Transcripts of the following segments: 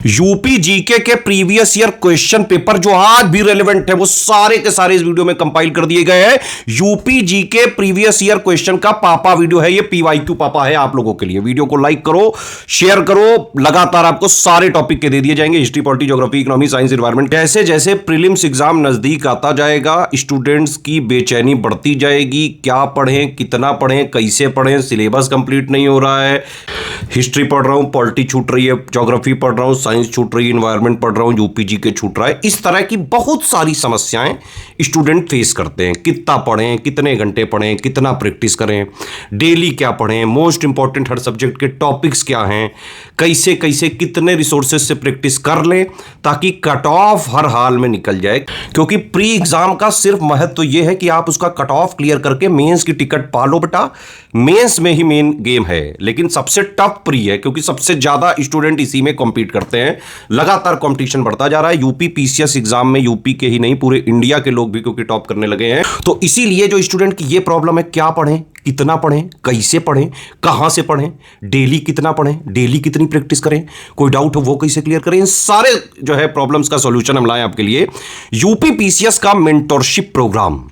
UP GK के previous year question paper जो आज भी रेलेवेंट है वो सारे के सारे इस वीडियो में कंपाइल कर दिए गए हैं। UP GK previous year question का पापा वीडियो है, ये पीवाईक्यू पापा है आप लोगों के लिए। वीडियो को लाइक करो, शेयर करो, लगातार आपको सारे टॉपिक के दे दिए जाएंगे, history, polity, geography, economy, science, environment. जैसे जैसे प्रीलिम्स एग्जाम नजदीक आता जाएगा स्टूडेंट्स की बेचैनी बढ़ती जाएगी। क्या पढ़ें, कितना पढ़ें, कैसे पढ़ें, सिलेबस कंप्लीट नहीं हो रहा है। हिस्ट्री पढ़ रहा हूं, पॉलिटी छूट रही है, ज्योग्राफी पढ़ रहा हूं, साइंस छूट रही है, एनवायरमेंट पढ़ रहा हूं, यूपी जीके छूट रहा है। इस तरह की बहुत सारी समस्याएं स्टूडेंट फेस करते हैं। कितना पढ़ें, कितने घंटे पढ़ें, कितना प्रैक्टिस करें, डेली क्या पढ़ें, मोस्ट इंपॉर्टेंट हर सब्जेक्ट के टॉपिक्स क्या हैं, कैसे कैसे कितने रिसोर्सेज से प्रैक्टिस कर लें ताकि कट ऑफ हर हाल में निकल जाए। क्योंकि प्री एग्जाम का सिर्फ महत्व तो यह है कि आप उसका कट ऑफ क्लियर करके मेंस की टिकट पा लो बेटा। मेंस में ही मेन गेम है, लेकिन सबसे टफ प्री है क्योंकि सबसे ज्यादा स्टूडेंट इसी में कॉम्पीट करते हैं। लगातार कंपटीशन बढ़ता जा रहा है। यूपी पीसीएस एग्जाम में यूपी के ही नहीं पूरे इंडिया के लोग भी क्योंकि टॉप करने लगे हैं। तो इसीलिए जो स्टूडेंट की ये प्रॉब्लम है, क्या पढ़ें, कितना पढ़ें, कैसे पढ़ें, कहां से पढ़ें, डेली कितना पढ़ें, डेली कितनी प्रैक्टिस करें, कोई डाउट हो वो कैसे क्लियर करें, इन सारे जो है प्रॉब्लम्स का सॉल्यूशन हम लाए आपके लिए। यूपी पीसीएस का मेंटरशिप प्रोग्राम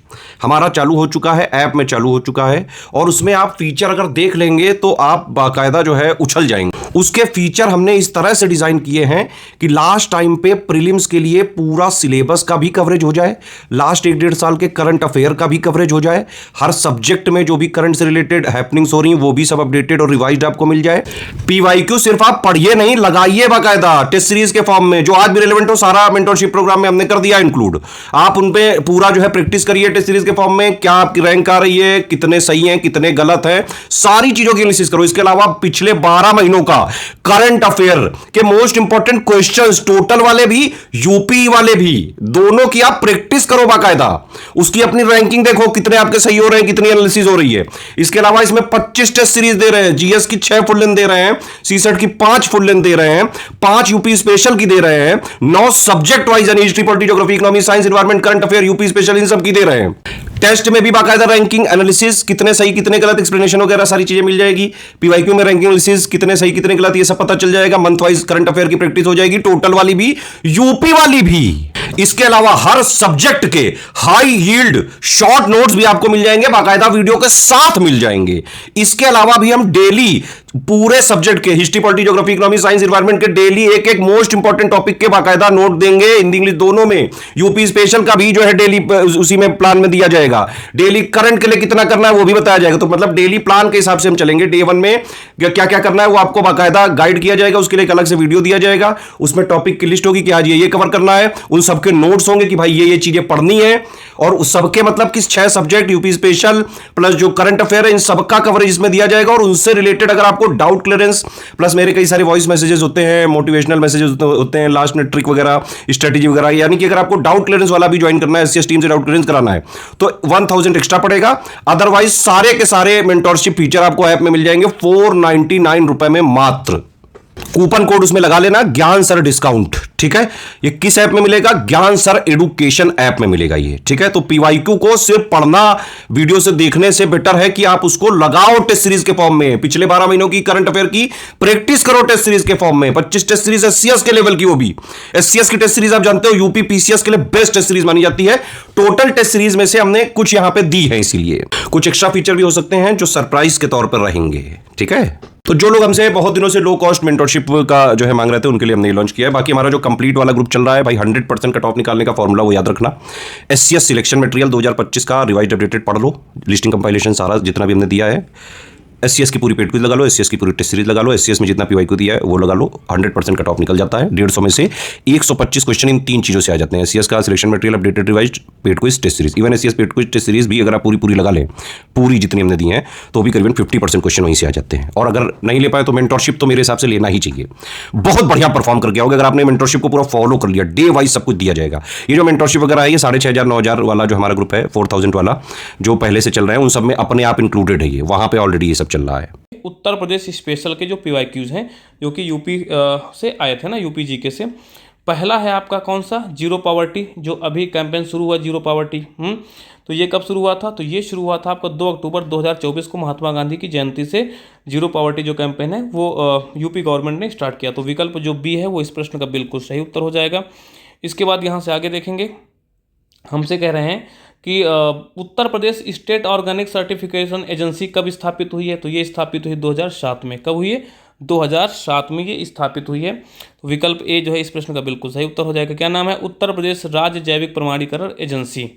हमारा चालू हो चुका है, ऐप में चालू हो चुका है और उसमें आप फीचर अगर देख लेंगे तो आप बाकायदा जो है उछल जाएंगे। उसके फीचर हमने इस तरह से डिजाइन किए हैं कि लास्ट टाइम पे प्रीलिम्स के लिए पूरा सिलेबस का भी कवरेज हो जाए, लास्ट 1-1.5 साल के करंट अफेयर का भी कवरेज हो जाए, हर सब्जेक्ट में जो भी करंट से रिलेटेड हैपनिंग्स हो रही हैं वो भी सब अपडेटेड और रिवाइज्ड आपको मिल जाए। पीवाईक्यू सिर्फ आप पढ़िए नहीं, लगाइए बाकायदा टेस्ट सीरीज के फॉर्म में। जो आज भी रिलेवेंट हो सारा मेंटरशिप प्रोग्राम में हमने कर दिया इंक्लूड। आप उन पे पूरा जो है प्रैक्टिस करिए टेस्ट सीरीज के फॉर्म में, क्या आपकी रैंक आ रही है, कितने सही हैं, कितने गलत हैं, सारी चीजों की एनालिसिस करो। इसके अलावा पिछले 12 महीनों का करंट अफेयर के मोस्ट इंपॉर्टेंट क्वेश्चंस, टोटल वाले भी यूपी वाले भी, दोनों की आप प्रैक्टिस करो बाकायदा। उसकी अपनी रैंकिंग देखो कितने आपके सही हो रहे हैं, कितनी एनालिसिस हो रही है। इसके अलावा इसमें 25 टेस्ट सीरीज दे रहे हैं, जीएस की 6 फुल लेंथ दे रहे हैं, सीसेट की 5 फुल लेंथ दे रहे हैं, 5 यूपी स्पेशल की दे रहे हैं, 9 सब्जेक्ट वाइज यानी history, polity, geography, economy, science, environment, current affair, UP special in सब की दे रहे हैं। टेस्ट में भी बाकायदा रैंकिंग एनालिसिस, कितने सही कितने गलत, एक्सप्लेनेशन वगैरह सारी चीजें मिल जाएगी। पीवाईक्यू में रैंकिंग एनालिसिस, कितने सही कितने गलत ये सब पता चल जाएगा। मंथ वाइज करंट अफेयर की प्रैक्टिस हो जाएगी, टोटल वाली भी, यूपी वाली भी। इसके अलावा हर सब्जेक्ट के हाई यील्ड शॉर्ट नोट्स भी आपको मिल जाएंगे, बाकायदा वीडियो के साथ मिल जाएंगे। इसके अलावा भी हम डेली पूरे सब्जेक्ट के history, polity, geography, economy, science, environment के डेली एक एक मोस्ट इंपॉर्टेंट टॉपिक के बाकायदा नोट देंगे, हिंदी इंग्लिश दोनों में। यूपी स्पेशल का भी जो है डेली उसी में प्लान में दिया जाएगा। डेली करंट के लिए कितना करना है वो भी बताया जाएगा। तो मतलब डेली प्लान के हिसाब से हम चलेंगे। डे 1 में क्या क्या करना है वो आपको बाकायदा गाइड किया जाएगा, उसके लिए एक अलग से वीडियो दिया जाएगा। उसमें टॉपिक की लिस्ट होगी कि आज ये कवर करना है, उन सबके नोट्स होंगे कि भाई ये चीजें पढ़नी है। और उस सबके मतलब कि 6 सब्जेक्ट यूपी स्पेशल प्लस जो करंट अफेयर है इन सबका कवरेज इसमें दिया जाएगा। और उनसे रिलेटेड अगर आपको डाउट क्लियरेंस प्लस मेरे कई सारे वॉइस मैसेजेस होते हैं, मोटिवेशनल मैसेजेस होते हैं, लास्ट में ट्रिक वगैरह, स्ट्रेटेजी वगैरह, यानी कि अगर आपको डाउट क्लियरेंस वाला भी ज्वाइन करना है, एससीएस टीम से डाउट क्लियरेंस कराना है तो 1000 एक्स्ट्रा पड़ेगा। अदरवाइज सारे के सारे मेंटरशिप फीचर आपको ऐप में मिल जाएंगे 499 रुपए में मात्र। कूपन कोड उसमें लगा लेना, ज्ञान सर डिस्काउंट, ठीक है। ये किस ऐप में मिलेगा? ज्ञान सर एडुकेशन ऐप में मिलेगा ये, ठीक है। तो पीवाईक्यू को सिर्फ पढ़ना वीडियो से देखने से बेटर है कि आप उसको लगाओ टेस्ट सीरीज के फॉर्म में। पिछले 12 महीनों की करंट अफेयर की प्रैक्टिस करो टेस्ट सीरीज के फॉर्म में। 25 टेस्ट सीरीज एससीएस के लेवल की, वो भी एससीएस की टेस्ट सीरीज आप जानते हो यूपी पीसीएस के लिए बेस्ट टेस्ट सीरीज मानी जाती है। टोटल टेस्ट सीरीज में से हमने कुछ यहां पर दी है, इसीलिए कुछ एक्स्ट्रा फीचर भी हो सकते हैं जो सरप्राइज के तौर पर रहेंगे, ठीक है। तो जो लोग हमसे बहुत दिनों से लो कॉस्ट मेंटरशिप का जो है मांग रहे थे उनके लिए हमने लॉन्च किया है। बाकी हमारा जो कंप्लीट वाला ग्रुप चल रहा है भाई, 100% कट ऑफ निकालने का फॉर्मूला वो याद रखना। एससीएस सिलेक्शन मटेरियल 2025 का रिवाइज्ड अपडेटेड पढ़ लो, लिस्टिंग कंपाइलेशन सारा जितना भी हमने दिया है। एससीएस की पूरी पेड क्विज लगा लो, एससीएस की पूरी टेस्ट सीरीज लगा लो, एससीएस में जितना पीवाईक्यू दिया है वो लगा लो, 100% कट ऑफ निकल जाता है। 150 में से 125 क्वेश्चन इन 3 चीजों से आ जाते हैं। एससीएस का selection material updated revised, paid quiz, test series. Even SCS paid quiz test series भी अगर आप पूरी लगा लें, पूरी जितनी हमने दी है, तो भी करीबन 50% क्वेश्चन वहीं से आ जाते हैं। और अगर नहीं ले पाए तो मेंटरशिप तो मेरे हिसाब से लेना ही चाहिए। बहुत बढ़िया परफॉर्म करके आओगे अगर आपने मेंटरशिप को पूरा फॉलो कर लिया, डे वाइज सब कुछ दिया जाएगा। ये जो मेंटरशिप वगैरह है ये 6500 9000 वाला जो हमारा ग्रुप है, 4000 वाला जो पहले से चल रहा है, उन सब में अपने आप इंक्लूडेड है। ये वहां पे ऑलरेडी ये सब चल रहा है। उत्तर प्रदेश स्पेशल के जो पीवाईक्यूज हैं जो कि यूपी से आए थे ना, यूपी जीके से पहला है आपका कौन सा, जीरो पॉवर्टी, जो अभी कैंपेन शुरू हुआ जीरो पॉवर्टी। तो ये कब शुरू हुआ था, तो ये शुरू हुआ था आपका 2 अक्टूबर 2024 को महात्मा गांधी की जयंती से जीरो पॉवर्टी जो कैंपेन है वो यूपी गवर्नमेंट ने स्टार्ट किया। तो विकल्प जो बी है वो इस प्रश्न का बिल्कुल सही उत्तर हो जाएगा। इसके बाद यहाँ से आगे देखेंगे, हमसे कह रहे हैं कि Uttar Pradesh state organic certification agency कब स्थापित हुई है, तो ये स्थापित हुई 2007 में। कब हुई है, 2007 में ये स्थापित हुई है। तो विकल्प ए जो है इस प्रश्न का बिल्कुल सही उत्तर हो जाएगा। क्या नाम है, उत्तर प्रदेश राज्य जैविक प्रमाणीकरण एजेंसी।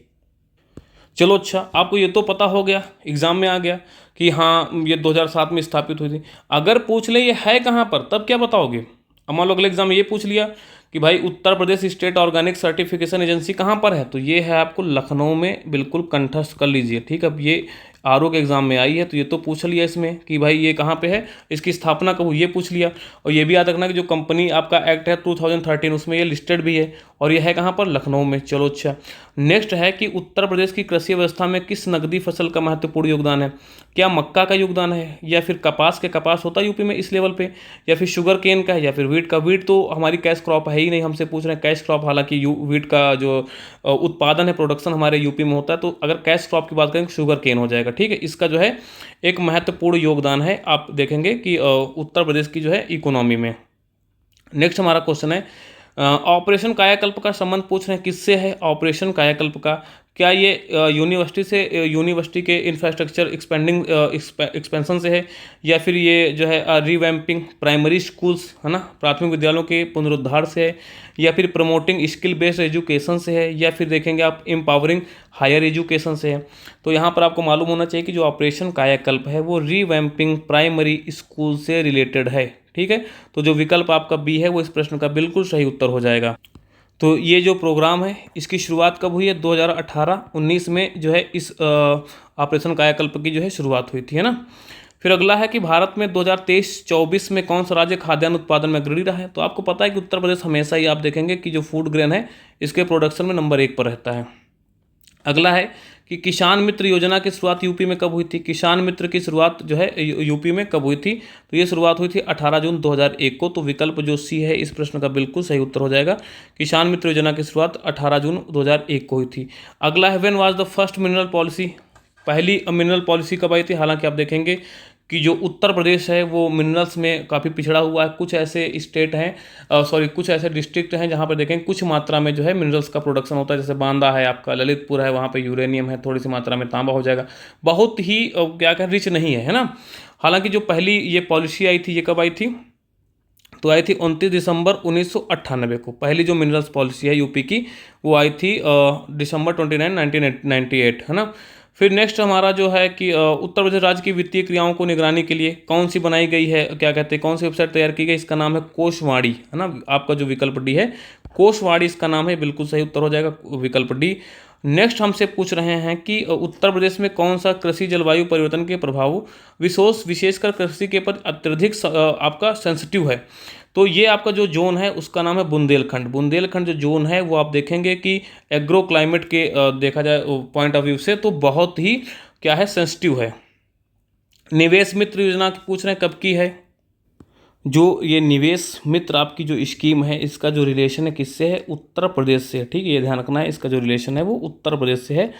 चलो अच्छा, आपको ये तो पता हो गया, एग्जाम में आ गया कि हाँ ये 2007 में स्थापित हुई थी। अगर पूछ ले ये है कहाँ पर, तब क्या बताओगे। अब मान लो अगले एग्जाम में ये पूछ लिया कि भाई Uttar Pradesh state organic certification agency कहाँ पर है, तो ये है आपको लखनऊ में, बिल्कुल कंठस्थ कर लीजिए। ठीक है, अब ये आरओ के एग्जाम में आई है तो ये तो पूछ लिया इसमें कि भाई ये कहाँ पे है, इसकी स्थापना कब हुई, ये पूछ लिया। और ये भी याद रखना कि जो कंपनी आपका एक्ट है 2013 उसमें ये लिस्टेड भी है, और ये है कहाँ पर, लखनऊ में। चलो अच्छा, नेक्स्ट है कि उत्तर प्रदेश की कृषि व्यवस्था में किस नकदी फसल का महत्वपूर्ण योगदान है। क्या मक्का का योगदान है, या फिर कपास के, कपास होता है यूपी में इस लेवल पे, या फिर शुगर केन का है, या फिर वीट का। वीट तो हमारी कैश क्रॉप है ही नहीं, हमसे पूछ रहे हैं कैश क्रॉप, हालांकि वीट का जो उत्पादन है, प्रोडक्शन हमारे यूपी में होता है। तो अगर कैश क्रॉप की बात करें शुगर केन हो जाएगा। ठीक है, इसका जो है एक महत्वपूर्ण योगदान है, आप देखेंगे कि उत्तर प्रदेश की जो है इकोनॉमी में। नेक्स्ट हमारा क्वेश्चन है ऑपरेशन कायाकल्प का संबंध पूछ रहे हैं, किससे है ऑपरेशन कायाकल्प का। क्या ये यूनिवर्सिटी से, यूनिवर्सिटी के इंफ्रास्ट्रक्चर एक्सपेंशन से है, या फिर ये जो है रिवैम्पिंग प्राइमरी स्कूल्स है ना, प्राथमिक विद्यालयों के पुनरुद्धार से है, या फिर प्रमोटिंग स्किल बेस्ड एजुकेशन से है, या फिर देखेंगे आप एम्पावरिंग हायर एजुकेशन से है। तो यहाँ पर आपको मालूम होना चाहिए कि जो ऑपरेशन कायाकल्प है वो रिवैम्पिंग प्राइमरी स्कूल से रिलेटेड है। ठीक है, तो जो विकल्प आपका बी है वो इस प्रश्न का बिल्कुल सही उत्तर हो जाएगा। तो ये जो प्रोग्राम है इसकी शुरुआत कब हुई है, 2018-19 में जो है इस ऑपरेशन कायाकल्प की जो है शुरुआत हुई थी, है ना। फिर अगला है कि भारत में 2023-24 में कौन सा राज्य खाद्यान्न उत्पादन में अग्रणी रहा है। तो आपको पता है कि उत्तर प्रदेश हमेशा ही आप देखेंगे कि जो फूड ग्रेन है इसके प्रोडक्शन में नंबर 1 पर रहता है। अगला है कि किसान मित्र योजना की शुरुआत यूपी में कब हुई थी। किसान मित्र की शुरुआत जो है यूपी में कब हुई थी, तो ये शुरुआत हुई थी 18 जून 2001 को। तो विकल्प जो सी है इस प्रश्न का बिल्कुल सही उत्तर हो जाएगा। किसान मित्र योजना की शुरुआत 18 जून 2001 को हुई थी। अगला है when was the first mineral policy, पहली मिनरल पॉलिसी कब आई थी। हालांकि आप देखेंगे कि जो उत्तर प्रदेश है वो मिनरल्स में काफ़ी पिछड़ा हुआ है। कुछ ऐसे स्टेट हैं, कुछ ऐसे डिस्ट्रिक्ट हैं जहाँ पर देखें कुछ मात्रा में जो है मिनरल्स का प्रोडक्शन होता है। जैसे बांदा है आपका, ललितपुर है, वहाँ पे यूरेनियम है, थोड़ी सी मात्रा में तांबा हो जाएगा, बहुत ही क्या कहें रिच नहीं है ना। हालांकि जो पहली ये पॉलिसी आई थी ये कब आई थी, तो आई थी 29 दिसंबर 1998 को। पहली जो मिनरल्स पॉलिसी है यूपी की वो आई थी दिसंबर 29, 1998, है ना। फिर नेक्स्ट हमारा जो है कि उत्तर प्रदेश राज्य की वित्तीय क्रियाओं को निगरानी के लिए कौन सी बनाई गई है, क्या कहते हैं, कौन सी वेबसाइट तैयार की गई, इसका नाम है कोषवाणी, है ना। आपका जो विकल्प डी है कोषवाणी इसका नाम है, बिल्कुल सही उत्तर हो जाएगा विकल्प डी। नेक्स्ट हमसे पूछ रहे हैं कि उत्तर प्रदेश में कौन सा कृषि जलवायु परिवर्तन के प्रभाव विशेषकर कृषि के प्रति अत्यधिक आपका सेंसिटिव है। तो ये आपका जो जोन है उसका नाम है बुंदेलखंड। बुंदेलखंड जो जोन है वो आप देखेंगे कि एग्रो क्लाइमेट के देखा जाए पॉइंट ऑफ व्यू से तो बहुत ही क्या है, सेंसिटिव है। निवेश मित्र योजना की पूछ रहे हैं कब की है। जो ये निवेश मित्र आपकी जो स्कीम है इसका जो रिलेशन है किससे है, उत्तर प्रदेश से। ठीक है, ये ध्यान रखना है, इसका जो रिलेशन है वो उत्तर प्रदेश से है।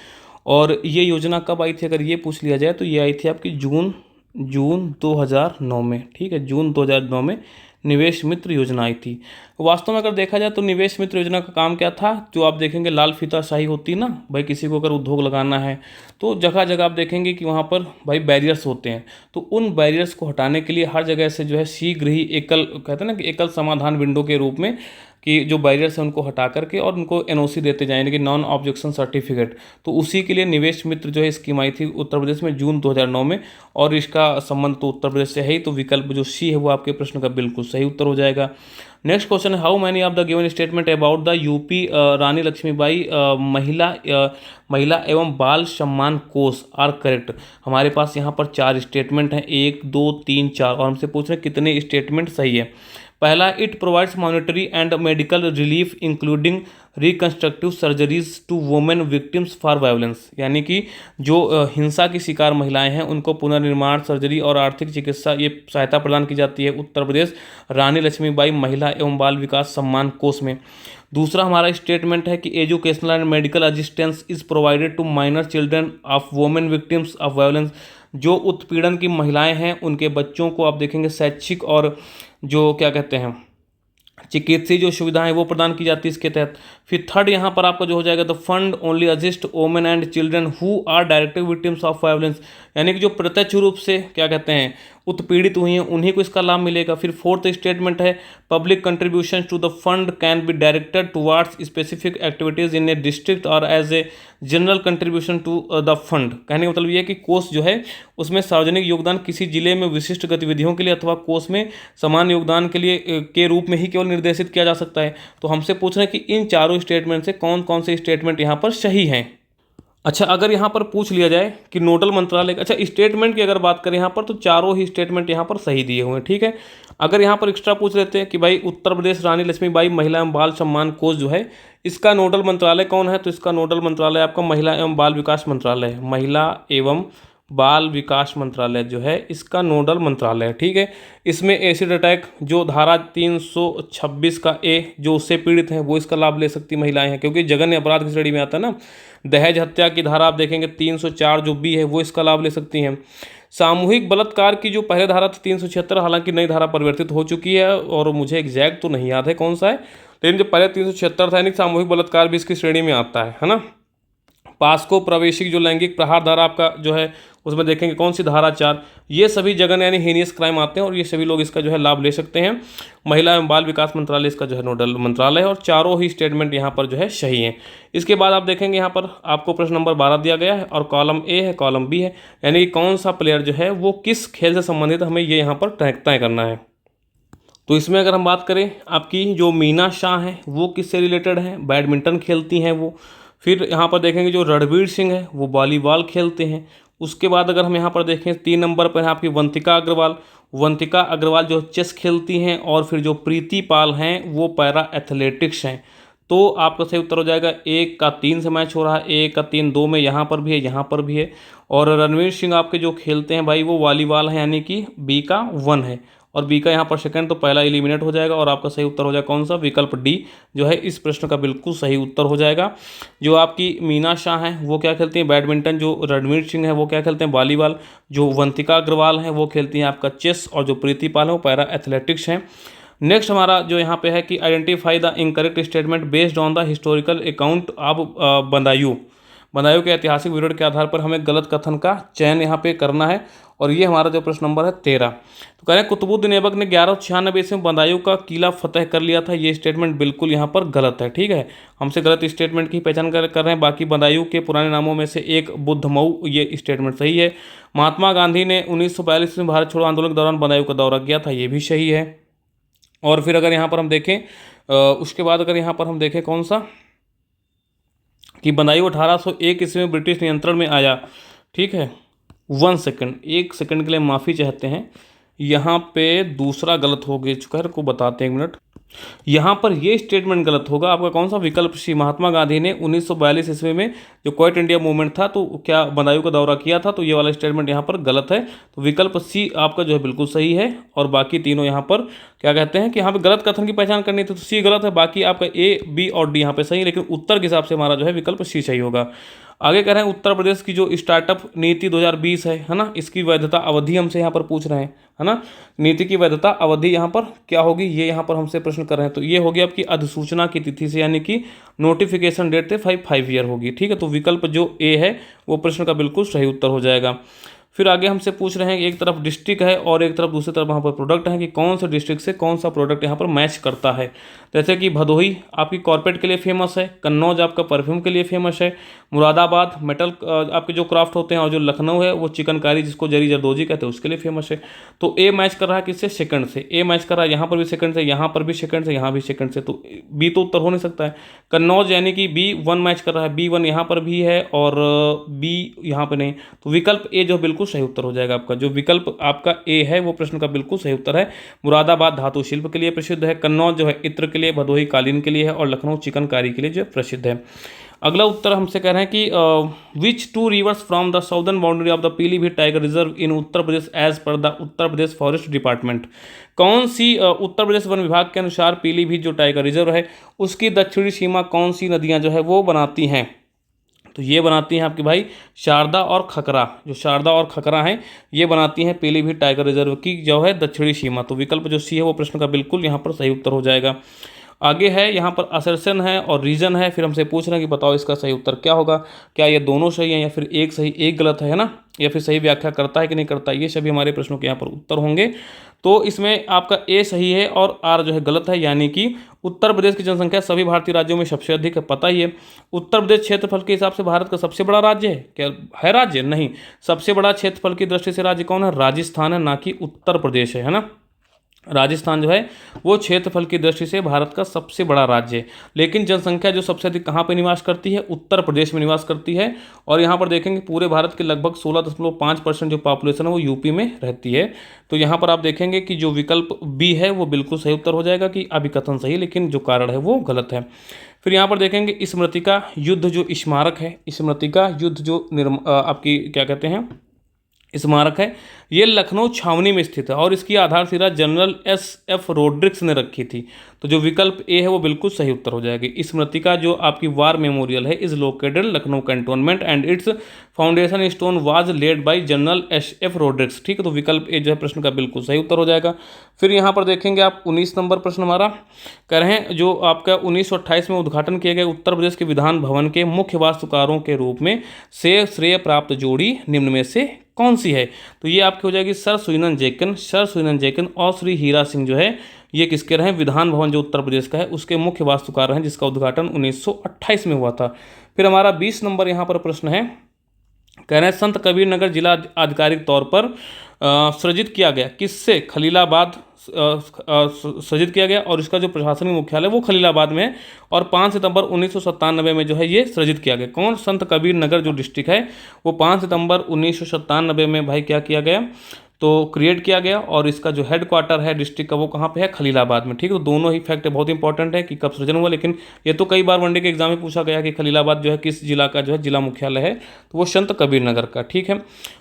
और ये योजना कब आई थी, अगर ये पूछ लिया जाए तो ये आई थी आपकी जून 2009 में। ठीक है, जून 2009 में निवेश मित्र योजना आई थी। वास्तव में अगर देखा जाए तो निवेश मित्र योजना का काम क्या था, जो आप देखेंगे लाल फीताशाही होती है ना भाई, किसी को अगर उद्योग लगाना है तो जगह जगह आप देखेंगे कि वहाँ पर भाई बैरियर्स होते हैं। तो उन बैरियर्स को हटाने के लिए हर जगह से जो है शीघ्र ही एकल, कहते हैं ना कि एकल समाधान विंडो के रूप में, कि जो बैरियर्स हैं उनको हटा करके और उनको एनओसी देते जाएंगे कि नॉन ऑब्जेक्शन सर्टिफिकेट। तो उसी के लिए निवेश मित्र जो है स्कीम आई थी उत्तर प्रदेश में जून 2009 में, और इसका संबंध तो उत्तर प्रदेश से है ही। तो विकल्प जो सी है वो आपके प्रश्न का बिल्कुल सही उत्तर हो जाएगा। नेक्स्ट क्वेश्चन है how many of the given statement about the UP Rani Laxmibai महिला एवं बाल सम्मान कोष आर करेक्ट। हमारे पास यहाँ पर 4 स्टेटमेंट हैं, 1, 2, 3, 4, और हमसे पूछ रहे हैं कितने स्टेटमेंट सही है। पहला, it provides monetary and medical relief including reconstructive surgeries to women victims for violence, यानी कि जो हिंसा की शिकार महिलाएं हैं उनको पुनर्निर्माण, सर्जरी और आर्थिक चिकित्सा ये सहायता प्रदान की जाती है उत्तर प्रदेश रानी लक्ष्मीबाई महिला एवं बाल विकास सम्मान कोष में। दूसरा हमारा स्टेटमेंट है कि educational and medical assistance is provided to minor children of women victims of violence, जो उत्पीड़न की महिलाएं हैं उनके बच्चों को आप देखेंगे शैक्षिक और जो क्या कहते हैं चिकित्सीय जो सुविधाएं वो प्रदान की जाती है इसके तहत। फिर थर्ड यहाँ पर आपका जो हो जाएगा the fund only assist women and children who are directly victims of violence, यानी कि जो प्रत्यक्ष रूप से क्या कहते हैं उत्पीड़ित हुई हैं उन्हीं को इसका लाभ मिलेगा। फिर फोर्थ स्टेटमेंट है public contribution to the fund can be directed towards specific activities in a district और as a general contribution to the fund. कहने का मतलब ये है कि कोष जो है उसमें सार्वजनिक योगदान किसी जिले में विशिष्ट गतिविधियों के लिए अथवा कोष में समान योगदान के लिए के रूप में ही केवल निर्देशित किया जा सकता है। तो हमसे पूछ रहे हैं कि इन चारों स्टेटमेंट से कौन कौन से स्टेटमेंट यहाँ पर सही हैं। अच्छा, अगर यहाँ पर पूछ लिया जाए कि नोडल मंत्रालय, अच्छा स्टेटमेंट की अगर बात करें यहाँ पर तो चारों ही स्टेटमेंट यहाँ पर सही दिए हुए हैं, ठीक है। अगर यहाँ पर एक्स्ट्रा पूछ लेते हैं कि भाई उत्तर प्रदेश रानी लक्ष्मीबाई महिला एवं बाल सम्मान कोष जो है इसका नोडल मंत्रालय कौन है, तो इसका नोडल मंत्रालय आपका महिला एवं बाल विकास मंत्रालय है। महिला एवं बाल विकास मंत्रालय जो है इसका नोडल मंत्रालय है, ठीक है। इसमें एसिड अटैक जो धारा 326 का ए जो उससे पीड़ित हैं वो इसका लाभ ले सकती महिलाएं हैं, क्योंकि जघन्य अपराध की श्रेणी में आता है ना। दहेज हत्या की धारा आप देखेंगे 304 जो बी है वो इसका लाभ ले सकती हैं। सामूहिक बलात्कार की जो पहले धारा थी 376, हालांकि नई धारा परिवर्तित हो चुकी है और मुझे एग्जैक्ट तो नहीं याद है कौन सा है, लेकिन जो पहले 376 था यानी सामूहिक बलात्कार भी इसकी श्रेणी में आता है ना। पास्को प्रवेशिक जो लैंगिक प्रहार धारा आपका जो है उसमें देखेंगे कौन सी धारा 4, ये सभी जघन्य यानी हीनियस क्राइम आते हैं और ये सभी लोग इसका जो है लाभ ले सकते हैं। महिला एवं बाल विकास मंत्रालय इसका जो है नोडल मंत्रालय है और चारों ही स्टेटमेंट यहाँ पर जो है सही हैं। इसके बाद आप देखेंगे यहाँ पर आपको प्रश्न नंबर 12 दिया गया है और कॉलम ए है कॉलम बी है, यानी कि कौन सा प्लेयर जो है वो किस खेल से संबंधित हमें ये यहाँ पर तय करना है। तो इसमें अगर हम बात करें आपकी जो मीना शाह हैं वो किससे रिलेटेड हैं, बैडमिंटन खेलती हैं वो। फिर यहाँ पर देखेंगे जो रणवीर सिंह है वो वॉलीबॉल खेलते हैं। उसके बाद अगर हम यहाँ पर देखें 3 नंबर पर है आपकी वंतिका अग्रवाल जो चेस खेलती हैं। और फिर जो प्रीति पाल हैं वो पैरा एथलेटिक्स हैं। तो आपका सही उत्तर हो जाएगा 1 का 3 से मैच हो रहा है, 1 का 3 2 में यहाँ पर भी है यहाँ पर भी है। और रणवीर सिंह आपके जो खेलते हैं भाई वो वॉलीबॉल है, यानी कि बी का 1 है और बी का यहाँ पर सेकंड, तो पहला एलिमिनेट हो जाएगा और आपका सही उत्तर हो जाएगा कौन सा, विकल्प डी जो है इस प्रश्न का बिल्कुल सही उत्तर हो जाएगा। जो आपकी मीना शाह हैं वो क्या खेलती हैं बैडमिंटन, जो रणवीर सिंह है वो क्या खेलते हैं वॉलीबॉल, जो वंतिका अग्रवाल हैं वो खेलती हैं आपका चेस और जो प्रीति पाल है वो पैरा एथलेटिक्स हैं। नेक्स्ट हमारा जो यहाँ पे है कि identify the incorrect statement based on the historical account of Badaun के ऐतिहासिक विवरण के आधार पर हमें गलत कथन का चयन यहाँ पे करना है और ये हमारा जो प्रश्न नंबर है 13। तो कह रहे हैं कुतुबुद्दीन ऐबक ने 1196 ईस्वी में बदायूं का किला फतेह कर लिया था, ये स्टेटमेंट बिल्कुल यहाँ पर गलत है, ठीक है। हमसे गलत स्टेटमेंट की पहचान कर रहे हैं। बाकी बदायूं के पुराने नामों में से एक बुद्धमऊ, ये स्टेटमेंट सही है। महात्मा गांधी ने 1942 में भारत छोड़ो आंदोलन के दौरान बदायूं का दौरा किया था, ये भी सही है। और फिर अगर यहाँ पर हम देखें उसके बाद अगर यहाँ पर हम देखें कौन सा कि बदायूं 1801 ईस्वी में ब्रिटिश नियंत्रण में आया, ठीक है। 1 सेकंड, 1 सेकंड के लिए माफ़ी चाहते हैं, यहाँ पे दूसरा गलत हो गया चुका है, को बताते हैं 1 मिनट। यहाँ पर ये स्टेटमेंट गलत होगा आपका कौन सा, विकल्प सी। महात्मा गांधी ने 1942 ईस्वी में जो क्विट इंडिया मूवमेंट था तो क्या बदायूं का दौरा किया था, तो ये वाला स्टेटमेंट यहाँ पर गलत है। तो विकल्प सी आपका जो है बिल्कुल सही है और बाकी तीनों यहाँ पर क्या कहते हैं कि यहाँ पे गलत कथन की पहचान करनी थी तो सी गलत है, बाकी आपका ए बी और डी यहाँ पे सही है, लेकिन उत्तर के हिसाब से हमारा जो है विकल्प सी सही होगा। आगे कह रहे हैं उत्तर प्रदेश की जो स्टार्टअप नीति 2020 है ना, इसकी वैधता अवधि हमसे यहाँ पर पूछ रहे हैं, है ना। नीति की वैधता अवधि यहाँ पर क्या होगी, ये यहाँ पर हमसे प्रश्न कर रहे हैं। तो ये होगी आपकी अधिसूचना की तिथि से, यानी कि नोटिफिकेशन डेट से 5 ईयर होगी, ठीक है। तो विकल्प जो ए है वो प्रश्न का बिल्कुल सही उत्तर हो जाएगा। फिर आगे हमसे पूछ रहे हैं कि एक तरफ डिस्ट्रिक्ट है और एक तरफ दूसरी तरफ वहाँ पर प्रोडक्ट है कि कौन से डिस्ट्रिक्ट से कौन सा प्रोडक्ट यहाँ पर मैच करता है। जैसे कि भदोही आपकी कॉर्पेट के लिए फेमस है, कन्नौज आपका परफ्यूम के लिए फेमस है, मुरादाबाद मेटल आपके जो क्राफ्ट होते हैं और जो लखनऊ है वो चिकनकारी जिसको जरी जरदोजी कहते हैं उसके लिए फेमस है। तो ए मैच कर रहा है किससे, सेकंड से। ए मैच कर रहा है यहाँ पर भी सेकंड से, यहाँ पर भी सेकंड से, यहाँ भी सेकंड से, तो बी तो उत्तर हो नहीं सकता है। कन्नौज यानी कि B1 मैच कर रहा है, B1 यहाँ पर भी है और B यहाँ पर नहीं, तो विकल्प ए जो बिल्कुल बिल्कुल सही उत्तर हो जाएगा आपका। जो विकल्प आपका ए है वो प्रश्न का बिल्कुल सही उत्तर है। मुरादाबाद धातु शिल्प के लिए प्रसिद्ध है, कन्नौज जो है इत्र के लिए, भदोही कालीन के लिए है, और लखनऊ चिकनकारी के लिए जो प्रसिद्ध है। अगला उत्तर हमसे कह रहे हैं कि which two rivers from the southern boundary of the Pilibhit tiger reserve in Uttar Pradesh as per the Uttar Pradesh forest department. कौन सी उत्तर प्रदेश वन विभाग के अनुसार पीलीभीत जो टाइगर रिजर्व है उसकी दक्षिणी सीमा कौन सी नदियां जो है वो बनाती हैं? तो ये बनाती हैं आपकी भाई शारदा और खकरा। जो शारदा और खकरा हैं ये बनाती हैं पीलीभीत टाइगर रिजर्व की जो है दक्षिणी सीमा। तो विकल्प जो सी है वो प्रश्न का बिल्कुल यहाँ पर सही उत्तर हो जाएगा। आगे है यहाँ पर असर्शन है और रीजन है, फिर हमसे पूछ रहे हैं कि बताओ इसका सही उत्तर क्या होगा। क्या ये दोनों सही हैं या फिर एक सही एक गलत है ना, या फिर सही व्याख्या करता है कि नहीं करता, ये सभी हमारे प्रश्नों के यहाँ पर उत्तर होंगे। तो इसमें आपका ए सही है और आर जो है गलत है, यानी कि उत्तर प्रदेश की जनसंख्या सभी भारतीय राज्यों में सबसे अधिक है। पता ही है उत्तर प्रदेश क्षेत्रफल के हिसाब से भारत का सबसे बड़ा राज्य है। क्या है राज्य? नहीं, सबसे बड़ा क्षेत्रफल की दृष्टि से राज्य कौन है? राजस्थान है, ना कि उत्तर प्रदेश है ना। राजस्थान जो है वो क्षेत्रफल की दृष्टि से भारत का सबसे बड़ा राज्य है। लेकिन जनसंख्या जो सबसे अधिक कहाँ पे निवास करती है? उत्तर प्रदेश में निवास करती है। और यहाँ पर देखेंगे पूरे भारत के लगभग 16.5% जो पॉपुलेशन है वो यूपी में रहती है। तो यहाँ पर आप देखेंगे कि जो विकल्प बी है वो बिल्कुल सही उत्तर हो जाएगा कि अभिकथन सही, लेकिन जो कारण है वो गलत है। फिर यहाँ पर देखेंगे स्मृतिका युद्ध जो स्मारक है, स्मृतिका युद्ध जो आपकी क्या कहते हैं स्मारक है, ये लखनऊ छावनी में स्थित है और इसकी आधारशिला जनरल एस.एफ. रोड्रिक्स ने रखी थी। तो जो विकल्प ए है वो बिल्कुल सही उत्तर हो जाएगी। स्मृतिका जो आपकी वार मेमोरियल है is located Lucknow cantonment and its foundation stone was laid by General S F. Rodrigues. ठीक है, तो विकल्प ए जो है प्रश्न का बिल्कुल सही उत्तर हो जाएगा। फिर यहाँ पर देखेंगे आप 19 नंबर प्रश्न हमारा कह रहे हैं जो आपका 1928 में उद्घाटन किए गए उत्तर प्रदेश के विधान भवन के मुख्य वास्तुकारों के रूप में से श्रेय प्राप्त जोड़ी निम्न में से कौन सी है? तो ये आपकी हो जाएगी सर सुइनन जैकन और श्री हीरा सिंह जो है ये किसके रहे? विधान भवन जो उत्तर प्रदेश का है उसके मुख्य वास्तुकार हैं, जिसका उद्घाटन 1928 में हुआ था। फिर हमारा 20 नंबर यहाँ पर प्रश्न है, कह रहे हैं संत कबीर नगर जिला आधिकारिक तौर पर सृजित किया गया किससे? खलीलाबाद सृजित किया गया और इसका जो प्रशासनिक मुख्यालय वो खलीलाबाद में है और 5 सितंबर 1997 में जो है ये सृजित किया गया। कौन? संत कबीर नगर जो डिस्ट्रिक्ट है वो 5 सितंबर 1997 में भाई क्या किया गया? तो क्रिएट किया गया और इसका जो हेड क्वार्टर है डिस्ट्रिक्ट का वो कहाँ पे है? खलीलाबाद में। ठीक है, तो दोनों ही फैक्ट बहुत इंपॉर्टेंट है कि कब सृजन हुआ, लेकिन ये तो कई बार वनडे के एग्जाम में पूछा गया कि खलीलाबाद जो है किस जिला का जो है जिला मुख्यालय है, तो वो संत कबीर नगर का। ठीक है,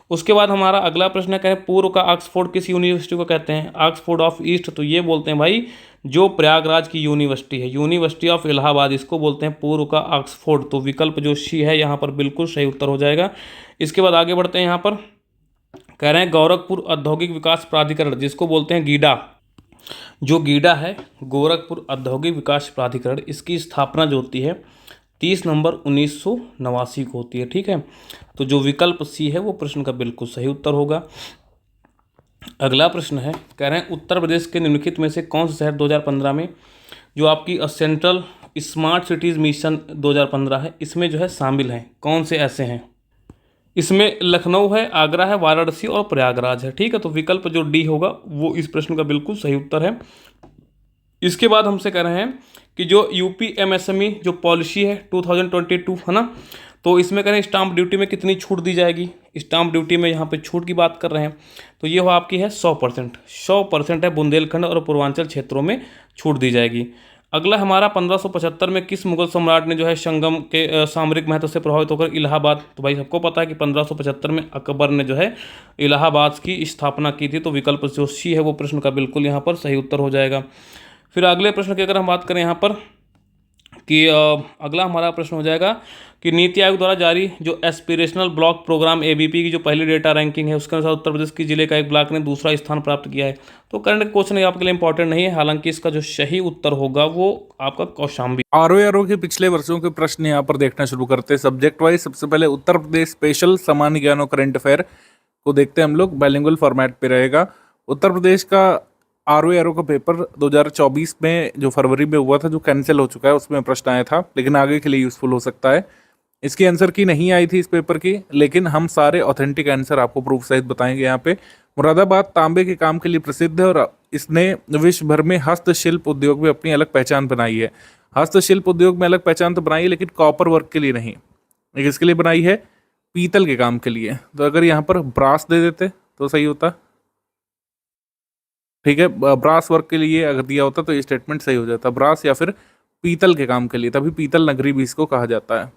उसके बाद हमारा अगला प्रश्न है, कहें पूर्व का ऑक्सफोर्ड किस यूनिवर्सिटी को कहते हैं? Oxford of east. तो ये बोलते हैं भाई जो प्रयागराज की यूनिवर्सिटी है, यूनिवर्सिटी ऑफ इलाहाबाद, इसको बोलते हैं पूर्व का ऑक्सफोर्ड। तो विकल्प जो सी है यहाँ पर बिल्कुल सही उत्तर हो जाएगा। इसके बाद आगे बढ़ते हैं, यहाँ पर कह रहे हैं गोरखपुर औद्योगिक विकास प्राधिकरण जिसको बोलते हैं गीडा, जो गीडा है गोरखपुर औद्योगिक विकास प्राधिकरण, इसकी स्थापना जो होती है 30 नवंबर 1989 को होती है। ठीक है, तो जो विकल्प सी है वो प्रश्न का बिल्कुल सही उत्तर होगा। अगला प्रश्न है, कह रहे हैं उत्तर प्रदेश के निम्नलिखित में से कौन सा शहर 2015 में जो आपकी सेंट्रल स्मार्ट सिटीज़ मिशन 2015 है इसमें जो है शामिल हैं? कौन से ऐसे हैं? इसमें लखनऊ है, आगरा है, वाराणसी और प्रयागराज है। ठीक है, तो विकल्प जो डी होगा वो इस प्रश्न का बिल्कुल सही उत्तर है। इसके बाद हमसे कह रहे हैं कि जो यूपी एमएसएमई जो पॉलिसी है 2022 है ना, तो इसमें कह रहे हैं स्टाम्प ड्यूटी में कितनी छूट दी जाएगी? स्टाम्प ड्यूटी में यहाँ पे छूट की बात कर रहे हैं, तो ये हो आपकी है 100% है। बुंदेलखंड और पूर्वांचल क्षेत्रों में छूट दी जाएगी। अगला हमारा 1575 में किस मुगल सम्राट ने जो है संगम के सामरिक महत्व से प्रभावित होकर इलाहाबाद, तो भाई सबको पता है कि 1575 में अकबर ने जो है इलाहाबाद की स्थापना की थी। तो विकल्प जो सी है वो प्रश्न का बिल्कुल यहाँ पर सही उत्तर हो जाएगा। फिर अगले प्रश्न की अगर हम बात करें यहाँ पर कि अगला हमारा प्रश्न हो जाएगा कि नीति आयोग द्वारा जारी जो एस्पिरेशनल ब्लॉक प्रोग्राम एबीपी की जो पहली डेटा रैंकिंग है उसके अनुसार उत्तर प्रदेश की जिले का एक ब्लॉक ने दूसरा स्थान प्राप्त किया है। तो करंट क्वेश्चन आपके लिए इंपॉर्टेंट नहीं है, हालांकि इसका जो सही उत्तर होगा वो आपका कौशाम्बी। आरओ के पिछले वर्षों के प्रश्न यहाँ पर देखना शुरू करते हैं सब्जेक्ट वाइज। सबसे पहले उत्तर प्रदेश स्पेशल सामान्य ज्ञान और करंट अफेयर को देखते हैं हम लोग, बाइलिंगुअल फॉर्मेट पे रहेगा। उत्तर प्रदेश का आरओ का पेपर 2024 में जो फरवरी में हुआ था जो कैंसिल हो चुका है, उसमें प्रश्न आया था, लेकिन आगे के लिए यूजफुल हो सकता है। इसकी आंसर की नहीं आई थी इस पेपर की, लेकिन हम सारे ऑथेंटिक आंसर आपको प्रूफ सहित बताएंगे। यहाँ पे मुरादाबाद तांबे के काम के लिए प्रसिद्ध है और इसने विश्व भर में हस्तशिल्प उद्योग में अपनी अलग पहचान बनाई है। हस्तशिल्प उद्योग में अलग पहचान तो बनाई है, लेकिन कॉपर वर्क के लिए नहीं। एक इसके लिए बनाई है पीतल के काम के लिए। तो अगर यहाँ पर ब्रास दे देते तो सही होता, ठीक है, ब्रास वर्क के लिए अगर दिया होता तो ये स्टेटमेंट सही हो जाता, ब्रास या फिर पीतल के काम के लिए, तभी पीतल नगरी भी इसको कहा जाता है।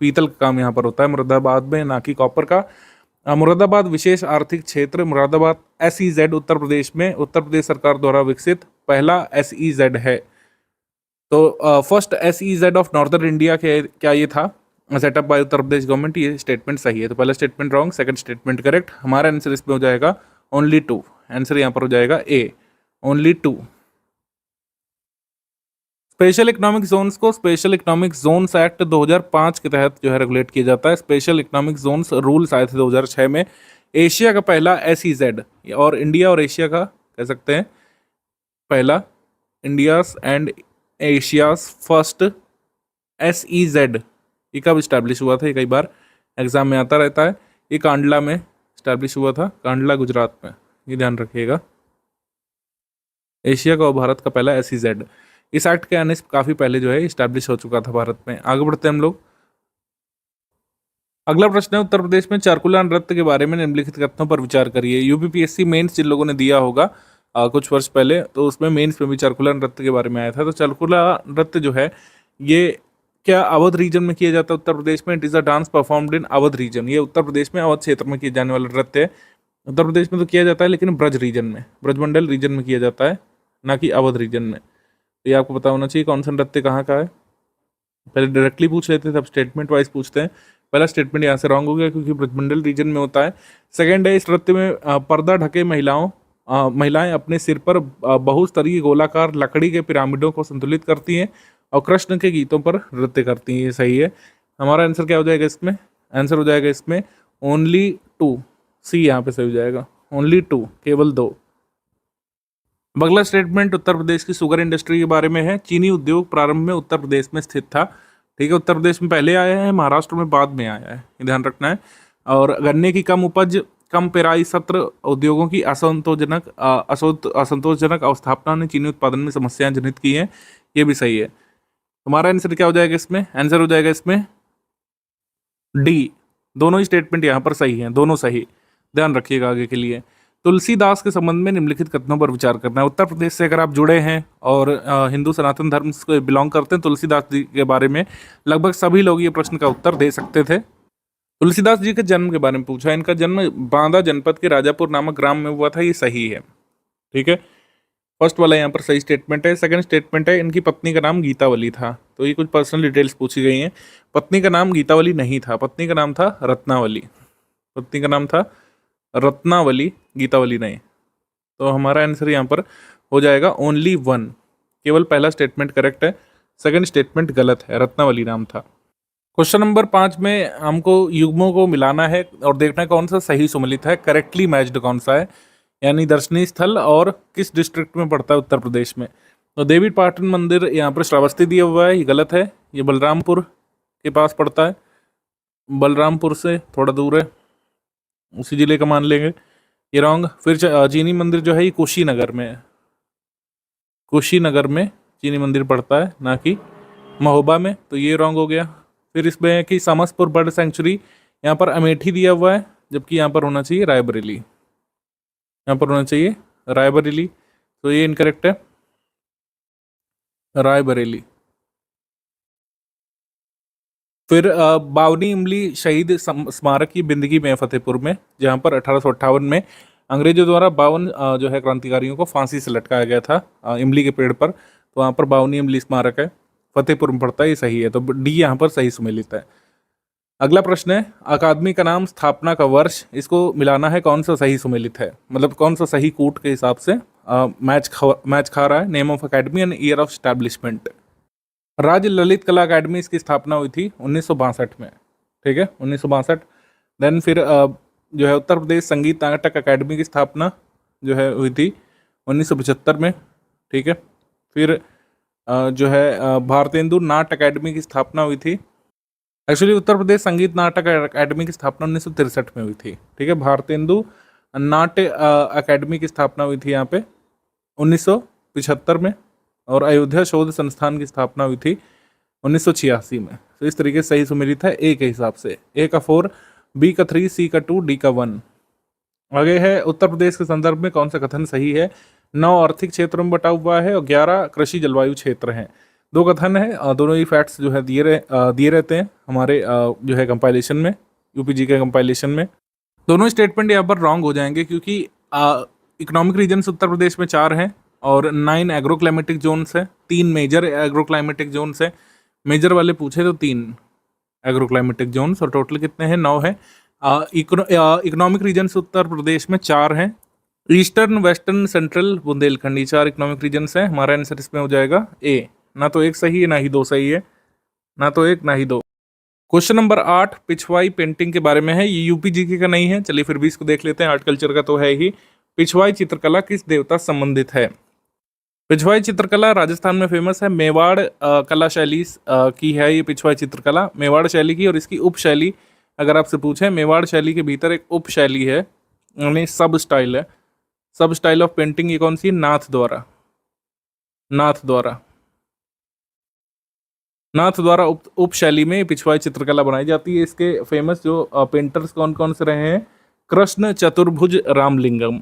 पीतल का काम यहाँ पर होता है मुरादाबाद में, ना कि कॉपर का। मुरादाबाद विशेष आर्थिक क्षेत्र मुरादाबाद SEZ उत्तर प्रदेश में उत्तर प्रदेश सरकार द्वारा विकसित पहला SEZ है। तो first SEZ of northern India के क्या ये था, setup bye Uttar Pradesh government, ये स्टेटमेंट सही है। तो पहला statement wrong, second statement correct. हमारा आंसर इसमें हो जाएगा ओनली 2, आंसर यहाँ पर हो जाएगा ए, ओनली 2। स्पेशल इकोनॉमिक जोन्स को स्पेशल इकोनॉमिक जोन्स एक्ट 2005 के तहत जो है रेगुलेट किया जाता है। स्पेशल इकोनॉमिक जोन्स रूल्स आए थे 2006 में। एशिया का पहला SEZ, और इंडिया और एशिया का कह सकते हैं पहला, India's and Asia's first SEZ, ये कब इस्टेब्लिश हुआ था, ये कई बार एग्जाम में आता रहता है। ये कांडला में इस्टेब्लिश हुआ था, कांडला गुजरात में, ये ध्यान रखिएगा। एशिया का और भारत का पहला SEZ, इस एक्ट के आने से काफ़ी पहले जो है इस्टेब्लिश हो चुका था भारत में। आगे बढ़ते हैं हम लोग। अगला प्रश्न है, उत्तर प्रदेश में चारकुला नृत्य के बारे में निम्नलिखित कथनों पर विचार करिए। UPPSC मेंस जिन लोगों ने दिया होगा कुछ वर्ष पहले, तो उसमें मेंस में भी चारकुला नृत्य के बारे में आया था। तो चारकुला नृत्य जो है ये क्या अवध रीजन में किया जाता है उत्तर प्रदेश में? It is a dance performed in Awadh region, ये उत्तर प्रदेश में अवध क्षेत्र में किए जाने वाला नृत्य है। उत्तर प्रदेश में तो किया जाता है लेकिन ब्रज रीजन में, ब्रजमंडल रीजन में किया जाता है, ना कि अवध रीजन में। तो ये आपको पता होना चाहिए कौन सा नृत्य कहाँ का है। पहले डायरेक्टली पूछ लेते थे, अब स्टेटमेंट वाइज पूछते हैं। पहला स्टेटमेंट यहाँ से रॉन्ग हो गया क्योंकि ब्रजमंडल रीजन में होता है। सेकंड है, इस नृत्य में पर्दा ढके महिलाएं अपने सिर पर बहुस्तरीय गोलाकार लकड़ी के पिरामिडों को संतुलित करती हैं और कृष्ण के गीतों पर नृत्य करती हैं, ये सही है। हमारा आंसर क्या हो जाएगा इसमें? आंसर हो जाएगा इसमें ओनली 2, सी यहाँ पे सही हो जाएगा, ओनली 2, केवल 2। अगला स्टेटमेंट उत्तर प्रदेश की शुगर इंडस्ट्री के बारे में है। चीनी उद्योग प्रारंभ में उत्तर प्रदेश में स्थित था, ठीक है, उत्तर प्रदेश में पहले आया है, महाराष्ट्र में बाद में आया है, ये ध्यान रखना है। और गन्ने की कम उपज, कम पेराई सत्र, उद्योगों की असंतोषजनक अवस्थापना ने चीनी उत्पादन में समस्याएं जनित की हैं, ये भी सही है। हमारा आंसर क्या हो जाएगा इसमें? आंसर हो जाएगा इसमें डी, दोनों ही स्टेटमेंट यहाँ पर सही हैं, दोनों सही, ध्यान रखिएगा आगे के लिए। तुलसीदास के संबंध में निम्नलिखित कथनों पर विचार करना है। उत्तर प्रदेश से अगर आप जुड़े हैं और हिंदू सनातन धर्म से बिलोंग करते हैं, तुलसीदास जी के बारे में लगभग सभी लोग ये प्रश्न का उत्तर दे सकते थे। तुलसीदास जी के जन्म के बारे में पूछा, इनका जन्म बांदा जनपद के राजापुर नामक ग्राम में हुआ था, ये सही है, ठीक है। फर्स्ट वाला यहाँ पर सही स्टेटमेंट है। सेकंड स्टेटमेंट है, इनकी पत्नी का नाम गीतावली था, तो ये कुछ पर्सनल डिटेल्स पूछी गई हैं। पत्नी का नाम गीतावली नहीं था, पत्नी का नाम था रत्नावली, पत्नी का नाम था रत्नावली, गीतावली नहीं। तो हमारा आंसर यहाँ पर हो जाएगा ओनली 1, केवल पहला स्टेटमेंट करेक्ट है, सेकंड स्टेटमेंट गलत है, रत्नावली नाम था। क्वेश्चन नंबर 5 में हमको युग्मों को मिलाना है और देखना है कौन सा सही सुमेलित है, करेक्टली मैच्ड कौन सा है, यानी दर्शनीय स्थल और किस डिस्ट्रिक्ट में पड़ता है उत्तर प्रदेश में। तो देवी पाटन मंदिर यहाँ पर श्रावस्ती दिया हुआ है, ये गलत है, ये बलरामपुर के पास पड़ता है, बलरामपुर से थोड़ा दूर है, उसी जिले का मान लेंगे, ये रॉन्ग। फिर चीनी मंदिर जो है ये कुशीनगर में है, कुशीनगर में चीनी मंदिर पड़ता है, ना कि महोबा में, तो ये रॉन्ग हो गया। फिर इसमें है कि समसपुर बर्ड सेंचुरी, यहाँ पर अमेठी दिया हुआ है, जबकि यहाँ पर होना चाहिए रायबरेली, यहाँ पर होना चाहिए रायबरेली, तो ये इनकरेक्ट है, रायबरेली। फिर बावनी इमली शहीद स्मारक की बिंदगी में फतेहपुर में, जहाँ पर 1858 में अंग्रेजों द्वारा 52 जो है क्रांतिकारियों को फांसी से लटकाया गया था इमली के पेड़ पर, तो वहाँ पर बावनी इमली स्मारक है, फतेहपुर में पड़ता है, ये सही है, तो डी यहाँ पर सही सुमेलित है। अगला प्रश्न है, अकादमी का नाम, स्थापना का वर्ष, इसको मिलाना है कौन सा सही सुमेलित है, मतलब कौन सा सही कूट के हिसाब से मैच खा रहा है। Name of academy and year of establishment. राज्य ललित कला अकादमी, इसकी स्थापना हुई थी 1962 में, ठीक है, 1962। देन फिर जो है उत्तर प्रदेश संगीत नाटक अकादमी की स्थापना जो है हुई थी 1975 में, ठीक है। फिर जो है भारतेंदु नाट्य अकादमी की स्थापना हुई थी, एक्चुअली उत्तर प्रदेश संगीत नाटक अकादमी की स्थापना 1963 में हुई थी, ठीक है। भारतेंदु नाट्य अकादमी की स्थापना हुई थी यहाँ पे 1975 में, और अयोध्या शोध संस्थान की स्थापना हुई थी 1986 में। तो इस तरीके से सही सुमेलित है ए के हिसाब से। ए का 4, बी का 3, सी का 2, डी का 1। आगे है उत्तर प्रदेश के संदर्भ में कौन सा कथन सही है। 9 आर्थिक क्षेत्रों में बटा हुआ है और 11 कृषि जलवायु क्षेत्र हैं। 2 कथन है, दोनों ही फैक्ट्स जो है दिए रहते हैं हमारे जो है कंपाइलेशन में, यूपीजी के कंपाइलेशन में। दोनों स्टेटमेंट यहाँ पर रॉन्ग हो जाएंगे क्योंकि इकोनॉमिक रीजन्स उत्तर प्रदेश में 4 हैं और 9 एग्रो क्लाइमेटिक जोन्स है, 3 मेजर एग्रो क्लाइमेटिक जोन्स है। मेजर वाले पूछे तो 3 एग्रो क्लाइमेटिक जोन्स और टोटल कितने हैं, 9 है। इकोनॉमिक रीजन्स उत्तर प्रदेश में 4 हैं, ईस्टर्न, वेस्टर्न, सेंट्रल, बुंदेलखंड, ये 4 इकोनॉमिक रीजन्स हैं। हमारा आंसर इसमें हो जाएगा ए। ना तो 1 सही है ना ही 2 सही है, ना तो 1 ना ही 2। क्वेश्चन नंबर 8 पिछवाई पेंटिंग के बारे में है, ये यूपी जीके का नहीं है, चलिए फिर भी इसको देख लेते हैं, आर्ट कल्चर का तो है ही। पिछवाई चित्रकला किस देवता संबंधित है। पिछवाई चित्रकला राजस्थान में फेमस है, मेवाड़ कला शैली की है ये पिछवाई चित्रकला, मेवाड़ शैली की। और इसकी उपशैली अगर आपसे पूछें, मेवाड़ शैली के भीतर एक उपशैली है, यानी सब स्टाइल है। सब स्टाइल ऑफ पेंटिंग ये कौन सी है, नाथ द्वारा। नाथ द्वारा उपशैली में पिछवाई चित्रकला बनाई जाती है। इसके फेमस जो पेंटर्स कौन कौन से रहे हैं, कृष्ण चतुर्भुज रामलिंगम,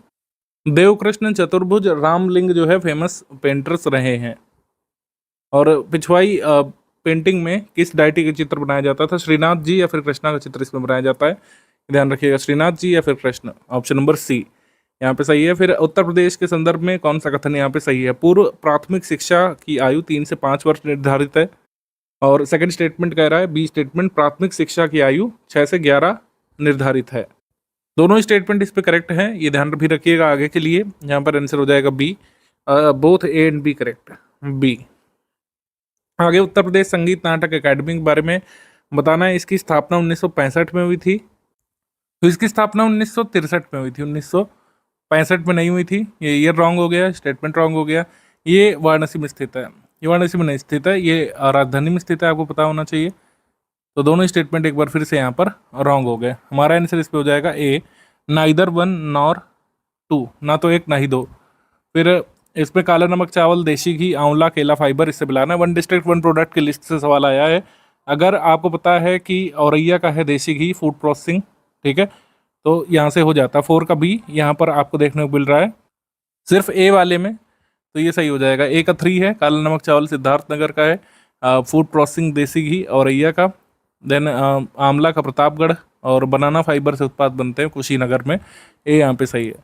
देवकृष्ण चतुर्भुज रामलिंग जो है फेमस पेंटर्स रहे हैं। और पिछवाई पेंटिंग में किस डायटी का चित्र बनाया जाता था, श्रीनाथ जी या फिर कृष्णा का चित्र इसमें बनाया जाता है, ध्यान रखिएगा, श्रीनाथ जी या फिर कृष्ण, ऑप्शन नंबर सी यहाँ पे सही है। फिर उत्तर प्रदेश के संदर्भ में कौन सा कथन यहाँ पे सही है, पूर्व प्राथमिक शिक्षा की आयु 3 से 5 वर्ष निर्धारित है। और सेकंड स्टेटमेंट कह रहा है, बी स्टेटमेंट प्राथमिक शिक्षा की आयु 6 से 11 निर्धारित है। दोनों स्टेटमेंट इस पे करेक्ट हैं, ये ध्यान भी रखिएगा आगे के लिए। यहाँ पर आंसर हो जाएगा B, both A and B correct, B. आगे उत्तर प्रदेश संगीत नाटक अकादमी के बारे में बताना है। इसकी स्थापना 1965 में हुई थी, तो इसकी स्थापना 1963 में हुई थी, 1965 में नहीं हुई थी। ये ईयर रॉन्ग हो गया, स्टेटमेंट रॉन्ग हो गया। ये वाराणसी में स्थित है, ये वाराणसी में नहीं स्थित है, ये राजधानी में स्थित है, आपको पता होना चाहिए। तो दोनों स्टेटमेंट एक बार फिर से यहाँ पर रॉन्ग हो गए। हमारा आंसर इस पे हो जाएगा ए, नाइदर 1 नॉर 2, ना तो 1 ना ही 2। फिर इसमें काला नमक, चावल, देसी घी, आंवला, केला, फाइबर इससे मिलाना है। 1 डिस्ट्रिक्ट 1 प्रोडक्ट की लिस्ट से सवाल आया है। अगर आपको पता है कि औरैया का है देसी घी, फूड प्रोसेसिंग, ठीक है, तो यहाँ से हो जाता है। 4 का बी यहाँ पर आपको देखने को मिल रहा है सिर्फ ए वाले में, तो ये सही हो जाएगा। ए का 3 है, काला नमक चावल सिद्धार्थनगर का है, फूड प्रोसेसिंग देसी घी औरैया का, देन आंवला का प्रतापगढ़, और बनाना फाइबर से उत्पाद बनते हैं कुशीनगर में, ए यहाँ पे सही है।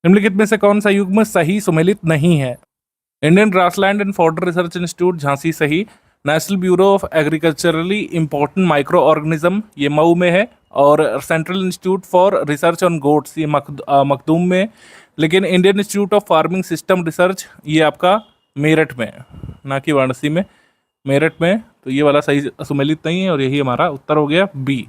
निम्नलिखित में से कौन सा युग्म सही सुमेलित नहीं है, Indian grassland and fodder research institute Jhansi सही, national bureau of agriculturally important micro organism ये मऊ में है, और central institute for research on goats ये मखदूम में, लेकिन Indian institute of farming system research ये आपका मेरठ में है, ना कि वाराणसी में, मेरठ में। तो ये वाला सही सुमेलित नहीं है और यही हमारा उत्तर हो गया बी।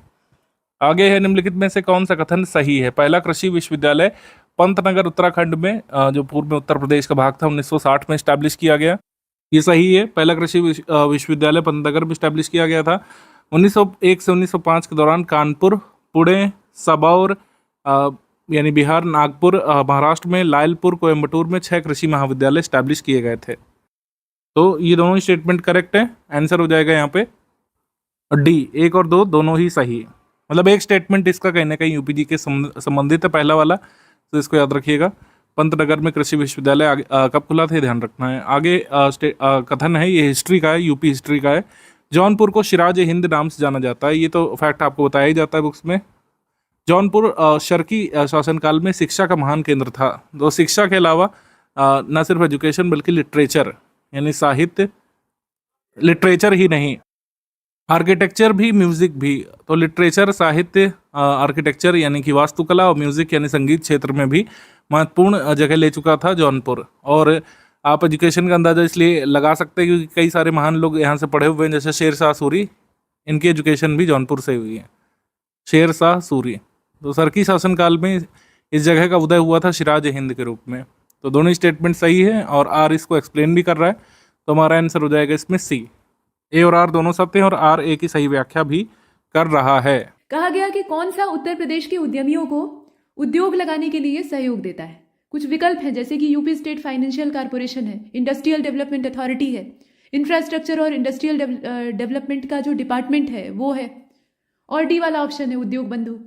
आगे है, निम्नलिखित में से कौन सा कथन सही है। पहला कृषि विश्वविद्यालय पंतनगर उत्तराखंड में, जो पूर्व में उत्तर प्रदेश का भाग था, 1960 में स्टैब्लिश किया गया, ये सही है। पहला कृषि विश्वविद्यालय पंतनगर में स्टैब्लिश किया गया था। 1901 से 1905 के दौरान कानपुर, पुणे, सबौर यानी बिहार, नागपुर महाराष्ट्र में, लायलपुर कोयम्बटूर में 6 कृषि महाविद्यालय स्टैब्लिश किए गए थे। तो ये दोनों स्टेटमेंट करेक्ट है, आंसर हो जाएगा यहाँ पे डी। 1 और 2 दोनों ही सही है, मतलब एक स्टेटमेंट इसका कहीं ना कहीं यूपीजी के संबंधित है, पहला वाला, तो इसको याद रखिएगा। पंतनगर में कृषि विश्वविद्यालय कब खुला था, ध्यान रखना है। आगे कथन है, ये हिस्ट्री का है, यूपी हिस्ट्री का है। जौनपुर को सिराज हिंद नाम से जाना जाता है, ये तो फैक्ट आपको बताया ही जाता है बुक्स में। जौनपुर शर्की शासनकाल में शिक्षा का महान केंद्र था। तो शिक्षा के अलावा न सिर्फ एजुकेशन बल्कि लिटरेचर यानी साहित्य, लिटरेचर ही नहीं, आर्किटेक्चर भी, म्यूजिक भी। तो लिटरेचर, साहित्य, आर्किटेक्चर यानी कि वास्तुकला, और म्यूजिक यानी संगीत क्षेत्र में भी महत्वपूर्ण जगह ले चुका था जौनपुर। और आप एजुकेशन का अंदाजा इसलिए लगा सकते हैं क्योंकि कई सारे महान लोग यहाँ से पढ़े हुए हैं, जैसे शेरशाह सूरी, इनकी एजुकेशन भी जौनपुर से हुई है, शेरशाह सूरी। तो शर्की शासनकाल में इस जगह का उदय हुआ था सिराज हिंद के रूप में। तो दोनों स्टेटमेंट सही है और आर इसको एक्सप्लेन भी कर रहा है, तो हमारा आंसर हो जाएगा इसमें सी। ए और आर दोनों सत्य हैं और आर ए की सही व्याख्या भी कर रहा है। कहा गया कि कौन सा उत्तर प्रदेश के उद्यमियों को उद्योग लगाने के लिए सहयोग देता है। कुछ विकल्प हैं, जैसे कि यूपी स्टेट फाइनेंशियल कॉर्पोरेशन है, इंडस्ट्रियल डेवलपमेंट अथॉरिटी है, इंफ्रास्ट्रक्चर और इंडस्ट्रियल डेवलपमेंट का जो डिपार्टमेंट है वो है। और डी वाला ऑप्शन है उद्योग बंधु।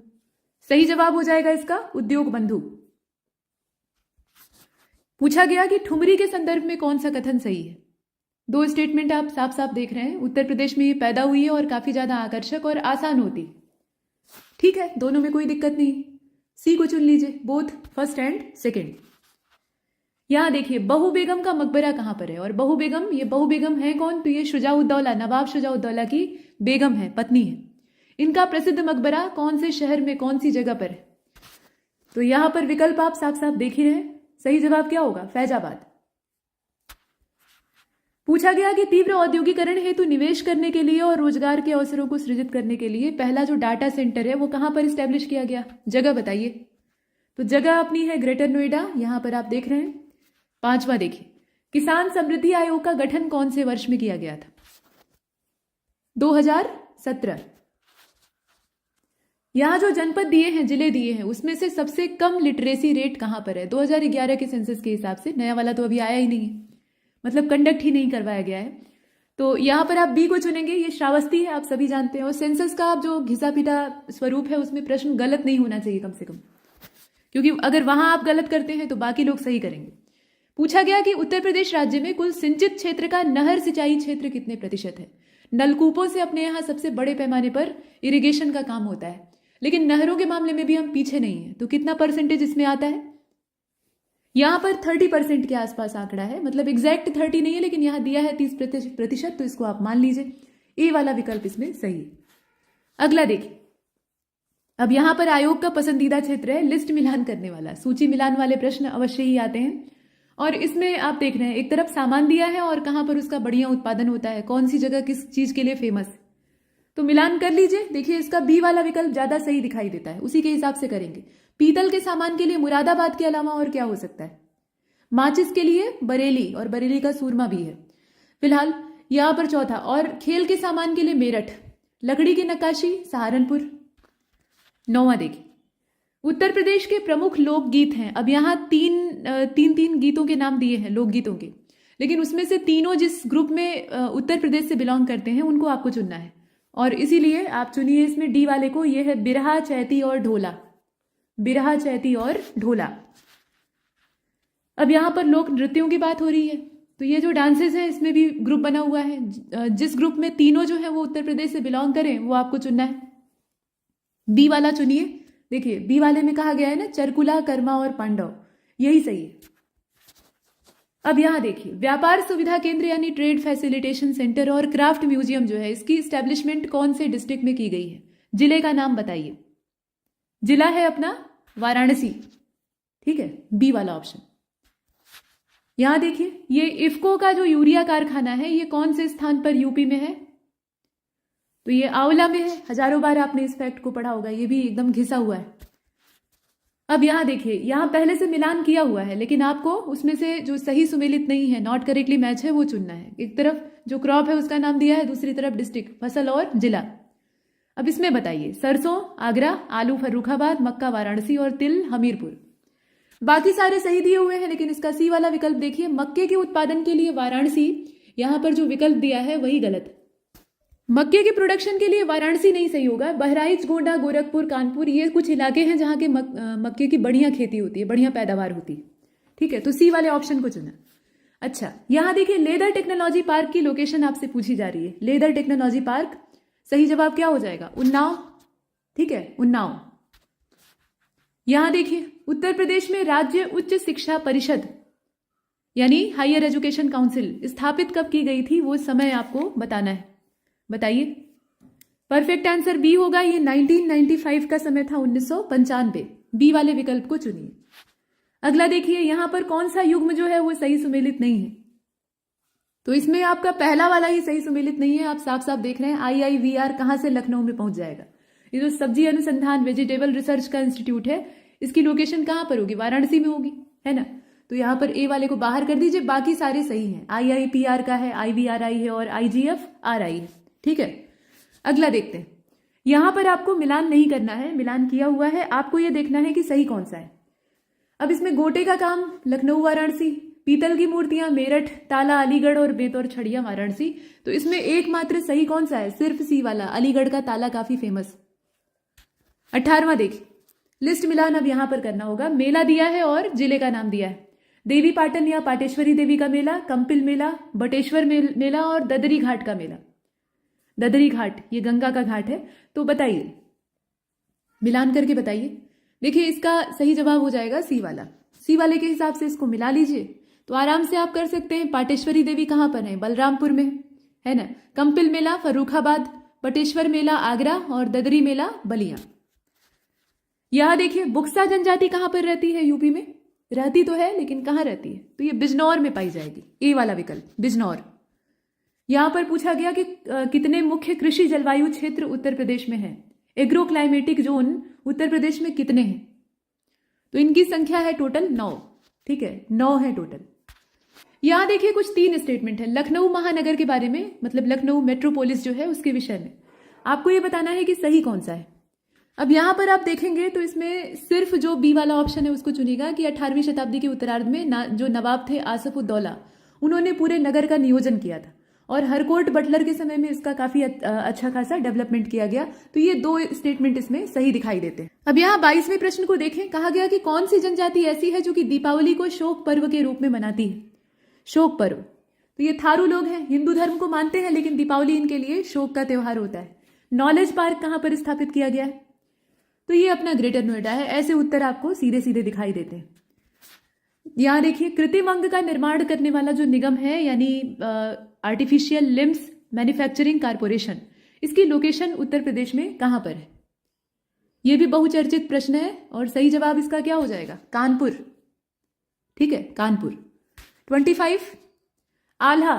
सही जवाब हो जाएगा इसका उद्योग बंधु। पूछा गया कि ठुमरी के संदर्भ में कौन सा कथन सही है। दो स्टेटमेंट आप साफ साफ देख रहे हैं। उत्तर प्रदेश में ये पैदा हुई है और काफी ज्यादा आकर्षक और आसान होती। ठीक है, दोनों में कोई दिक्कत नहीं। सी को चुन लीजिए, बोथ फर्स्ट एंड सेकेंड। यहां देखिए बहू बेगम का मकबरा कहां पर है। और बहू बेगम, ये बहू बेगम है कौन? तो ये शुजाउद्दौला, नवाब शुजाउद्दौला की बेगम है, पत्नी है। इनका प्रसिद्ध मकबरा कौन से शहर में, कौन सी जगह पर है? तो यहां पर विकल्प आप साफ साफ देख ही रहे हैं। सही जवाब क्या होगा? फैजाबाद। पूछा गया कि तीव्र औद्योगिकरण हेतु निवेश करने के लिए और रोजगार के अवसरों को सृजित करने के लिए पहला जो डाटा सेंटर है वो कहां पर स्टैब्लिश किया गया? जगह बताइए। तो जगह अपनी है ग्रेटर नोएडा, यहां पर आप देख रहे हैं। पांचवा देखिए, किसान समृद्धि आयोग का गठन कौन से वर्ष में किया गया था? 2017। यहां जो जनपद दिए हैं, जिले दिए हैं, उसमें से सबसे कम लिटरेसी रेट कहां पर है? 2011 के सेंसस के हिसाब से। नया वाला तो अभी आया ही नहीं है, मतलब कंडक्ट ही नहीं करवाया गया है। तो यहां पर आप बी को चुनेंगे। ये श्रावस्ती है, आप सभी जानते हैं। और सेंसस का आप जो घिसा पिटा स्वरूप है उसमें प्रश्न गलत नहीं होना चाहिए कम से कम, क्योंकि अगर वहां आप गलत करते हैं तो बाकी लोग सही करेंगे। पूछा गया कि उत्तर प्रदेश राज्य में कुल सिंचित क्षेत्र का नहर सिंचाई क्षेत्र कितने प्रतिशत है? नलकूपों से अपने यहाँ सबसे बड़े पैमाने पर इरिगेशन का काम होता है, लेकिन नहरों के मामले में भी हम पीछे नहीं है। तो कितना परसेंटेज इसमें आता है? यहां पर 30% के आसपास आंकड़ा है, मतलब एग्जैक्ट 30 नहीं है, लेकिन यहां दिया है 30%, तो इसको आप मान लीजिए। ए वाला विकल्प इसमें सही है। अगला देखिए, अब यहां पर आयोग का पसंदीदा क्षेत्र है लिस्ट मिलान करने वाला। सूची मिलान वाले प्रश्न अवश्य ही आते हैं। और इसमें आप देख रहे हैं एक तरफ सामान दिया है और कहां पर उसका बढ़िया उत्पादन होता है, कौन सी जगह किस चीज के लिए फेमस है। तो मिलान कर लीजिए। देखिए इसका बी वाला विकल्प ज्यादा सही दिखाई देता है, उसी के हिसाब से करेंगे। पीतल के सामान के लिए मुरादाबाद के अलावा और क्या हो सकता है? माचिस के लिए बरेली, और बरेली का सूरमा भी है फिलहाल यहां पर चौथा। और खेल के सामान के लिए मेरठ, लकड़ी की नक्काशी सहारनपुर। नौवां देखिए, उत्तर प्रदेश के प्रमुख लोकगीत हैं। अब यहां तीन गीतों के नाम दिए हैं, लोकगीतों के, लेकिन उसमें से तीनों जिस ग्रुप में उत्तर प्रदेश से बिलोंग करते हैं उनको आपको चुनना है। और इसीलिए आप चुनिए इसमें डी वाले को। यह है बिरहा, चैती और ढोला। बिरहा, चैती और ढोला। अब यहां पर लोक नृत्यों की बात हो रही है, तो ये जो डांसेस हैं इसमें भी ग्रुप बना हुआ है। जिस ग्रुप में तीनों जो है वो उत्तर प्रदेश से बिलोंग करें वो आपको चुनना है। बी वाला चुनिए। देखिए बी वाले में कहा गया है ना, चरकुला, कर्मा और पांडव, यही सही है। अब यहां देखिए, व्यापार सुविधा केंद्र यानी ट्रेड फैसिलिटेशन सेंटर और क्राफ्ट म्यूजियम जो है, इसकी स्टैब्लिशमेंट कौन से डिस्ट्रिक्ट में की गई है? जिले का नाम बताइए। जिला है अपना वाराणसी। ठीक है, बी वाला ऑप्शन। यहां देखिए, ये इफ्को का जो यूरिया कारखाना है ये कौन से स्थान पर यूपी में है? तो ये आंवला में है। हजारों बार आपने इस फैक्ट को पढ़ा होगा, ये भी एकदम घिसा हुआ है। अब यहां देखिए, यहां पहले से मिलान किया हुआ है, लेकिन आपको उसमें से जो सही सुमेलित नहीं है, नॉट करेक्टली मैच है, वो चुनना है। एक तरफ जो क्रॉप है उसका नाम दिया है, दूसरी तरफ डिस्ट्रिक्ट, फसल और जिला। अब इसमें बताइए, सरसों आगरा, आलू फर्रुखाबाद, मक्का वाराणसी और तिल हमीरपुर। बाकी सारे सही दिए हुए हैं, लेकिन इसका सी वाला विकल्प देखिए, मक्के के उत्पादन के लिए वाराणसी, यहां पर जो विकल्प दिया है वही गलत है। मक्के के प्रोडक्शन के लिए वाराणसी नहीं सही होगा। बहराइच, गोंडा, गोरखपुर, कानपुर, ये कुछ इलाके हैं जहां के मक्के की बढ़िया खेती होती है, बढ़िया पैदावार होती है। ठीक है, तो सी वाले ऑप्शन को चुना। अच्छा, यहां देखिए, लेदर टेक्नोलॉजी पार्क की लोकेशन आपसे पूछी जा रही है। लेदर टेक्नोलॉजी पार्क, सही जवाब क्या हो जाएगा? उन्नाव। ठीक है, उन्नाव। यहां देखिए, उत्तर प्रदेश में राज्य उच्च शिक्षा परिषद यानी हायर एजुकेशन काउंसिल स्थापित कब की गई थी, वो समय आपको बताना है। बताइए। परफेक्ट आंसर बी होगा। ये 1995 का समय था, 1995। बी वाले विकल्प को चुनिए। अगला देखिए, यहां पर कौन सा युग्म जो है वो सही सुमेलित नहीं है? तो इसमें आपका पहला वाला ही सही सुमेलित नहीं है। आप साफ साफ देख रहे हैं, IIVR कहां से लखनऊ में पहुंच जाएगा। ये जो सब्जी अनुसंधान वेजिटेबल रिसर्च का इंस्टीट्यूट है, इसकी लोकेशन कहां पर होगी? वाराणसी में होगी, है ना। तो यहां पर ए वाले को बाहर कर दीजिए, बाकी सारे सही हैं। IIPR का है, IVRI है और IGFRI है। ठीक है, अगला देखते हैं। यहां पर आपको मिलान नहीं करना है, मिलान किया हुआ है। आपको यह देखना है कि सही कौन सा है। अब इसमें गोटे का काम लखनऊ वाराणसी, पीतल की मूर्तियां मेरठ, ताला अलीगढ़ और बेतौर छड़िया वाराणसी। तो इसमें एकमात्र सही कौन सा है? सिर्फ सी वाला, अलीगढ़ का ताला काफी फेमस। 18वां देखिए, लिस्ट मिलान अब यहां पर करना होगा। मेला दिया है और जिले का नाम दिया है। देवी पाटन या पाटेश्वरी देवी का मेला, कंपिल मेला, बटेश्वर मेला और ददरी घाट का मेला। ददरी घाट ये गंगा का घाट है। तो बताइए, मिलान करके बताइए। देखिए इसका सही जवाब हो जाएगा सी वाला। सी वाले के हिसाब से इसको मिला लीजिए तो आराम से आप कर सकते हैं। पाटेश्वरी देवी कहां पर है? बलरामपुर में है ना। कंपिल मेला फर्रुखाबाद, बटेश्वर मेला आगरा और ददरी मेला बलिया। यहां देखिए बुक्सा जनजाति कहां पर रहती है? यूपी में रहती तो है लेकिन कहां रहती है? तो ये बिजनौर में पाई जाएगी, ए वाला विकल्प बिजनौर। यहां पर पूछा गया कि कितने मुख्य कृषि जलवायु क्षेत्र उत्तर प्रदेश में है? एग्रो क्लाइमेटिक जोन उत्तर प्रदेश में कितने हैं? तो इनकी संख्या है टोटल 9। ठीक है, 9 है टोटल। यहां देखिए कुछ 3 स्टेटमेंट है लखनऊ महानगर के बारे में, मतलब लखनऊ मेट्रोपोलिस जो है उसके विषय में। आपको ये बताना है कि सही कौन सा है। अब यहां पर आप देखेंगे तो इसमें सिर्फ जो बी वाला ऑप्शन है उसको चुनिएगा कि 18वीं शताब्दी के उत्तरार्ध में जो नवाब थे आसफ उद्दौला, उन्होंने पूरे नगर का नियोजन किया था और हरकोट बटलर के समय में इसका काफी अच्छा खासा डेवलपमेंट किया गया। तो ये 2 स्टेटमेंट इसमें सही दिखाई देते हैं। अब यहाँ 22वें प्रश्न को देखें। कहा गया कि कौन सी जनजाति ऐसी है जो कि दीपावली को शोक पर्व के रूप में मनाती है? शोक पर्व, तो ये थारू लोग हैं, हिंदू धर्म को मानते हैं लेकिन दीपावली इनके लिए शोक का त्योहार होता है। नॉलेज पार्क कहां पर स्थापित किया गया है? तो ये अपना ग्रेटर नोएडा है। ऐसे उत्तर आपको सीधे सीधे दिखाई देते हैं। यहां देखिए कृत्रिम अंग का निर्माण करने वाला जो निगम है यानी आर्टिफिशियल लिम्स मैन्युफैक्चरिंग कारपोरेशन, इसकी लोकेशन उत्तर प्रदेश में कहां पर है? यह भी बहुचर्चित प्रश्न है और सही जवाब इसका क्या हो जाएगा? कानपुर। ठीक है, कानपुर। 25 आल्हा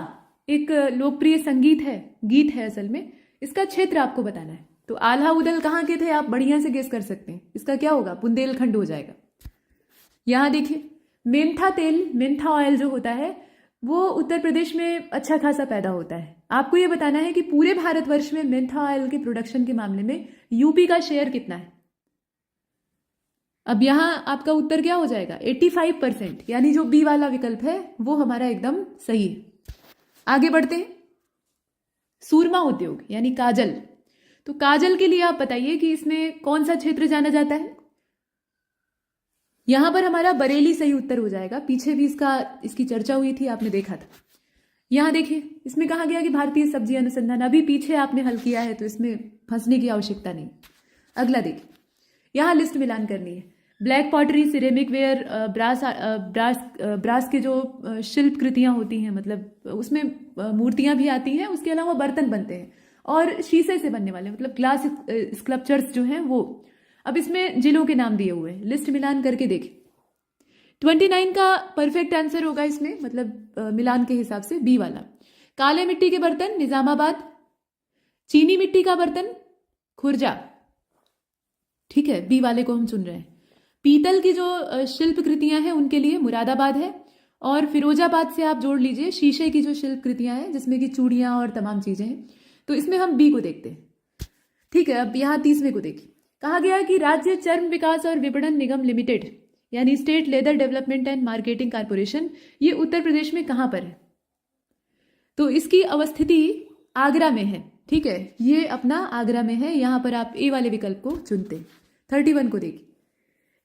एक लोकप्रिय संगीत है, गीत है असल में। इसका क्षेत्र आपको बताना है। तो आल्हा उदल कहां के थे? आप बढ़िया से गेस कर सकते हैं। इसका क्या होगा? बुंदेलखंड हो जाएगा। यहां देखिए मेंथा तेल, मेंथा ऑयल जो होता है वो उत्तर प्रदेश में अच्छा खासा पैदा होता है। आपको ये बताना है कि पूरे भारतवर्ष में मेंथा ऑयल के प्रोडक्शन के मामले में यूपी का शेयर कितना है। अब यहां आपका उत्तर क्या हो जाएगा? 85%, यानी जो बी वाला विकल्प है वो हमारा एकदम सही है। आगे बढ़ते हैं। सूरमा उद्योग यानी काजल। तो काजल के लिए आप बताइए कि इसमें कौन सा क्षेत्र जाना जाता है? यहां पर हमारा बरेली सही उत्तर हो जाएगा। पीछे भी इसकी चर्चा हुई थी, आपने देखा था। यहां देखिए इसमें कहा गया कि भारतीय सब्जी अनुसंधान, अभी पीछे आपने हल किया है तो इसमें फंसने की आवश्यकता नहीं। अगला देखिए, यहां लिस्ट मिलान करनी है। Black pottery, ceramic ware, brass के जो शिल्प कृतियां होती हैं, मतलब उसमें मूर्तियां भी आती हैं, उसके अलावा बर्तन बनते हैं और शीशे से बनने वाले मतलब ग्लास स्कल्पचर्स जो हैं वो। अब इसमें जिलों के नाम दिए हुए हैं, लिस्ट मिलान करके देखें। 29 का परफेक्ट आंसर होगा इसमें, मतलब मिलान के हिसाब से बी वाला। काले मिट्टी के बर्तन निजामाबाद, चीनी मिट्टी का बर्तन खुर्जा। ठीक है, बी वाले को हम चुन रहे हैं। पीतल की जो शिल्प कृतियां हैं उनके लिए मुरादाबाद है और फिरोजाबाद से आप जोड़ लीजिए शीशे की जो शिल्प कृतियां हैं जिसमें कि चूड़ियां और तमाम चीजें हैं। तो इसमें हम बी को देखते हैं। ठीक है, अब यहां 30वें को देखिए। कहा गया कि राज्य चर्म विकास और विपणन निगम लिमिटेड यानी state leather development and marketing corporation, ये उत्तर प्रदेश में कहां पर है? तो इसकी अवस्थिति आगरा में है। ठीक है, ये अपना आगरा में है। यहां पर आप ए वाले विकल्प को चुनते हैं। 31 को देखिए।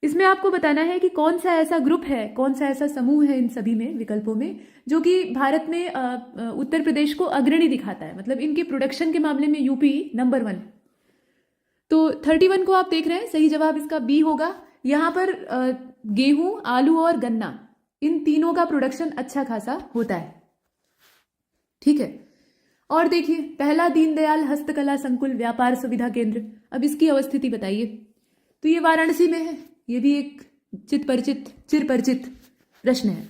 इसमें आपको बताना है कि कौन सा ऐसा ग्रुप है, कौन सा ऐसा समूह है इन सभी में विकल्पों में जो कि भारत में उत्तर प्रदेश को अग्रणी दिखाता है, मतलब इनके प्रोडक्शन के मामले में यूपी नंबर 1। तो 31 को आप देख रहे हैं, सही जवाब इसका बी होगा। यहां पर गेहूं, आलू और गन्ना, इन तीनों का प्रोडक्शन अच्छा खासा होता है। ठीक है, और देखिए पहला दीनदयाल हस्तकला संकुल व्यापार सुविधा केंद्र, अब इसकी अवस्थिति बताइए। तो ये वाराणसी में है। ये भी एक चिर परिचित प्रश्न है।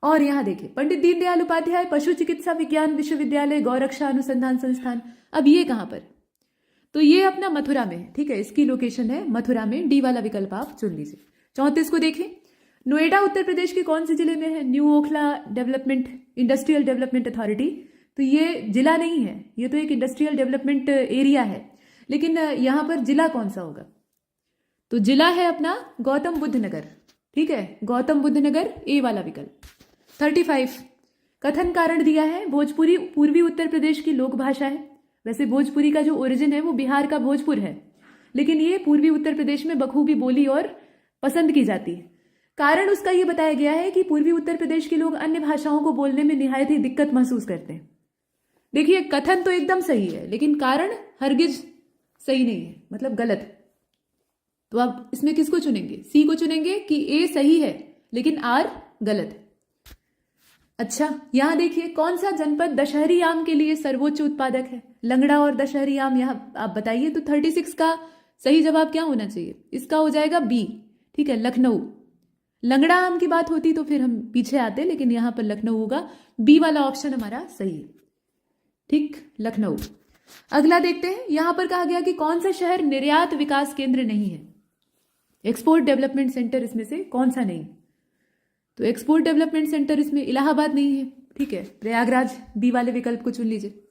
और यहां देखिए पंडित दीनदयाल उपाध्याय पशु चिकित्सा विज्ञान विश्वविद्यालय गौरक्षा अनुसंधान संस्थान, अब ये कहां पर? तो ये अपना मथुरा में है। ठीक है, इसकी लोकेशन है मथुरा में। डी वाला विकल्प आप चुन लीजिए। 34 को देखें। नोएडा उत्तर प्रदेश के कौन से जिले में है? New Okhla development industrial development authority. तो ये जिला नहीं है, ये तो एक इंडस्ट्रियल डेवलपमेंट एरिया है, लेकिन यहां पर जिला कौन सा होगा? तो जिला है अपना गौतम बुद्ध नगर। ठीक है, गौतम बुद्ध नगर, ए वाला विकल्प। 35 कथन कारण दिया है, भोजपुरी पूर्वी उत्तर प्रदेश की लोक भाषा है। वैसे भोजपुरी का जो ओरिजिन है वो बिहार का भोजपुर है, लेकिन ये पूर्वी उत्तर प्रदेश में बखूबी बोली और पसंद की जाती है। कारण उसका ये बताया गया है कि पूर्वी उत्तर प्रदेश के लोग अन्य भाषाओं को बोलने में निहायत ही दिक्कत महसूस करते हैं। देखिए, कथन तो एकदम सही है, लेकिन कारण हरगिज सही नहीं है, मतलब गलत। तो आप इसमें किसको चुनेंगे? सी को चुनेंगे कि ए सही है लेकिन आर गलत। अच्छा, यहां देखिए, कौन सा जनपद दशहरी आम के लिए सर्वोच्च उत्पादक है? लंगड़ा और दशहरी आम, यहां आप बताइए। तो 36 का सही जवाब क्या होना चाहिए? इसका हो जाएगा बी। ठीक है, लखनऊ। लंगड़ा आम की बात होती तो फिर हम पीछे आते, लेकिन यहां पर लखनऊ होगा। बी वाला ऑप्शन हमारा सही है। ठीक, लखनऊ। अगला देखते हैं, यहां पर कहा गया कि कौन सा शहर निर्यात विकास केंद्र नहीं है? एक्सपोर्ट डेवलपमेंट सेंटर इसमें से कौन सा नहीं? तो एक्सपोर्ट डेवलपमेंट सेंटर इसमें इलाहाबाद नहीं है। ठीक है, प्रयागराज। बी वाले विकल्प को चुन लीजिए।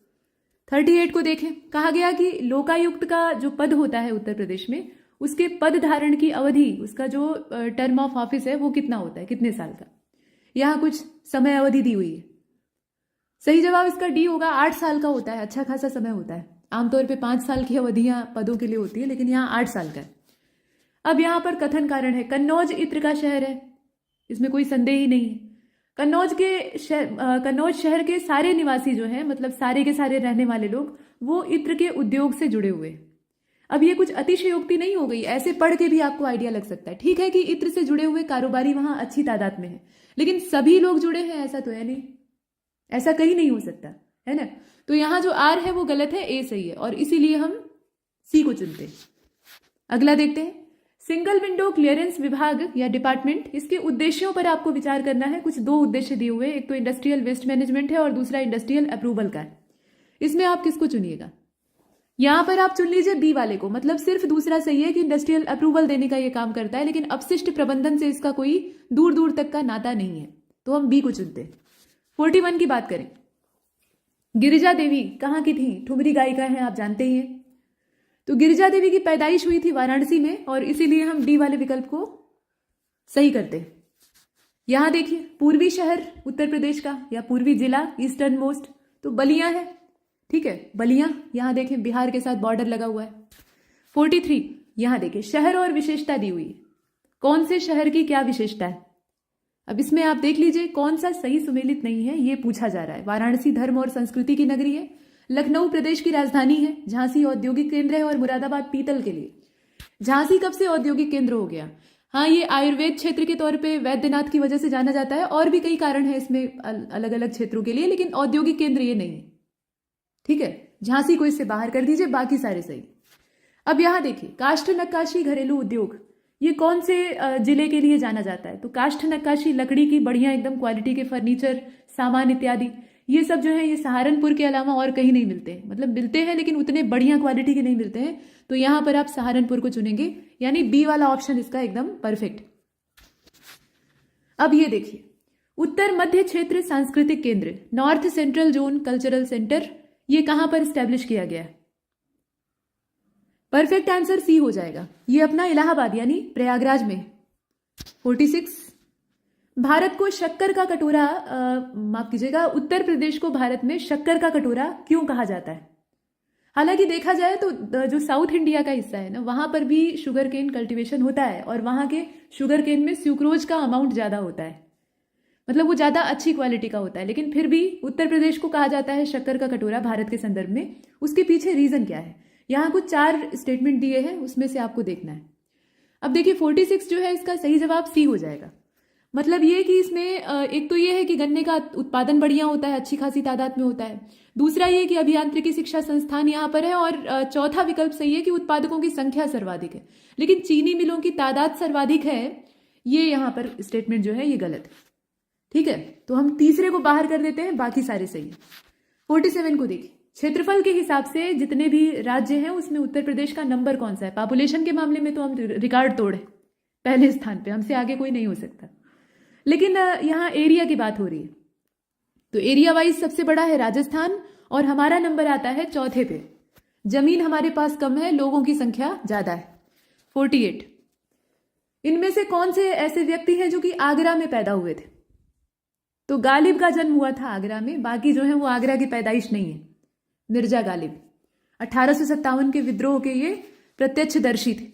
38 को देखें, कहा गया कि लोकायुक्त का जो पद होता है उत्तर प्रदेश में, उसके पद धारण की अवधि, उसका जो टर्म ऑफ ऑफिस है वो कितना होता है, कितने साल का? यहां कुछ समय अवधि दी हुई है। सही जवाब इसका डी होगा, 8 साल का होता है। अच्छा खासा समय होता है। आमतौर पे 5 साल की अवधियां पदों के लिए होती है, लेकिन यहाँ 8 साल का है। अब यहां पर कथन कारण है, कन्नौज इत्र का शहर है, इसमें कोई संदेह ही नहीं है। कन्नौज शहर के सारे निवासी जो हैं, मतलब सारे के सारे रहने वाले लोग, वो इत्र के उद्योग से जुड़े हुए हैं। अब ये कुछ अतिशयोक्ति नहीं हो गई, ऐसे पढ़ के भी आपको आइडिया लग सकता है। ठीक है कि इत्र से जुड़े हुए कारोबारी वहां अच्छी तादाद में है, लेकिन सभी लोग जुड़े हैं ऐसा तो है नहीं, ऐसा कहीं नहीं हो सकता है ना। तो यहां जो आर है वो गलत है, ए सही है, और इसीलिए हम सी को चुनते हैं। अगला देखते हैं, सिंगल विंडो क्लियरेंस विभाग या डिपार्टमेंट, इसके उद्देश्यों पर आपको विचार करना है। कुछ 2 उद्देश्य दिए हुए हैं, एक तो इंडस्ट्रियल वेस्ट मैनेजमेंट है और दूसरा इंडस्ट्रियल अप्रूवल का है। इसमें आप किसको चुनिएगा? यहां पर आप चुन लीजिए बी वाले को, मतलब सिर्फ दूसरा सही है कि इंडस्ट्रियल अप्रूवल देने का यह काम करता है, लेकिन अपशिष्ट प्रबंधन से इसका कोई दूर दूर तक का नाता नहीं है, तो हम बी को चुनते हैं। 41 की बात करें, गिरिजा देवी कहाँ की थी? ठुमरी गायिका हैं, आप जानते ही हैं। तो गिरिजा देवी की पैदाइश हुई थी वाराणसी में, और इसीलिए हम डी वाले विकल्प को सही करते हैं। यहां देखिए, पूर्वी शहर उत्तर प्रदेश का या पूर्वी जिला, ईस्टर्न मोस्ट, तो बलिया है। ठीक है, बलिया। यहां देखें, बिहार के साथ बॉर्डर लगा हुआ है। 43, यहां देखिए, शहर और विशेषता दी हुई है। कौन से शहर की क्या विशेषता है? अब इसमें आप देख लीजिए कौन सा सही सुमेलित नहीं है, ये पूछा जा रहा है। वाराणसी धर्म और संस्कृति की नगरी है, लखनऊ प्रदेश की राजधानी है, झांसी औद्योगिक केंद्र है, और मुरादाबाद पीतल के लिए। झांसी कब से औद्योगिक केंद्र हो गया? हाँ, ये आयुर्वेद क्षेत्र के तौर पे वैद्यनाथ की वजह से जाना जाता है, और भी कई कारण है इसमें अलग अलग क्षेत्रों के लिए, लेकिन औद्योगिक केंद्र ये नहीं है। ठीक है, झांसी को इससे बाहर कर दीजिए, बाकी सारे सही। अब यहां देखिए, काष्ठ नक्काशी घरेलू उद्योग, ये कौन से जिले के लिए जाना जाता है? तो काष्ठ नक्काशी, लकड़ी की बढ़िया एकदम क्वालिटी के फर्नीचर, सामान इत्यादि, ये सब जो है ये सहारनपुर के अलावा और कहीं नहीं मिलते हैं। मतलब मिलते हैं लेकिन उतने बढ़िया क्वालिटी के नहीं मिलते हैं, तो यहां पर आप सहारनपुर को चुनेंगे, यानी बी वाला ऑप्शन इसका एकदम परफेक्ट। अब ये देखिए, उत्तर मध्य क्षेत्र सांस्कृतिक केंद्र, north central zone cultural centre, ये कहां पर स्टैब्लिश किया गया है? परफेक्ट आंसर सी हो जाएगा, ये अपना इलाहाबाद यानी प्रयागराज में। 46, भारत को शक्कर का कटोरा, माफ कीजिएगा, उत्तर प्रदेश को भारत में शक्कर का कटोरा क्यों कहा जाता है? हालांकि देखा जाए तो जो साउथ इंडिया का हिस्सा है ना, वहां पर भी शुगर केन कल्टीवेशन होता है, और वहां के शुगर केन में स्यूक्रोज का अमाउंट ज्यादा होता है, मतलब वो ज्यादा अच्छी क्वालिटी का होता है, लेकिन फिर भी उत्तर प्रदेश को कहा जाता है शक्कर का कटोरा भारत के संदर्भ में। उसके पीछे रीजन क्या है? यहाँ कुछ 4 स्टेटमेंट दिए हैं, उसमें से आपको देखना है। अब देखिए, 46 जो है इसका सही जवाब सी हो जाएगा। मतलब ये कि इसमें एक तो ये है कि गन्ने का उत्पादन बढ़िया होता है, अच्छी खासी तादाद में होता है। दूसरा ये कि अभियांत्रिकी शिक्षा संस्थान यहाँ पर है, और चौथा विकल्प सही है कि उत्पादकों की संख्या सर्वाधिक है, लेकिन चीनी मिलों की तादाद सर्वाधिक है, ये यहाँ पर स्टेटमेंट जो है ये गलत है। ठीक है, तो हम तीसरे को बाहर कर देते हैं, बाकी सारे सही है। 47 को देखिए, क्षेत्रफल के हिसाब से जितने भी राज्य हैं उसमें उत्तर प्रदेश का नंबर कौन सा है? पॉपुलेशन के मामले में तो हम रिकॉर्ड तोड़े, पहले स्थान पे, हमसे आगे कोई नहीं हो सकता। लेकिन यहाँ एरिया की बात हो रही है, तो एरिया वाइज सबसे बड़ा है राजस्थान, और हमारा नंबर आता है चौथे पे। जमीन हमारे पास कम है, लोगों की संख्या ज्यादा है। 48, इनमें से कौन से ऐसे व्यक्ति हैं जो कि आगरा में पैदा हुए थे? तो गालिब का जन्म हुआ था आगरा में, बाकी जो है वो आगरा की पैदाइश नहीं है। मिर्जा गालिब 1857 के विद्रोह के ये प्रत्यक्षदर्शी थे।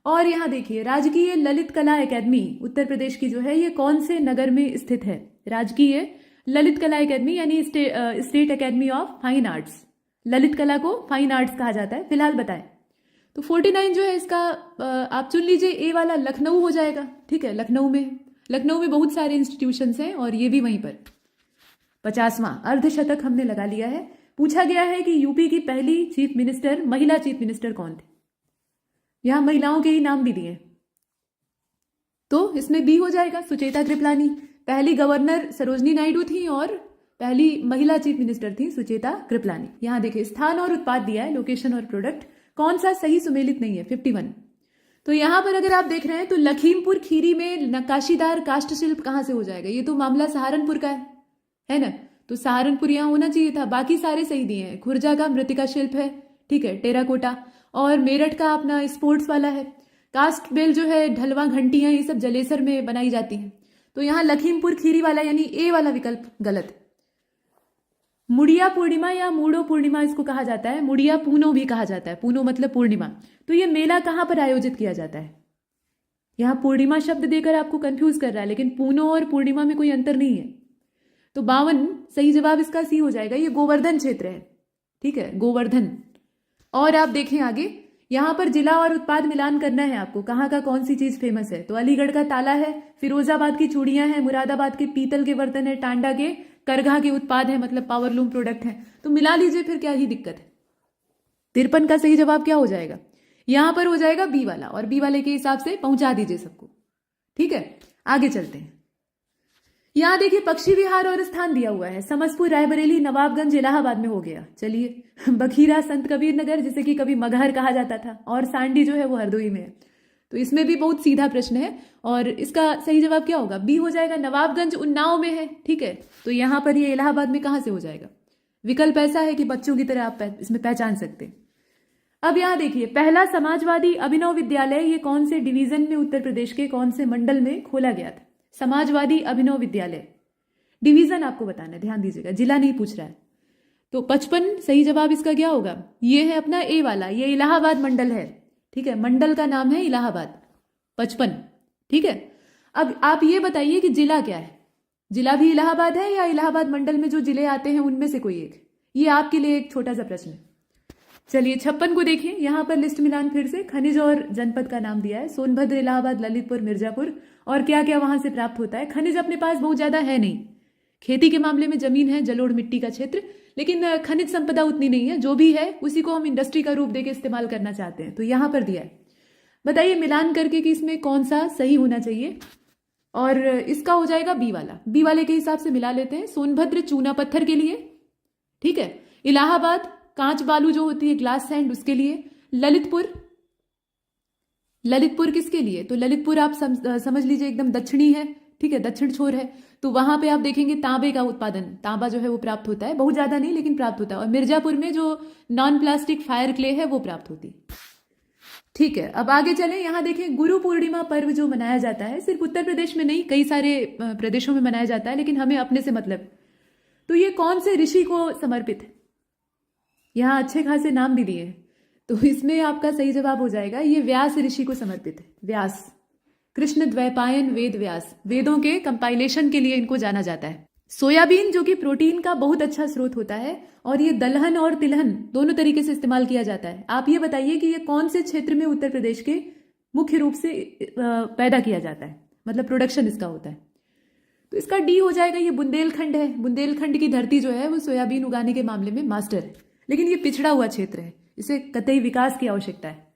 और यहाँ देखिए राजकीय ललित कला एकेडमी उत्तर प्रदेश की जो है ये कौन से नगर में स्थित है? राजकीय ललित कला एकेडमी यानी state academy of fine arts. Lalit कला को फाइन आर्ट्स कहा जाता है। फिलहाल बताएं तो 49 जो है इसका आप चुन लीजिए, ए वाला लखनऊ हो जाएगा। ठीक है, लखनऊ में बहुत सारे इंस्टीट्यूशंस हैं और ये भी वहीं पर। 50वां अर्धशतक हमने लगा लिया है। पूछा गया है कि यूपी की पहली चीफ मिनिस्टर, महिला चीफ मिनिस्टर कौन थे? यहां महिलाओं के ही नाम भी दिए, तो इसमें बी हो जाएगा, सुचेता कृपलानी। पहली गवर्नर सरोजनी नायडू थी और पहली महिला चीफ मिनिस्टर थी सुचेता कृपलानी। यहां देखिए स्थान और उत्पाद दिया है, लोकेशन और प्रोडक्ट, कौन सा सही सुमेलित नहीं है? 51। तो यहां पर अगर आप देख रहे हैं तो लखीमपुर खीरी में नक्काशीदार काष्ठ शिल्प कहां से हो जाएगा? ये तो मामला सहारनपुर का है ना, तो सहारनपुर यहां होना चाहिए था। बाकी सारे सही दिए हैं। खुर्जा का मृतिका शिल्प है, ठीक है, टेराकोटा। और मेरठ का अपना स्पोर्ट्स वाला है। कास्ट बेल जो है, ढलवा घंटियां, ये सब जलेसर में बनाई जाती हैं। तो यहां लखीमपुर खीरी वाला यानी ए वाला विकल्प गलत है। मुड़िया पूर्णिमा या मूडो पूर्णिमा इसको कहा जाता है, मुड़िया पूनो भी कहा जाता है, पूनो मतलब पूर्णिमा। तो ये मेला कहां पर आयोजित किया जाता है? यहां पूर्णिमा शब्द देकर आपको कंफ्यूज कर रहा है, लेकिन पूनो और पूर्णिमा में कोई अंतर नहीं है। तो 52 सही जवाब इसका सी हो जाएगा। ये गोवर्धन क्षेत्र है, ठीक है, गोवर्धन। और आप देखें आगे, यहां पर जिला और उत्पाद मिलान करना है आपको, कहां का कौन सी चीज फेमस है। तो अलीगढ़ का ताला है, फिरोजाबाद की चूड़ियां हैं, मुरादाबाद के पीतल के बर्तन है, टांडा के करघा के उत्पाद है, मतलब पावरलूम प्रोडक्ट है। तो मिला लीजिए, फिर क्या ही दिक्कत है। 53 का सही जवाब क्या हो जाएगा? यहां पर हो जाएगा बी वाला, और बी वाले के हिसाब से पहुंचा दीजिए सबको। ठीक है, आगे चलते हैं। यहां देखिए पक्षी विहार और स्थान दिया हुआ है, समस्तपुर, रायबरेली, नवाबगंज, इलाहाबाद में हो गया। चलिए बखीरा संत कबीर नगर, जिसे कि कभी मगहर कहा जाता था, और सांडी जो है वो हरदोई में है। तो इसमें भी बहुत सीधा प्रश्न है और इसका सही जवाब क्या होगा? बी हो जाएगा। नवाबगंज उन्नाव में है, ठीक है, तो यहां पर ये इलाहाबाद में कहां से हो जाएगा? विकल्प ऐसा है कि बच्चों की तरह आप इसमें पहचान सकते हैं। अब यहां देखिए, पहला समाजवादी अभिनव विद्यालय ये कौन से डिवीजन में, उत्तर प्रदेश के कौन से मंडल में खोला गया था? समाजवादी अभिनव विद्यालय, डिवीजन आपको बताना है, ध्यान दीजिएगा, जिला नहीं पूछ रहा है। तो 55 सही जवाब इसका क्या होगा? ये है अपना ए वाला, ये इलाहाबाद मंडल है, ठीक है, मंडल का नाम है इलाहाबाद। 55, ठीक है। अब आप ये बताइए कि जिला क्या है? जिला भी इलाहाबाद है या इलाहाबाद मंडल में जो जिले आते हैं उनमें से कोई एक? ये आपके लिए एक छोटा सा प्रश्न है। चलिए 56 को देखिए, यहां पर लिस्ट मिलान फिर से, खनिज और जनपद का नाम दिया है, सोनभद्र, इलाहाबाद, ललितपुर, मिर्जापुर, और क्या क्या वहां से प्राप्त होता है। खनिज अपने पास बहुत ज्यादा है नहीं, खेती के मामले में जमीन है, जलोढ़ मिट्टी का क्षेत्र, लेकिन खनिज संपदा उतनी नहीं है। जो भी है उसी को हम इंडस्ट्री का रूप देके इस्तेमाल करना चाहते हैं, तो यहां पर दिया है। बताइए मिलान करके कि इसमें कौन सा सही होना चाहिए, और इसका हो जाएगा बी वाला। बी वाले के हिसाब से मिला लेते हैं। सोनभद्र चूना पत्थर के लिए, ठीक है, इलाहाबाद कांच बालू जो होती है, ग्लास सैंड, उसके लिए, ललितपुर किसके लिए? तो ललितपुर आप समझ लीजिए एकदम दक्षिणी है, ठीक है, दक्षिण छोर है, तो वहां पे आप देखेंगे तांबे का उत्पादन, तांबा जो है वो प्राप्त होता है, बहुत ज्यादा नहीं लेकिन प्राप्त होता है। और मिर्जापुर में जो नॉन प्लास्टिक फायर क्ले है वो प्राप्त होती है। ठीक है, अब आगे चले। यहां देखें गुरु पूर्णिमा पर्व जो मनाया जाता है, सिर्फ उत्तर प्रदेश में नहीं कई सारे प्रदेशों में मनाया जाता है, लेकिन हमें अपने से मतलब। तो ये कौन से ऋषि को समर्पित है? यहां अच्छे खासे नाम भी दिए हैं, तो इसमें आपका सही जवाब हो जाएगा, ये व्यास ऋषि को समर्पित है। व्यास, कृष्ण द्वैपायन वेद व्यास, वेदों के कंपाइलेशन के लिए इनको जाना जाता है। सोयाबीन जो कि प्रोटीन का बहुत अच्छा स्रोत होता है, और ये दलहन और तिलहन दोनों तरीके से इस्तेमाल किया जाता है। आप ये बताइए कि ये कौन से क्षेत्र में उत्तर प्रदेश के मुख्य रूप से पैदा किया जाता है, मतलब प्रोडक्शन इसका होता है? तो इसका डी हो जाएगा, ये बुंदेलखंड है। बुंदेलखंड की धरती जो है वो सोयाबीन उगाने के मामले में मास्टर है, लेकिन ये पिछड़ा हुआ क्षेत्र है, इसे कतई विकास की आवश्यकता है।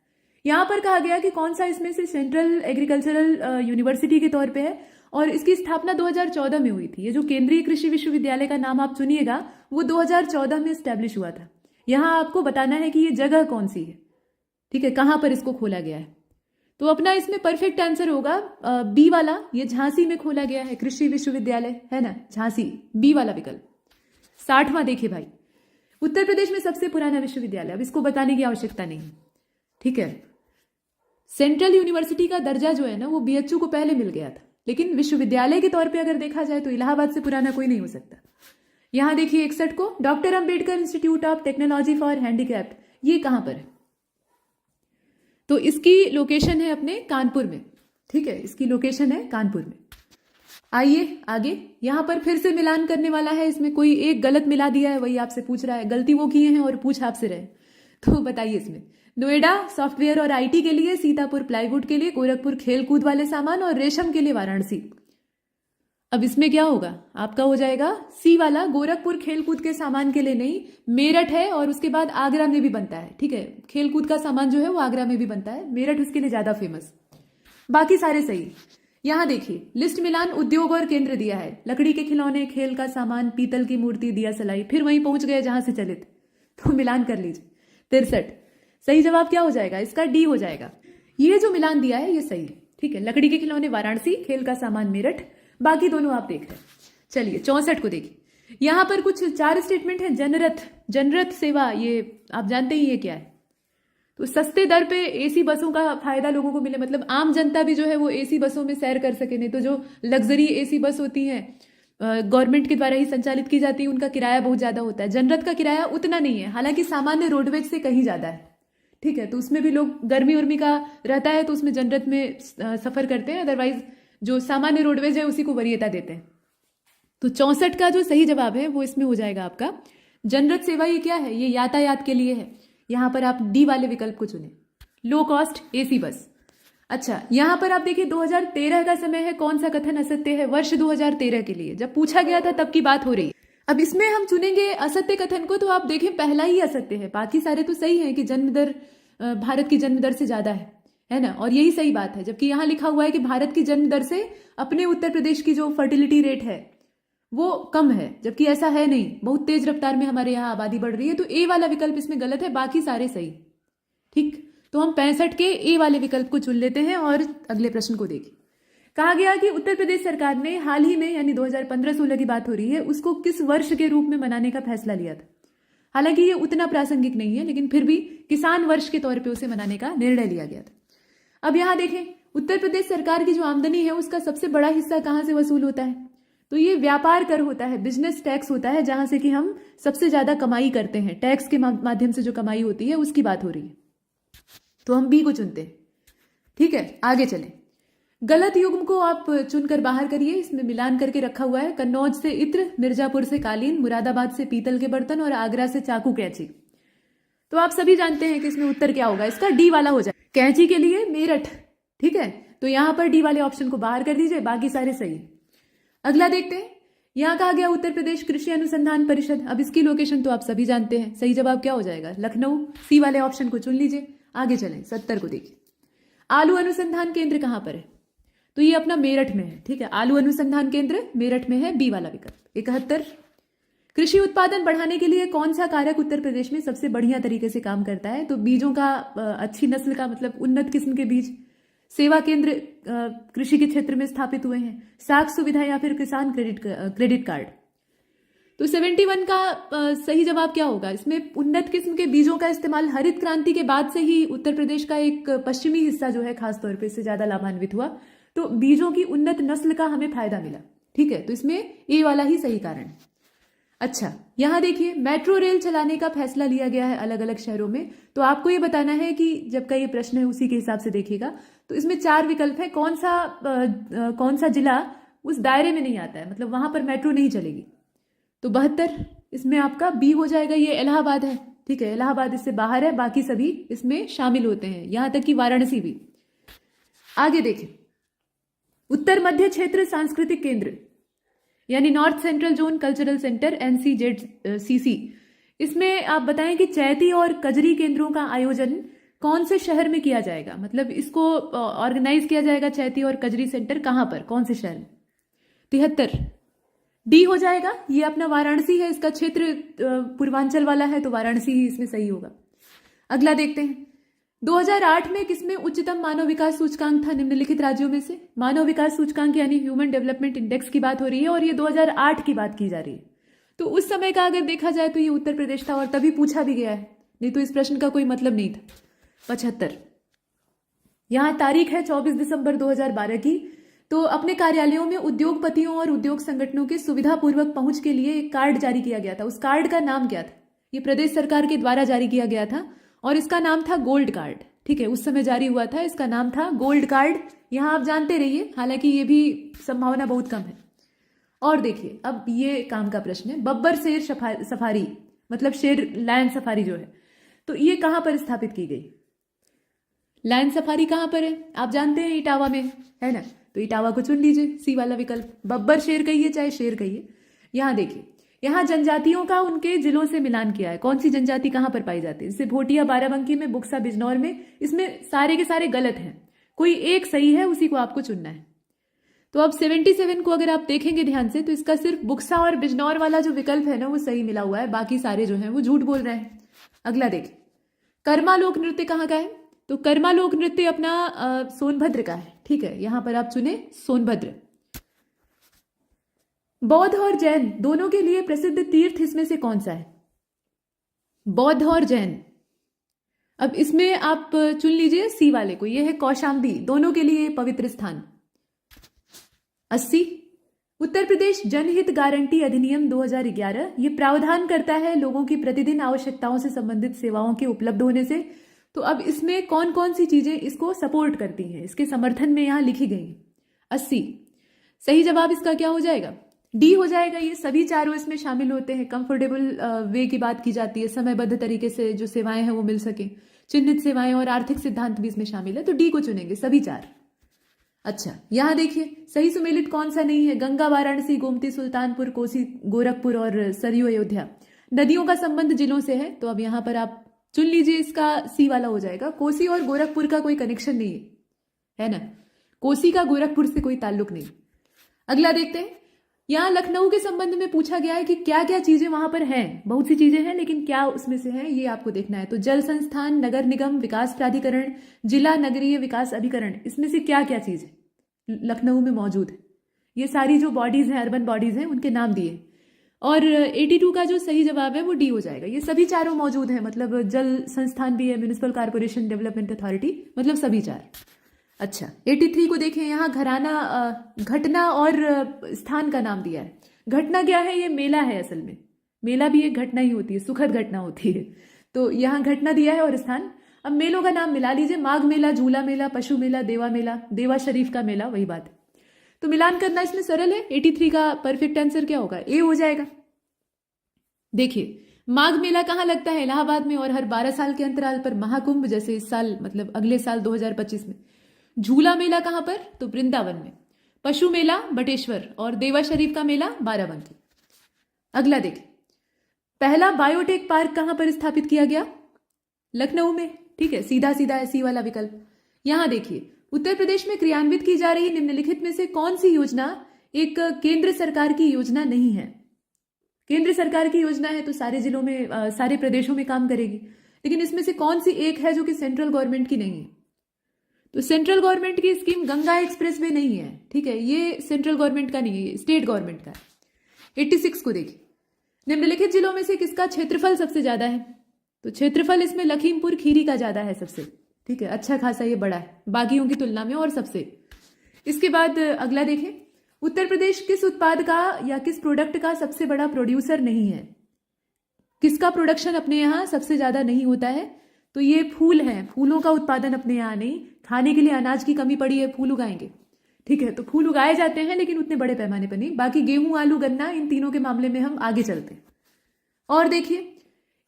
यहां पर कहा गया कि कौन सा इसमें से सेंट्रल एग्रीकल्चरल यूनिवर्सिटी के तौर पे है, और इसकी स्थापना 2014 में हुई थी। ये जो केंद्रीय कृषि विश्वविद्यालय का नाम आप चुनिएगा वो 2014 में स्टैब्लिश हुआ था। यहां आपको बताना है कि ये जगह कौन सी है, ठीक है, कहां पर इसको खोला गया है। तो अपना इसमें परफेक्ट आंसर होगा बी वाला, ये झांसी में खोला गया है कृषि विश्वविद्यालय, है ना, झांसी, बी वाला विकल्प। 60वां देखिए भाई, उत्तर प्रदेश में सबसे पुराना विश्वविद्यालय, अब इसको बताने की आवश्यकता नहीं, ठीक है। सेंट्रल यूनिवर्सिटी का दर्जा जो है ना वो बीएचयू को पहले मिल गया था, लेकिन विश्वविद्यालय के तौर पे अगर देखा जाए तो इलाहाबाद से पुराना कोई नहीं हो सकता। यहाँ देखिए 61 को doctor Ambedkar institute of technology for handicapped, ये कहाँ पर है? तो इसकी लोकेशन है अपने कानपुर में, ठीक है, इसकी लोकेशन है कानपुर में। आइए आगे, यहाँ पर फिर से मिलान करने वाला है, इसमें कोई एक गलत मिला दिया है, वही आपसे पूछ रहा है, गलती वो किए हैं और पूछ आपसे रहे, तो बताइए इसमें। नोएडा सॉफ्टवेयर और आईटी के लिए, सीतापुर प्लाईवुड के लिए, गोरखपुर खेलकूद वाले सामान और रेशम के लिए वाराणसी। अब इसमें क्या होगा? आपका हो जाएगा सी वाला, गोरखपुर खेलकूद के सामान के लिए नहीं, मेरठ है और उसके बाद आगरा में भी बनता है, ठीक है, खेलकूद का सामान जो है वो आगरा में भी बनता है, मेरठ उसके लिए ज्यादा फेमस, बाकी सारे सही। यहाँ देखिए लिस्ट मिलान उद्योग और केंद्र दिया है, लकड़ी के खिलौने, खेल का सामान, पीतल की मूर्ति, दिया सलाई, फिर वहीं पहुंच गए जहां से चले थे, तो मिलान कर लीजिए। 63 सही जवाब क्या हो जाएगा? इसका डी हो जाएगा। ये जो मिलान दिया है ये सही है, ठीक है, लकड़ी के खिलौने वाराणसी, खेल का सामान मेरठ, बाकी दोनों आप देख रहे हैं। चलिए 64 को देखिए, यहाँ पर कुछ 4 स्टेटमेंट है। जनरथ सेवा, ये आप जानते ही ये क्या है? तो सस्ते दर पे एसी बसों का फायदा लोगों को मिले, मतलब आम जनता भी जो है वो एसी बसों में सैर कर सके। नहीं तो जो लग्जरी एसी बस होती है गवर्नमेंट के द्वारा ही संचालित की जाती है, उनका किराया बहुत ज्यादा होता है। जनरथ का किराया उतना नहीं है, हालांकि सामान्य रोडवेज से कहीं ज्यादा है, ठीक है, तो उसमें भी लोग गर्मी उर्मी का रहता है तो उसमें जनरथ में सफर करते हैं, अदरवाइज जो सामान्य रोडवेज है उसी को वरीयता देते हैं। तो 64 का जो सही जवाब है वो इसमें हो जाएगा आपका जनरथ सेवा। ये क्या है? ये यातायात के लिए है। यहां पर आप डी वाले विकल्प को चुने, लो कॉस्ट एसी बस। अच्छा, यहां पर आप देखिए 2013 का समय है, कौन सा कथन असत्य है? वर्ष 2013 के लिए जब पूछा गया था तब की बात हो रही है। अब इसमें हम चुनेंगे असत्य कथन को, तो आप देखें पहला ही असत्य है, बाकी सारे तो सही है कि जन्म दर भारत की जन्म दर से ज्यादा है ना, और यही सही बात है। जबकि यहां लिखा हुआ है कि भारत की जन्म दर से अपने उत्तर प्रदेश की जो फर्टिलिटी रेट है वो कम है, जबकि ऐसा है नहीं, बहुत तेज रफ्तार में हमारे यहाँ आबादी बढ़ रही है। तो ए वाला विकल्प इसमें गलत है, बाकी सारे सही, ठीक। तो हम 65 के ए वाले विकल्प को चुन लेते हैं और अगले प्रश्न को देखिए। कहा गया कि उत्तर प्रदेश सरकार ने हाल ही में, यानी 2015-16 की बात हो रही है, उसको किस वर्ष के रूप में मनाने का फैसला लिया था। हालांकि ये उतना प्रासंगिक नहीं है, लेकिन फिर भी किसान वर्ष के तौर पे उसे मनाने का निर्णय लिया गया था। अब यहां देखें, उत्तर प्रदेश सरकार की जो आमदनी है उसका सबसे बड़ा हिस्सा कहां से वसूल होता है? तो ये व्यापार कर होता है, बिजनेस टैक्स होता है, जहां से कि हम सबसे ज्यादा कमाई करते हैं, टैक्स के माध्यम से जो कमाई होती है उसकी बात हो रही है। तो हम बी को चुनते हैं, ठीक है। आगे चलें, गलत युग्म को आप चुनकर बाहर करिए। इसमें मिलान करके रखा हुआ है, कन्नौज से इत्र, मिर्जापुर से कालीन, मुरादाबाद से पीतल के बर्तन और आगरा से चाकू कैंची। तो आप सभी जानते हैं कि इसमें उत्तर क्या होगा, इसका डी वाला हो जाए। कैंची के लिए मेरठ, ठीक है, तो यहां पर डी वाले ऑप्शन को बाहर कर दीजिए, बाकी सारे सही। अगला देखते हैं, यहां कहा गया उत्तर प्रदेश कृषि अनुसंधान परिषद। अब इसकी लोकेशन तो आप सभी जानते हैं, सही जवाब क्या हो जाएगा? लखनऊ। सी वाले ऑप्शन को चुन लीजिए। आगे चलें, 70 को देखिए, आलू अनुसंधान केंद्र कहां पर है? तो ये अपना मेरठ में है, ठीक है, आलू अनुसंधान केंद्र मेरठ में है, बी वाला विकल्प। 71, कृषि उत्पादन बढ़ाने के लिए कौन सा कारक उत्तर प्रदेश में सबसे बढ़िया तरीके से काम करता है? तो बीजों का, अच्छी नस्ल का, मतलब उन्नत किस्म के बीज, सेवा केंद्र कृषि के क्षेत्र में स्थापित हुए हैं, साख सुविधा या फिर किसान क्रेडिट कार्ड। तो 71 का सही जवाब क्या होगा? इसमें उन्नत किस्म के बीजों का इस्तेमाल हरित क्रांति के बाद से ही उत्तर प्रदेश का एक पश्चिमी हिस्सा जो है खासतौर पे इससे ज्यादा लाभान्वित हुआ, तो बीजों की उन्नत नस्ल का हमें फायदा मिला, ठीक है, तो इसमें ए वाला ही सही कारण है। अच्छा, यहां देखिए, मेट्रो रेल चलाने का फैसला लिया गया है अलग अलग शहरों में। तो आपको ये बताना है कि जब का ये प्रश्न है उसी के हिसाब से देखिएगा। तो इसमें 4 विकल्प है, कौन सा जिला उस दायरे में नहीं आता है, मतलब वहां पर मेट्रो नहीं चलेगी। तो 72 इसमें आपका बी हो जाएगा, ये इलाहाबाद है, ठीक है, इलाहाबाद इससे बाहर है, बाकी सभी इसमें शामिल होते हैं, यहां तक कि वाराणसी भी। आगे देखें, उत्तर मध्य क्षेत्र सांस्कृतिक केंद्र यानी north central zone cultural centre NCZCC, इसमें आप बताएं कि चैती और कजरी केंद्रों का आयोजन कौन से शहर में किया जाएगा, मतलब इसको ऑर्गेनाइज किया जाएगा चैती और कजरी सेंटर कहां पर, कौन से शहर में? 73 डी हो जाएगा, ये अपना वाराणसी है, इसका क्षेत्र पूर्वांचल वाला है, तो वाराणसी ही इसमें सही होगा। अगला देखते हैं, 2008 में किसमें उच्चतम मानव विकास सूचकांक था निम्नलिखित राज्यों में से? मानव विकास सूचकांक यानी ह्यूमन डेवलपमेंट इंडेक्स की बात हो रही है और ये 2008 की बात की जा रही है। तो उस समय का अगर देखा जाए तो ये उत्तर प्रदेश था और तभी पूछा भी गया है, नहीं तो इस प्रश्न का कोई मतलब नहीं था। 75 यहां तारीख है 24 दिसंबर 2012 की। तो अपने कार्यालयों में उद्योगपतियों और उद्योग संगठनों के सुविधापूर्वक पहुंच के लिए एक कार्ड जारी किया गया था। उस कार्ड का नाम क्या था? ये प्रदेश सरकार के द्वारा जारी किया गया था और इसका नाम था गोल्ड कार्ड। ठीक है, उस समय जारी हुआ था, इसका नाम था गोल्ड कार्ड। यहाँ आप जानते रहिए, हालांकि ये भी संभावना बहुत कम है। और देखिए, अब ये काम का प्रश्न है, बब्बर शेर सफारी, मतलब शेर लायन सफारी जो है, तो ये कहाँ पर स्थापित की गई? लायन सफारी कहाँ पर है? आप जानते हैं इटावा में है ना, तो इटावा को चुन लीजिए, सी वाला विकल्प। बब्बर शेर कहिए चाहे शेर कहिए। यहाँ देखिए, यहाँ जनजातियों का उनके जिलों से मिलान किया है। कौन सी जनजाति कहाँ पर पाई जाती है? जैसे भोटिया बाराबंकी में, बुक्सा बिजनौर में, इसमें सारे के सारे गलत हैं, कोई एक सही है, उसी को आपको चुनना है। तो अब 77 को अगर आप देखेंगे ध्यान से, तो इसका सिर्फ बुक्सा और बिजनौर वाला जो विकल्प है ना, वो सही मिला हुआ है, बाकी सारे जो हैं वो झूठ बोल रहे हैं। अगला देखिए, कर्मा लोक नृत्य कहाँ का है? तो कर्मा लोक नृत्य अपना सोनभद्र का है। ठीक है, यहां पर आप चुने सोनभद्र। बौद्ध और जैन दोनों के लिए प्रसिद्ध तीर्थ इसमें से कौन सा है? बौद्ध और जैन। अब इसमें आप चुन लीजिए सी वाले को, यह है कौशाम्बी, दोनों के लिए पवित्र स्थान। 80, उत्तर प्रदेश जनहित गारंटी अधिनियम 2011 ये प्रावधान करता है लोगों की प्रतिदिन आवश्यकताओं से संबंधित सेवाओं के उपलब्ध होने से। तो अब इसमें कौन कौन सी चीजें इसको सपोर्ट करती हैं, इसके समर्थन में यहां लिखी गई 80। सही जवाब इसका क्या हो जाएगा? डी हो जाएगा। ये सभी चारों इसमें शामिल होते हैं। कंफर्टेबल वे की बात की जाती है, समयबद्ध तरीके से जो सेवाएं हैं वो मिल सके, चिन्हित सेवाएं और आर्थिक सिद्धांत भी इसमें शामिल है, तो डी को चुनेंगे सभी चार। अच्छा, यहां देखिए, सही सुमेलित कौन सा नहीं है? गंगा, वाराणसी, गोमती, सुल्तानपुर, कोसी, गोरखपुर और सरयू, अयोध्या। नदियों का संबंध जिलों से है, तो अब यहां पर आप चुन लीजिए, इसका सी वाला हो जाएगा। कोसी और गोरखपुर का कोई कनेक्शन नहीं है ना, कोसी का गोरखपुर से कोई ताल्लुक नहीं। अगला देखते हैं, यहां लखनऊ के संबंध में पूछा गया है कि क्या क्या चीजें वहां पर हैं। बहुत सी चीजें हैं, लेकिन क्या उसमें से है ये आपको देखना है। तो जल संस्थान, नगर निगम, विकास प्राधिकरण, जिला नगरीय विकास अभिकरण, इसमें से क्या क्या चीज है लखनऊ में मौजूद है? ये सारी जो बॉडीज हैं, अर्बन बॉडीज हैं, उनके नाम दिए। और 82 का जो सही जवाब है वो डी हो जाएगा। ये सभी चारों मौजूद हैं, मतलब जल संस्थान भी है, म्युनिसिपल कॉर्पोरेशन डेवलपमेंट अथॉरिटी, मतलब सभी चार। अच्छा, 83 को देखें, यहाँ घटना और स्थान का नाम दिया है। घटना क्या है? ये मेला है। असल में मेला भी एक घटना ही होती है, सुखद घटना होती है। तो यहाँ घटना दिया है और स्थान। अब मेलों का नाम मिला लीजिए, माघ मेला, झूला मेला, पशु मेला, देवा मेला, देवा शरीफ का मेला, वही बात है। तो मिलान करना इसमें सरल है। 83 का परफेक्ट आंसर क्या होगा? ए हो जाएगा। देखिए, माघ मेला कहाँ लगता है? इलाहाबाद में, और हर 12 साल के अंतराल पर महाकुंभ, जैसे इस साल मतलब अगले साल 2025 में। झूला मेला कहाँ पर? तो वृंदावन में। पशु मेला बटेश्वर, और देवा शरीफ का मेला बाराबंकी। अगला देखिए, पहला बायोटेक पार्क कहाँ पर स्थापित किया गया? लखनऊ में। ठीक है, सीधा सीधा ऐसी वाला विकल्प। यहां देखिए, उत्तर प्रदेश में क्रियान्वित की जा रही निम्नलिखित में से कौन सी योजना एक केंद्र सरकार की योजना नहीं है? केंद्र सरकार की योजना है तो सारे जिलों में, सारे प्रदेशों में काम करेगी, लेकिन इसमें से कौन सी एक है जो कि सेंट्रल गवर्नमेंट की नहीं है? तो सेंट्रल गवर्नमेंट की स्कीम गंगा एक्सप्रेस वे नहीं है। ठीक है, ये सेंट्रल गवर्नमेंट का नहीं है, स्टेट गवर्नमेंट का है। 86 को देखिए, निम्नलिखित जिलों में से किसका क्षेत्रफल सबसे ज्यादा है? तो क्षेत्रफल इसमें लखीमपुर खीरी का ज्यादा है सबसे। ठीक है, अच्छा खासा ये बड़ा है बाकियों की तुलना में और सबसे। इसके बाद अगला देखें, उत्तर प्रदेश किस उत्पाद का या किस प्रोडक्ट का सबसे बड़ा प्रोड्यूसर नहीं है? किसका प्रोडक्शन अपने यहाँ सबसे ज्यादा नहीं होता है? तो ये फूल हैं, फूलों का उत्पादन अपने यहाँ नहीं। खाने के लिए अनाज की कमी पड़ी है, फूल उगाएंगे। ठीक है, तो फूल उगाए जाते हैं लेकिन उतने बड़े पैमाने पर नहीं। बाकी गेहूं, आलू, गन्ना, इन तीनों के मामले में हम आगे चलते हैं। और देखिए,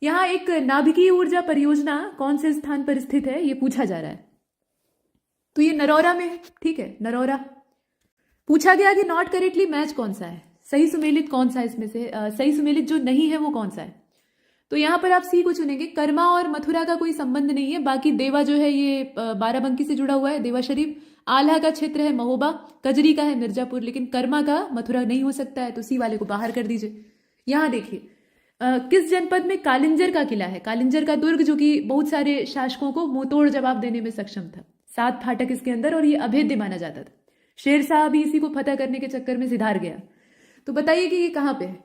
यहाँ एक नाभिकीय ऊर्जा परियोजना कौन से स्थान पर स्थित है ये पूछा जा रहा है। तो ये नरौरा में है। ठीक है, नरौरा। पूछा गया कि नॉट करेक्टली मैच कौन सा है, सही सुमेलित कौन सा है इसमें से, सही सुमेलित जो नहीं है वो कौन सा है? तो यहां पर आप सी को चुनेंगे। कर्मा और मथुरा का कोई संबंध नहीं है। बाकी देवा जो है ये बाराबंकी से जुड़ा हुआ है, देवा शरीफ। आल्हा का क्षेत्र है महोबा, कजरी का है मिर्जापुर, लेकिन कर्मा का मथुरा नहीं हो सकता है, तो सी वाले को बाहर कर दीजिए। यहां देखिए, किस जनपद में कालिंजर का किला है? कालिंजर का दुर्ग, जो कि बहुत सारे शासकों को मुंहतोड़ जवाब देने में सक्षम था। 7 फाटक इसके अंदर, और ये अभेद्य माना जाता था। शेरशाह भी इसी को फतह करने के चक्कर में सिधार गया। तो बताइए कि ये कहाँ पे है?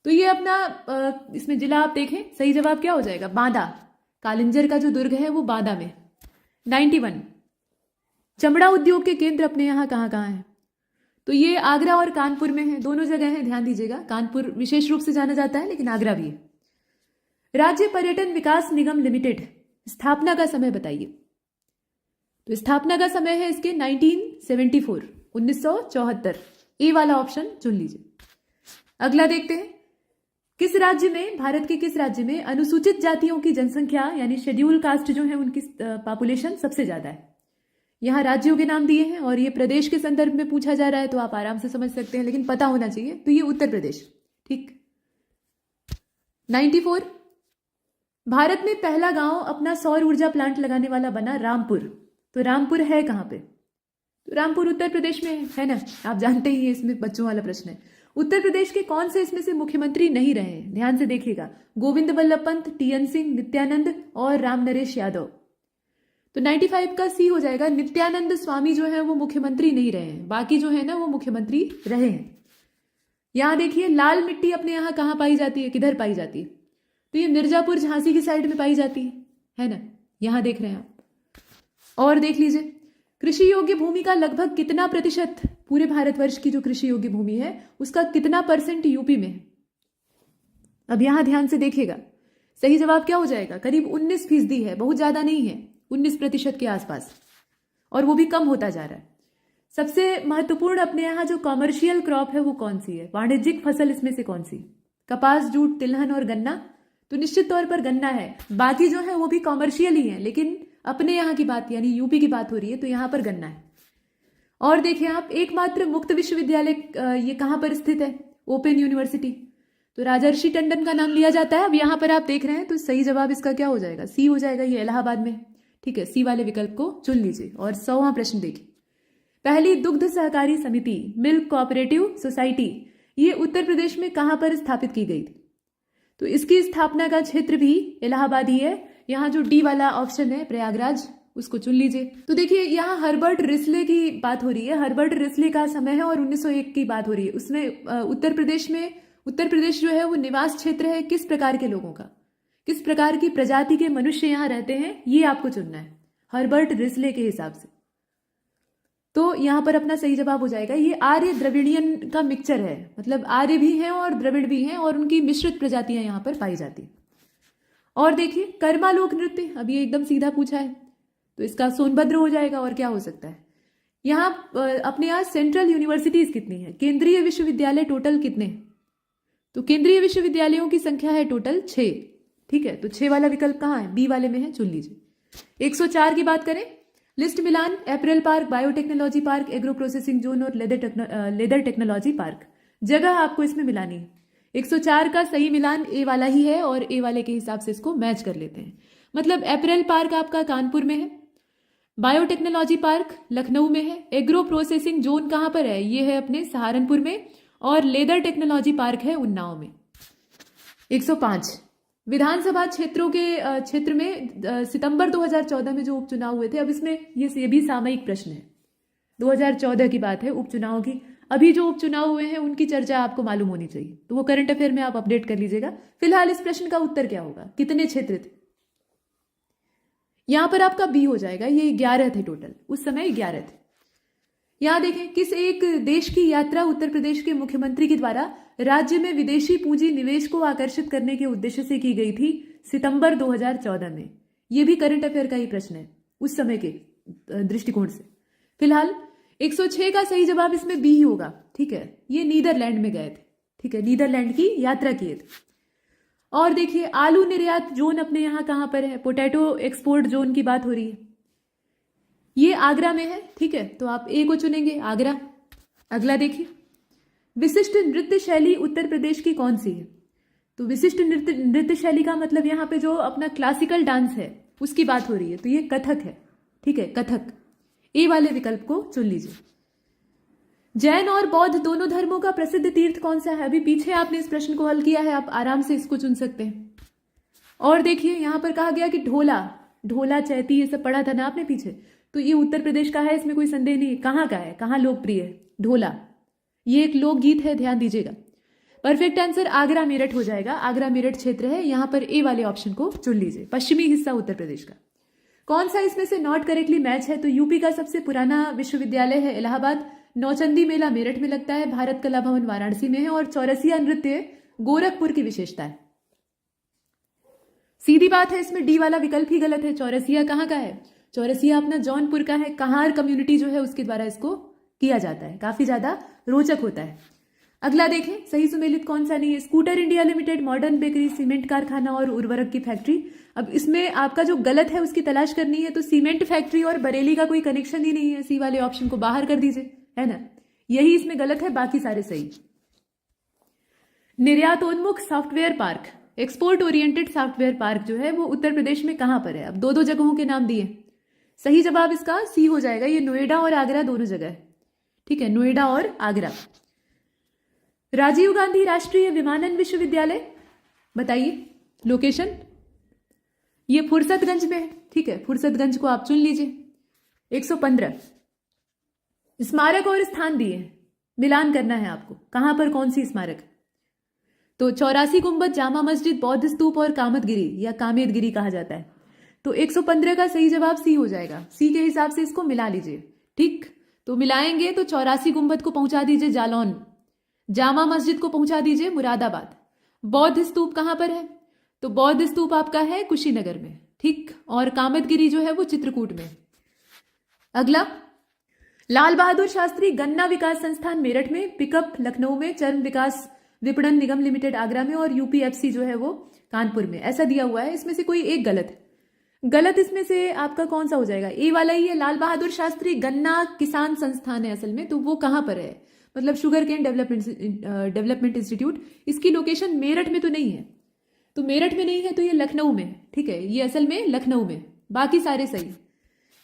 तो ये अपना इसमें जिला आप देखें, सही जवाब क्या हो जाएगा? बांदा। कालिंजर का जो दुर्ग है वो बांदा में। 91, चमड़ा उद्योग के केंद्र अपने यहाँ कहाँ कहाँ हैं? तो ये आगरा और कानपुर में है, दोनों जगह हैं, ध्यान दीजिएगा। कानपुर विशेष रूप से जाना जाता है, लेकिन आगरा भी है। राज्य पर्यटन विकास निगम लिमिटेड, स्थापना का समय बताइए। तो स्थापना का समय है इसके 1974, 1974। ए वाला ऑप्शन चुन लीजिए। अगला देखते हैं, किस राज्य में, भारत के किस राज्य में अनुसूचित जातियों की जनसंख्या यानी शेड्यूल कास्ट जो है उनकी पॉपुलेशन सबसे ज्यादा है? यहाँ राज्यों के नाम दिए हैं और ये प्रदेश के संदर्भ में पूछा जा रहा है, तो आप आराम से समझ सकते हैं, लेकिन पता होना चाहिए। तो ये उत्तर प्रदेश, ठीक। 94, भारत में पहला गांव अपना सौर ऊर्जा प्लांट लगाने वाला बना रामपुर। तो रामपुर है कहां पे? तो रामपुर उत्तर प्रदेश में है ना, आप जानते ही हैं, इसमें बच्चों वाला प्रश्न है। उत्तर प्रदेश के कौन से इसमें से मुख्यमंत्री नहीं रहे हैं? ध्यान से देखिएगा, गोविंद वल्लभ पंत, टीएन सिंह, नित्यानंद और राम नरेश यादव। तो 95 का सी हो जाएगा। नित्यानंद स्वामी जो है वो मुख्यमंत्री नहीं रहे हैं, बाकी जो है ना वो मुख्यमंत्री रहे हैं। यहां देखिए, लाल मिट्टी अपने यहाँ कहाँ पाई जाती है, किधर पाई जाती है? तो ये मिर्जापुर झांसी की साइड में पाई जाती है ना, यहां देख रहे हैं आप। और देख लीजिए, कृषि योग्य भूमि का लगभग कितना प्रतिशत, पूरे भारतवर्ष की जो कृषि योग्य भूमि है उसका कितना % यूपी में है? अब यहां ध्यान से देखिएगा, सही जवाब क्या हो जाएगा? करीब 19% है, बहुत ज्यादा नहीं है, 19% के आसपास, और वो भी कम होता जा रहा है। सबसे महत्वपूर्ण अपने यहाँ जो कॉमर्शियल क्रॉप है वो कौन सी है? वाणिज्यिक फसल इसमें से कौन सी? कपास, जूट, तिलहन और गन्ना। तो निश्चित तौर पर गन्ना है, बाकी जो है वो भी कॉमर्शियल ही है, लेकिन अपने यहाँ की बात यानी यूपी की बात हो रही है, तो यहाँ पर गन्ना है। और देखिए आप, एकमात्र मुक्त विश्वविद्यालय ये कहाँ पर स्थित है? Open university. तो राजर्षि टंडन का नाम लिया जाता है। अब यहाँ पर आप देख रहे हैं, तो सही जवाब इसका क्या हो जाएगा? सी हो जाएगा, ये इलाहाबाद में, ठीक है। सी वाले विकल्प को चुन लीजिए। और 100वां प्रश्न देखिए, पहली दुग्ध सहकारी समिति, मिल्क कोऑपरेटिव सोसाइटी, ये उत्तर प्रदेश में कहां पर स्थापित की गई थी? तो इसकी स्थापना का क्षेत्र भी इलाहाबाद ही है। यहाँ जो डी वाला ऑप्शन है प्रयागराज, उसको चुन लीजिए। तो देखिए यहाँ हर्बर्ट रिस्ले की बात हो रही है, हर्बर्ट रिस्ले का समय है और 1901 की बात हो रही है। उसमें उत्तर प्रदेश जो है वो निवास क्षेत्र है किस प्रकार के लोगों का, किस प्रकार की प्रजाति के मनुष्य यहाँ रहते हैं, ये आपको चुनना है हर्बर्ट रिस्ले के हिसाब से। तो यहाँ पर अपना सही जवाब हो जाएगा, ये आर्य द्रविड़ियन का मिक्सचर है, मतलब आर्य भी हैं और द्रविड़ भी हैं, और उनकी मिश्रित प्रजातियां यहाँ पर पाई जाती। और देखिए कर्मा लोक नृत्य, अब ये एकदम सीधा पूछा है, तो इसका सोनभद्र हो जाएगा। और क्या हो सकता है? यहाँ अपने यहाँ सेंट्रल यूनिवर्सिटीज कितनी है? केंद्रीय विश्वविद्यालय टोटल कितने हैं? तो केंद्रीय विश्वविद्यालयों की संख्या है टोटल 6, ठीक है। तो 6 वाला विकल्प कहाँ है? बी वाले में है, चुन लीजिए। 104 की बात करें, लिस्ट मिलान, apparel park, biotechnology park, agro processing zone और लेदर टेक्नोलॉजी पार्क, जगह आपको इसमें मिलानी है। 104 का सही मिलान ए वाला ही है, और ए वाले के हिसाब से इसको मैच कर लेते हैं। मतलब एपरल पार्क आपका कानपुर में है, बायोटेक्नोलॉजी पार्क लखनऊ में है, एग्रो प्रोसेसिंग जोन कहाँ पर है? ये है अपने सहारनपुर में, और लेदर टेक्नोलॉजी पार्क है उन्नाव में। 105 विधानसभा क्षेत्र में सितंबर 2014 में जो उपचुनाव हुए थे, अब इसमें ये भी सामयिक प्रश्न है, 2014 की बात है उपचुनाव की। अभी जो उपचुनाव हुए हैं उनकी चर्चा आपको मालूम होनी चाहिए, तो वो करंट अफेयर में आप अपडेट कर लीजिएगा। फिलहाल इस प्रश्न का उत्तर क्या होगा? कितने क्षेत्र थे? यहां पर आपका बी हो जाएगा, ये 11 थे टोटल, उस समय 11 थे। यहां देखें, किस एक देश की यात्रा उत्तर प्रदेश के मुख्यमंत्री के द्वारा राज्य में विदेशी पूंजी निवेश को आकर्षित करने के उद्देश्य से की गई थी सितंबर 2014 में? यह भी करंट अफेयर का ही प्रश्न है उस समय के दृष्टिकोण से। फिलहाल 106 का सही जवाब इसमें बी ही होगा, ठीक है। ये नीदरलैंड में गए थे, ठीक है, नीदरलैंड की यात्रा किए थे। और देखिए आलू निर्यात जोन अपने यहाँ कहां पर है? पोटैटो एक्सपोर्ट जोन की बात हो रही है, ये आगरा में है, ठीक है। तो आप ए को चुनेंगे, आगरा। अगला देखिए, विशिष्ट नृत्य शैली उत्तर प्रदेश की कौन सी है? तो विशिष्ट नृत्य शैली का मतलब यहाँ पे जो अपना क्लासिकल डांस है उसकी बात हो रही है, तो ये कथक है, ठीक है, कथक। ए वाले विकल्प को चुन लीजिए। जैन और बौद्ध दोनों धर्मों का प्रसिद्ध तीर्थ कौन सा है? अभी पीछे आपने इस प्रश्न को हल किया है, आप आराम से इसको चुन सकते हैं। और देखिए यहां पर कहा गया कि ढोला चैती ये सब पढ़ा था ना आपने पीछे, तो ये उत्तर प्रदेश का है, इसमें कोई संदेह नहीं। कहाँ का है, कहाँ लोकप्रिय है ढोला? ये एक लोकगीत है, ध्यान दीजिएगा। परफेक्ट आंसर आगरा मेरठ हो जाएगा, आगरा मेरठ क्षेत्र है। यहां पर ए वाले ऑप्शन को चुन लीजिए, पश्चिमी हिस्सा उत्तर प्रदेश का। कौन सा इसमें से नॉट करेक्टली मैच है? तो यूपी का सबसे पुराना विश्वविद्यालय है इलाहाबाद, नौचंदी मेला मेरठ में लगता है, भारत कला भवन वाराणसी में है, और चौरसिया नृत्य गोरखपुर की विशेषता है। सीधी बात है, इसमें डी वाला विकल्प ही गलत है। चौरसिया कहाँ का है? चौरसिया अपना जौनपुर का है, कहार कम्युनिटी जो है उसके द्वारा इसको किया जाता है। काफी ज्यादा रोचक होता है। अगला देखें, सही सुमेलित कौन सा नहीं है? Scooter India limited, modern bakery, cement कारखाना और उर्वरक की फैक्ट्री। अब इसमें आपका जो गलत है उसकी तलाश करनी है, तो सीमेंट फैक्ट्री और बरेली का कोई कनेक्शन ही नहीं है। सी वाले ऑप्शन को बाहर कर दीजिए, है ना, यही इसमें गलत है, बाकी सारे सही। निर्यातोन्मुख software park, export oriented software park जो है वो उत्तर प्रदेश में कहां पर है? अब दो दो जगहों के नाम दिए, सही जवाब इसका सी हो जाएगा। ये नोएडा और आगरा दोनों जगह है, ठीक है, नोएडा और आगरा। राजीव गांधी राष्ट्रीय विमानन विश्वविद्यालय, बताइए लोकेशन। ये फुर्सतगंज में है, ठीक है, फुर्सतगंज को आप चुन लीजिए। 115 स्मारक और स्थान दिए, मिलान करना है आपको, कहां पर कौन सी स्मारक? तो 84 गुंबद, जामा मस्जिद, बौद्ध स्तूप और कामतगिरी या कामेदगिरी कहा जाता है। तो 115 का सही जवाब सी हो जाएगा। सी के हिसाब से इसको मिला लीजिए, ठीक। तो मिलाएंगे तो 84 गुंबद को पहुंचा दीजिए जालौन, जामा मस्जिद को पहुंचा दीजिए मुरादाबाद, बौद्ध स्तूप कहां पर है? तो बौद्ध स्तूप आपका है कुशीनगर में, ठीक, और कामतगिरी जो है वो चित्रकूट में। अगला, लाल बहादुर शास्त्री गन्ना विकास संस्थान मेरठ में, पिकअप लखनऊ में, चर्म विकास विपणन निगम लिमिटेड आगरा में और यूपीएफसी जो है वो कानपुर में, ऐसा दिया हुआ है। इसमें से कोई एक गलत है। गलत इसमें से आपका कौन सा हो जाएगा? ए वाला ही है, लाल बहादुर शास्त्री गन्ना किसान संस्थान है असल में, तो वो कहां पर है? मतलब शुगर केन डेवलपमेंट इंस्टीट्यूट। इसकी लोकेशन मेरठ में तो नहीं है, तो मेरठ में नहीं है तो ये लखनऊ में है, ठीक है, ये असल में लखनऊ में, बाकी सारे सही।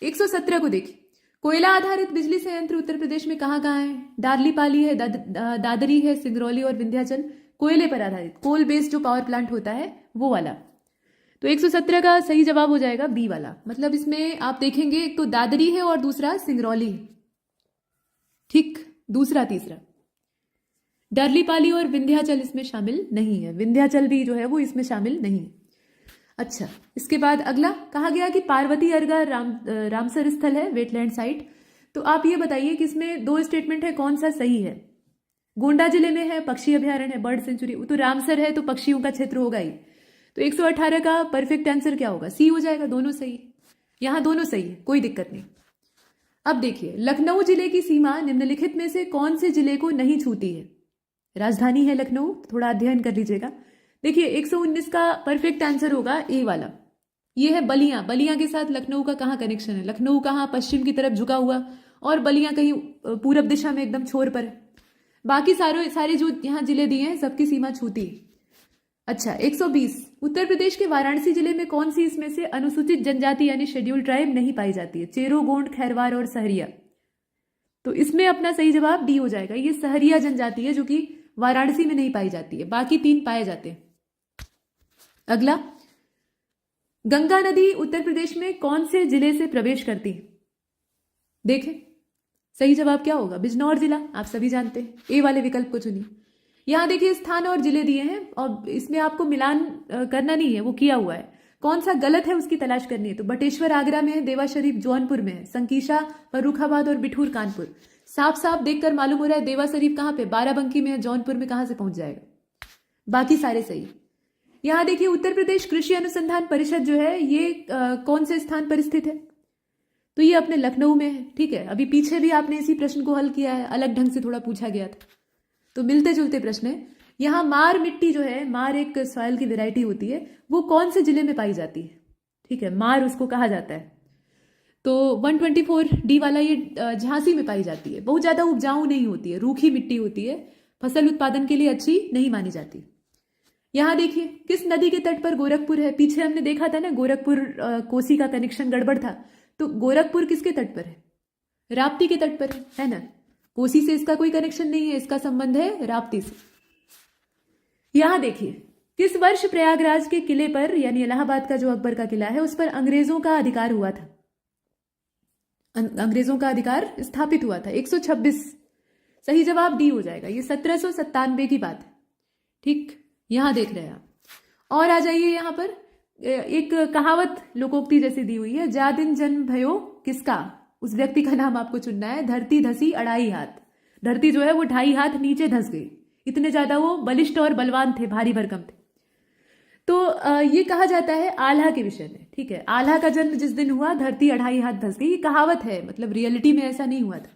117 को देखिए, कोयला आधारित बिजली संयंत्र उत्तर प्रदेश में कहाँ कहाँ है? दार्लीपाली है, दादरी है, सिंगरौली और विंध्याचल। कोयले पर आधारित, कोल बेस्ड जो पावर प्लांट होता है वो वाला। तो 117 का सही जवाब हो जाएगा बी वाला। मतलब इसमें आप देखेंगे एक तो दादरी है और दूसरा सिंगरौली है, ठीक, दूसरा तीसरा। दार्लीपाली और विंध्याचल इसमें शामिल नहीं है, विंध्याचल भी जो है वो इसमें शामिल नहीं है। अच्छा, इसके बाद अगला कहा गया कि पार्वती अर्गा रामसर स्थल है, वेटलैंड साइट। तो आप ये बताइए कि इसमें दो स्टेटमेंट है, कौन सा सही है? गोंडा जिले में है, पक्षी अभ्यारण्य है, बर्ड सेंचुरी, तो रामसर है तो पक्षियों का क्षेत्र होगा ही। तो 118 का परफेक्ट आंसर क्या होगा? सी हो जाएगा, दोनों सही। यहां दोनों सही है, कोई दिक्कत नहीं। अब देखिए, लखनऊ जिले की सीमा निम्नलिखित में से कौन से जिले को नहीं छूती है? राजधानी है लखनऊ, थोड़ा अध्ययन कर लीजिएगा। देखिए 119 का परफेक्ट आंसर होगा ए वाला। ये है बलिया, बलिया के साथ लखनऊ का कहाँ कनेक्शन है? लखनऊ कहाँ पश्चिम की तरफ झुका हुआ और बलिया कहीं पूरब दिशा में एकदम छोर पर है। बाकी सारे जो यहाँ जिले दिए हैं सबकी सीमा छूती है। अच्छा, 120 उत्तर प्रदेश के वाराणसी जिले में कौन सी इसमें से अनुसूचित जनजाति यानी शेड्यूल ट्राइब नहीं पाई जाती है? चेरो, गोंड, खैरवार और सहरिया। तो इसमें अपना सही जवाब डी हो जाएगा। ये सहरिया जनजाति है जो कि वाराणसी में नहीं पाई जाती है, बाकी तीन पाए जाते हैं। अगला, गंगा नदी उत्तर प्रदेश में कौन से जिले से प्रवेश करती है? देखें सही जवाब क्या होगा? बिजनौर जिला, आप सभी जानते हैं। ए वाले विकल्प को चुनिए। यहां देखिए स्थान और जिले दिए हैं और इसमें आपको मिलान करना नहीं है, वो किया हुआ है। कौन सा गलत है उसकी तलाश करनी है। तो बटेश्वर आगरा में है, देवा शरीफ जौनपुर में है, संकीशा फर्रुखाबाद और बिठूर कानपुर। साफ साफ देखकर मालूम हो रहा है देवा शरीफ कहां पे? बाराबंकी में है, जौनपुर में कहां से पहुंच जाएगा? बाकी सारे सही। यहां देखिए उत्तर प्रदेश कृषि अनुसंधान परिषद जो है ये कौन से स्थान पर स्थित है? तो ये अपने लखनऊ में है, ठीक है। अभी पीछे भी आपने इसी प्रश्न को हल किया है, अलग ढंग से थोड़ा पूछा गया था, तो मिलते जुलते प्रश्न है। यहाँ मार मिट्टी जो है, मार एक सॉइल की वैरायटी होती है, वो कौन से जिले में पाई जाती है? ठीक है, मार उसको कहा जाता है। तो 124 डी वाला ये झांसी में पाई जाती है। बहुत ज्यादा उपजाऊ नहीं होती है, रूखी मिट्टी होती है, फसल उत्पादन के लिए अच्छी नहीं मानी जाती। यहां देखिए किस नदी के तट पर गोरखपुर है? पीछे हमने देखा था ना गोरखपुर कोसी का कनेक्शन गड़बड़ था, तो गोरखपुर किसके तट पर है? राप्ती के तट पर है ना। कोसी से इसका कोई कनेक्शन नहीं है, इसका संबंध है राप्ती से। यहां देखिए किस वर्ष प्रयागराज के किले पर यानी इलाहाबाद का जो अकबर का किला है उस पर अंग्रेजों का अधिकार हुआ था? अंग्रेजों का अधिकार स्थापित हुआ था। 126 सही जवाब डी हो जाएगा। ये 1797 की बात है, ठीक। यहां देख रहे हैं आप। और आ जाइए यहां पर एक कहावत लोकोक्ति जैसी दी हुई है, जा दिन जन्म भयो किसका, उस व्यक्ति का नाम आपको चुनना है। धरती धसी 2.5 हाथ, धरती जो है वो 2.5 हाथ नीचे धस गई, इतने ज्यादा वो बलिष्ठ और बलवान थे, भारी भरकम थे। तो ये कहा जाता है आल्हा के विषय में, ठीक है। आल्हा का जन्म जिस दिन हुआ धरती 2.5 हाथ धस गई, ये कहावत है, मतलब रियलिटी में ऐसा नहीं हुआ था।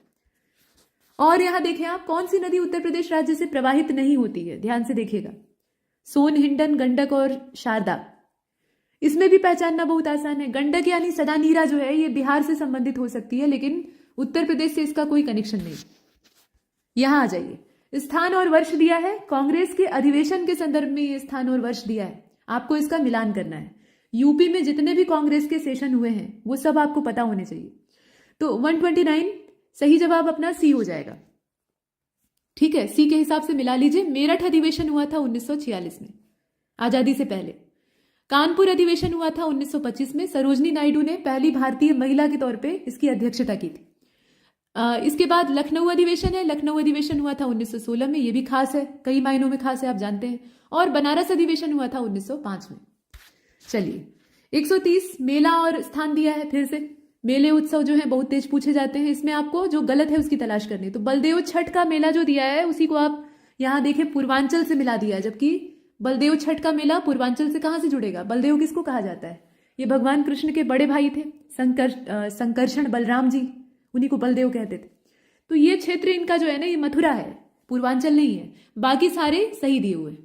और यहां देखें आप, कौन सी नदी उत्तर प्रदेश राज्य से प्रवाहित नहीं होती है, ध्यान से देखिएगा। सोन, हिंडन, गंडक और शारदा। इसमें भी पहचानना बहुत आसान है। गंडक यानी सदानीरा जो है ये बिहार से संबंधित हो सकती है, लेकिन उत्तर प्रदेश से इसका कोई कनेक्शन नहीं। यहां आ जाइए, स्थान और वर्ष दिया है, कांग्रेस के अधिवेशन के संदर्भ में ये स्थान और वर्ष दिया है, आपको इसका मिलान करना है। यूपी में जितने भी कांग्रेस के सेशन हुए हैं वो सब आपको पता होने चाहिए। तो 129 सही जवाब अपना सी हो जाएगा, ठीक है। सी के हिसाब से मिला लीजिए। मेरठ अधिवेशन हुआ था 1946 में, आजादी से पहले। कानपुर अधिवेशन हुआ था 1925 में, सरोजनी नायडू ने पहली भारतीय महिला के तौर पे इसकी अध्यक्षता की थी। इसके बाद लखनऊ अधिवेशन है, लखनऊ अधिवेशन हुआ था 1916 में, ये भी खास है, कई मायनों में खास है, आप जानते हैं। और बनारस अधिवेशन हुआ था 1905 में। चलिए 130 मेला और स्थान दिया है। फिर से मेले उत्सव जो है बहुत तेज पूछे जाते हैं, इसमें आपको जो गलत है उसकी तलाश करनी है। तो बलदेव छठ का मेला जो दिया है उसी को आप यहां देखें पूर्वांचल से मिला दिया है, जबकि बलदेव छठ का मेला पूर्वांचल से कहां से जुड़ेगा। बलदेव किसको कहा जाता है, ये भगवान कृष्ण के बड़े भाई थे, संकर्षण बलराम जी, उन्हीं को बलदेव कहते थे। तो ये क्षेत्र इनका जो है ना ये मथुरा है, पूर्वांचल नहीं है। बाकी सारे सही दिए हुए।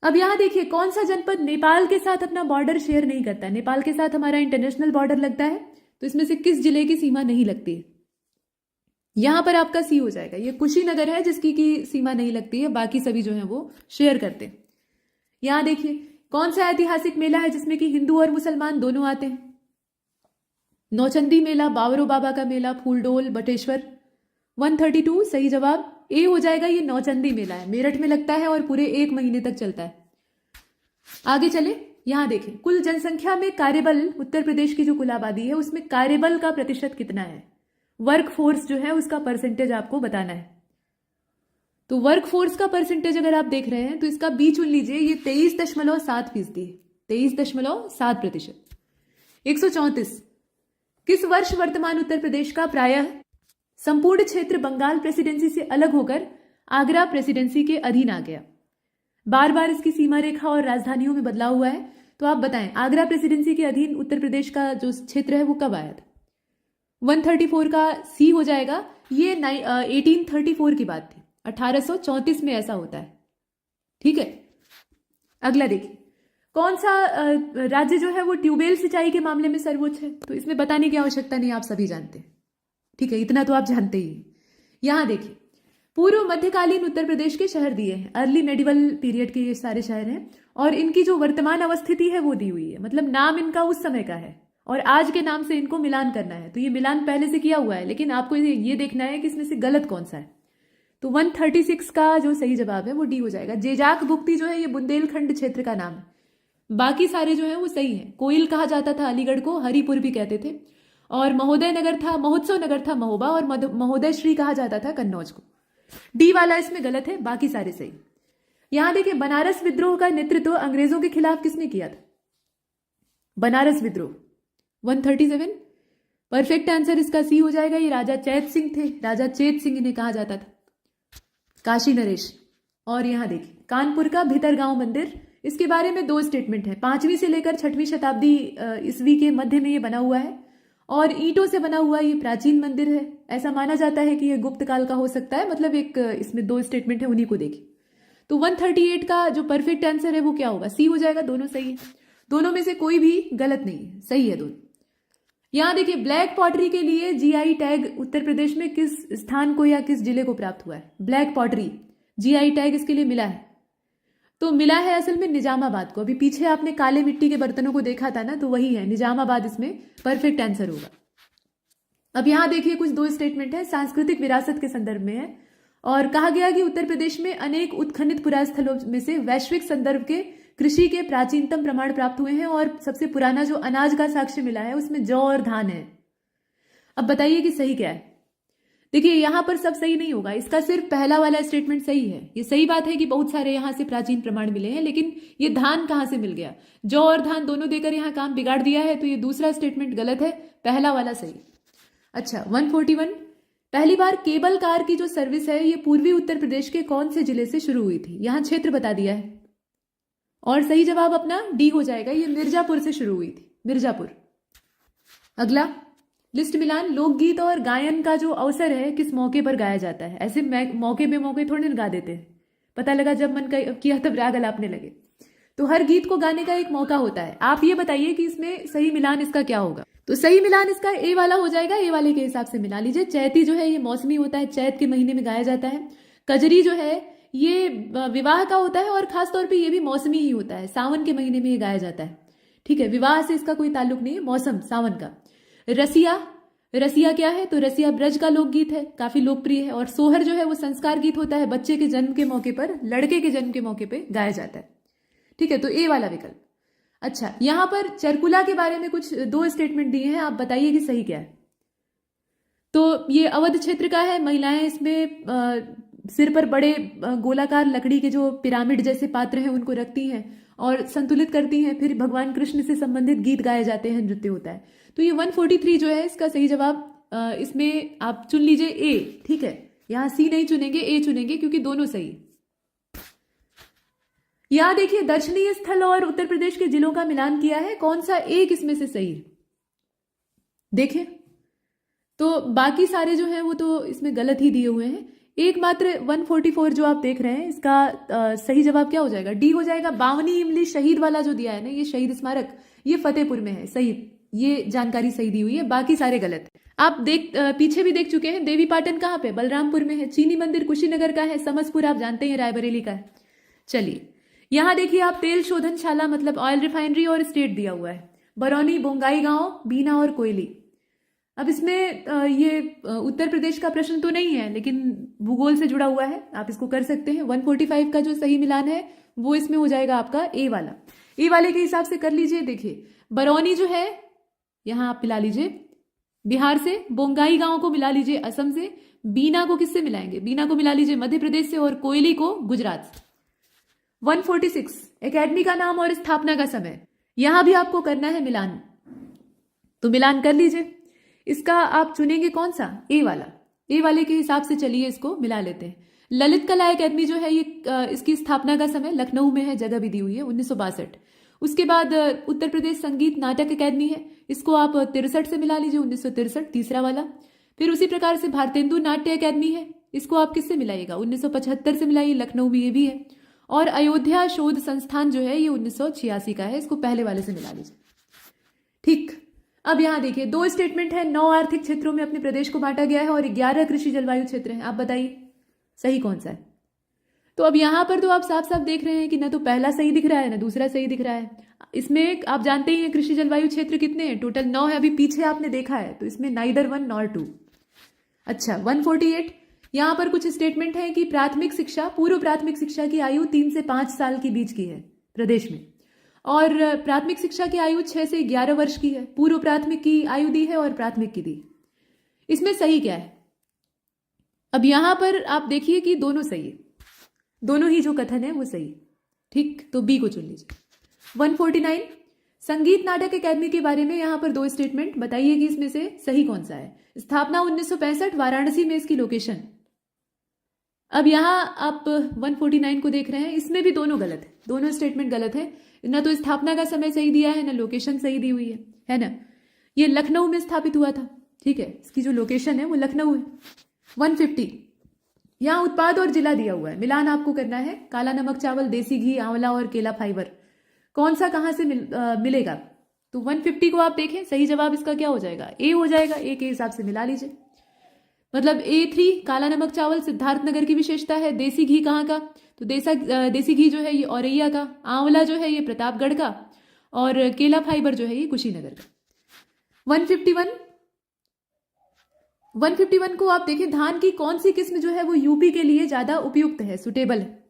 अब यहां देखिए कौन सा जनपद नेपाल के साथ अपना बॉर्डर शेयर नहीं करता है। नेपाल के साथ हमारा इंटरनेशनल बॉर्डर लगता है, तो इसमें से किस जिले की सीमा नहीं लगती है। यहां पर आपका सी हो जाएगा। ये कुशीनगर है जिसकी की सीमा नहीं लगती है, बाकी सभी जो है वो शेयर करते हैं। यहां देखिए कौन सा ऐतिहासिक मेला है जिसमें कि हिंदू और मुसलमान दोनों आते हैं। नौचंदी मेला, बावरो बाबा का मेला, फूलडोल, बटेश्वर। 132 सही जवाब ए हो जाएगा। ये नौचंदी मेला है, मेरठ में लगता है और पूरे 1 महीने तक चलता है। आगे चले, यहां देखें कुल जनसंख्या में कार्यबल, उत्तर प्रदेश की जो कुल आबादी है उसमें कार्यबल का प्रतिशत कितना है। वर्क फोर्स जो है उसका परसेंटेज आपको बताना है। तो वर्क फोर्स का परसेंटेज अगर आप देख रहे हैं तो इसका बी चुन लीजिए, ये 23.7% है, 23.7%। 134 किस वर्ष वर्तमान उत्तर प्रदेश का प्रायः संपूर्ण क्षेत्र बंगाल प्रेसिडेंसी से अलग होकर आगरा प्रेसिडेंसी के अधीन आ गया। बार बार इसकी सीमा रेखा और राजधानियों में बदलाव हुआ है, तो आप बताएं आगरा प्रेसिडेंसी के अधीन उत्तर प्रदेश का जो क्षेत्र है वो कब आया था। 134 का सी हो जाएगा। ये 1834 की बात थी, 1834 में ऐसा होता है, ठीक है। अगला देखिए कौन सा राज्य जो है वो ट्यूबवेल सिंचाई के मामले में सर्वोच्च है। तो इसमें बताने की आवश्यकता नहीं, आप सभी जानते हैं, ठीक है, इतना तो आप जानते ही। यहां देखिए पूर्व मध्यकालीन उत्तर प्रदेश के शहर दिए हैं, अर्ली मेडिवल पीरियड के ये सारे शहर हैं, और इनकी जो वर्तमान अवस्थिति है वो दी हुई है, मतलब नाम इनका उस समय का है और आज के नाम से इनको मिलान करना है। तो ये मिलान पहले से किया हुआ है, लेकिन आपको ये देखना है कि इसमें से गलत कौन सा है। तो 136 का जो सही जवाब है वो डी हो जाएगा। जेजाक भुक्ति जो है ये बुंदेलखंड क्षेत्र का नाम है, बाकी सारे जो है वो सही है। कोयल कहा जाता था अलीगढ़ को, हरिपुर भी कहते थे, और महोदय नगर था, महोत्सव नगर था महोबा, और महोदय श्री कहा जाता था कन्नौज को। डी वाला इसमें गलत है, बाकी सारे सही। यहां देखिए बनारस विद्रोह का नेतृत्व अंग्रेजों के खिलाफ किसने किया था। बनारस विद्रोह 137 परफेक्ट आंसर इसका सी हो जाएगा। ये राजा चैत सिंह थे, राजा चेत सिंह इन्हें कहा जाता था, काशी नरेश। और यहां देखिए कानपुर का भितरगांव मंदिर, इसके बारे में 2 स्टेटमेंट है। 5वीं से लेकर 6वीं शताब्दी ईस्वी के मध्य में ये बना हुआ है, और ईंटों से बना हुआ ये प्राचीन मंदिर है। ऐसा माना जाता है कि ये गुप्त काल का हो सकता है, मतलब एक इसमें 2 स्टेटमेंट है, उन्हीं को देखिए। तो 138 का जो परफेक्ट आंसर है वो क्या होगा, सी हो जाएगा। दोनों सही है, दोनों में से कोई भी गलत नहीं है, सही है दोनों। यहां देखिए ब्लैक पॉटरी के लिए जीआई टैग उत्तर प्रदेश में किस स्थान को या किस जिले को प्राप्त हुआ है। ब्लैक पॉटरी जीआई टैग इसके लिए मिला है, तो मिला है असल में निजामाबाद को। अभी पीछे आपने काले मिट्टी के बर्तनों को देखा था ना, तो वही है निजामाबाद, इसमें परफेक्ट आंसर होगा। अब यहां देखिए कुछ 2 स्टेटमेंट है, सांस्कृतिक विरासत के संदर्भ में है, और कहा गया कि उत्तर प्रदेश में अनेक उत्खनित पुरास्थलों में से वैश्विक संदर्भ के कृषि के प्राचीनतम प्रमाण प्राप्त हुए हैं, और सबसे पुराना जो अनाज का साक्ष्य मिला है उसमें जौ और धान है। अब बताइए कि सही क्या है। देखिए यहाँ पर सब सही नहीं होगा, इसका सिर्फ पहला वाला स्टेटमेंट सही है। ये सही बात है कि बहुत सारे यहाँ से प्राचीन प्रमाण मिले हैं, लेकिन ये धान कहाँ से मिल गया? जौ और धान दोनों देकर यहाँ काम बिगाड़ दिया है, तो ये दूसरा स्टेटमेंट गलत है, पहला वाला सही। अच्छा 141, पहली बार केबल कार की जो सर्विस है ये पूर्वी उत्तर प्रदेश के कौन से जिले से शुरू हुई थी? यहाँ क्षेत्र बता दिया है और सही जवाब अपना डी हो जाएगा, ये मिर्जापुर से शुरू हुई थी, मिर्जापुर। अगला लिस्ट मिलान, लोकगीत और गायन का जो अवसर है किस मौके पर गाया जाता है? ऐसे मौके पे मौके थोड़े गा देते हैं, पता लगा जब मन किया तब राग अलापने लगे। तो हर गीत को गाने का एक मौका होता है। आप ये बताइए कि इसमें सही मिलान इसका क्या होगा? तो सही मिलान इसका ए वाला हो जाएगा, ए वाले के हिसाब से मिला लीजिए। चैती जो है ये मौसमी होता है, चैत के महीने में गाया जाता है। कजरी जो है ये विवाह का होता है और खासतौर पर ये भी मौसमी ही होता है, सावन के महीने में ये गाया जाता है। ठीक है, विवाह से इसका कोई ताल्लुक नहीं है, मौसम सावन का। रसिया, रसिया क्या है? तो रसिया ब्रज का लोकगीत है, काफी लोकप्रिय है। और सोहर जो है वो संस्कार गीत होता है, बच्चे के जन्म के मौके पर, लड़के के जन्म के मौके पर गाया जाता है। ठीक है, तो ए वाला विकल्प। अच्छा, यहां पर चरकुला के बारे में कुछ दो स्टेटमेंट दिए हैं, आप बताइए कि सही क्या है। तो ये अवध क्षेत्र का है, महिलाएं इसमें सिर पर बड़े गोलाकार लकड़ी के जो पिरामिड जैसे पात्र हैं उनको रखती हैं और संतुलित करती हैं, फिर भगवान कृष्ण से संबंधित गीत गाए जाते हैं, नृत्य होता है। तो ये 143 जो है इसका सही जवाब, इसमें आप चुन लीजिए ए। ठीक है, यहां सी नहीं चुनेंगे, ए चुनेंगे क्योंकि दोनों सही। यहां देखिए दर्शनीय स्थल और उत्तर प्रदेश के जिलों का मिलान किया है, कौन सा एक इसमें से सही है? देखिए तो बाकी सारे जो हैं वो तो इसमें गलत ही दिए हुए हैं, एकमात्र 144 जो आप देख रहे हैं इसका सही जवाब क्या हो जाएगा? डी हो जाएगा। बावनी इमली शहीद वाला जो दिया है ना, ये शहीद स्मारक, ये फतेहपुर में है, सही, ये जानकारी सही दी हुई है, बाकी सारे गलत है। आप पीछे भी देख चुके हैं। देवी पाटन कहाँ पे? बलरामपुर में है। चीनी मंदिर कुशीनगर का है। समसपुर आप जानते हैं रायबरेली का है। चलिए यहां देखिए आप तेल शोधनशाला मतलब ऑयल रिफाइनरी और स्टेट दिया हुआ है, बरौनी, बोंगाई गांव, बीना और कोयली। अब इसमें ये उत्तर प्रदेश का प्रश्न तो नहीं है, लेकिन भूगोल से जुड़ा हुआ है, आप इसको कर सकते हैं। 145 का जो सही मिलान है वो इसमें हो जाएगा आपका ए वाला। ए वाले के हिसाब से कर लीजिए। देखिए बरौनी जो है यहां आप मिला लीजिए बिहार से, बोंगाई गांव को मिला लीजिए असम से, बीना को किससे मिलाएंगे? बीना को मिला लीजिए मध्य प्रदेश से, और कोयली को गुजरात से। 146 एकेडमी का नाम और स्थापना का समय, यहां भी आपको करना है मिलान, तो मिलान कर लीजिए। इसका आप चुनेंगे कौन सा? ए वाला। ए वाले के हिसाब से चलिए इसको मिला लेते हैं। ललित कला एकेडमी जो है ये इसकी स्थापना का समय लखनऊ में है, जगह भी दी हुई है 1962। उसके बाद उत्तर प्रदेश संगीत नाटक एकेडमी है, इसको आप 63 से मिला लीजिए, 1963 तीसरा वाला। फिर उसी प्रकार से भारतेंदु नाट्य एकेडमी है, इसको आप किससे मिलाइएगा? 1975 से मिलाइए, लखनऊ में ये भी है। और अयोध्या शोध संस्थान जो है ये 1986 का है, इसको पहले वाले से मिला लीजिए। ठीक, अब यहां देखिए दो स्टेटमेंट है, 9 आर्थिक क्षेत्रों में अपने प्रदेश को बांटा गया है और 11 कृषि जलवायु क्षेत्र हैं। आप बताइए सही कौन सा है? तो अब यहां पर तो आप साफ साफ देख रहे हैं कि ना तो पहला सही दिख रहा है ना दूसरा सही दिख रहा है। इसमें आप जानते ही हैं कृषि जलवायु क्षेत्र कितने हैं? टोटल 9 है, अभी पीछे आपने देखा है, तो इसमें नाइदर 1 नॉर 2। अच्छा 148, यहां पर कुछ स्टेटमेंट है कि प्राथमिक शिक्षा, पूर्व प्राथमिक शिक्षा की आयु 3 से 5 साल के बीच की है प्रदेश में, और प्राथमिक शिक्षा की आयु 6 से 11 वर्ष की है। पूर्व प्राथमिक की आयु दी है और प्राथमिक की दी। इसमें सही क्या है? अब यहां पर आप देखिए कि दोनों सही है, दोनों ही जो कथन है वो सही। ठीक, तो बी को चुन लीजिए। 149 संगीत नाटक अकेडमी के बारे में यहां पर दो स्टेटमेंट बताइए कि इसमें से सही कौन सा है? स्थापना 1965, वाराणसी में इसकी लोकेशन। अब यहां आप 149 को देख रहे हैं, इसमें भी दोनों गलत है, दोनों स्टेटमेंट गलत है। ना तो स्थापना का समय सही दिया है, ना लोकेशन सही दी हुई है ना। ये लखनऊ में स्थापित हुआ था, ठीक है, इसकी जो लोकेशन है वो लखनऊ है। 150 यहां उत्पाद और जिला दिया हुआ है, मिलान आपको करना है। काला नमक चावल, देसी घी, आंवला और केला फाइबर, कौन सा कहां से मिलेगा? तो 150 को आप देखें, सही जवाब इसका क्या हो जाएगा? ए हो जाएगा। ए के हिसाब से मिला लीजिए। मतलब A3 काला नमक चावल सिद्धार्थनगर की विशेषता है। देसी घी कहाँ का? तो देसी घी जो है ये औरैया का, आंवला जो है ये प्रतापगढ़ का, और केला फाइबर जो है ये कुशीनगर का। 151 को आप देखें, धान की कौन सी किस्म जो है वो यूपी के लिए ज्यादा उपयुक्त है, सुटेबल है?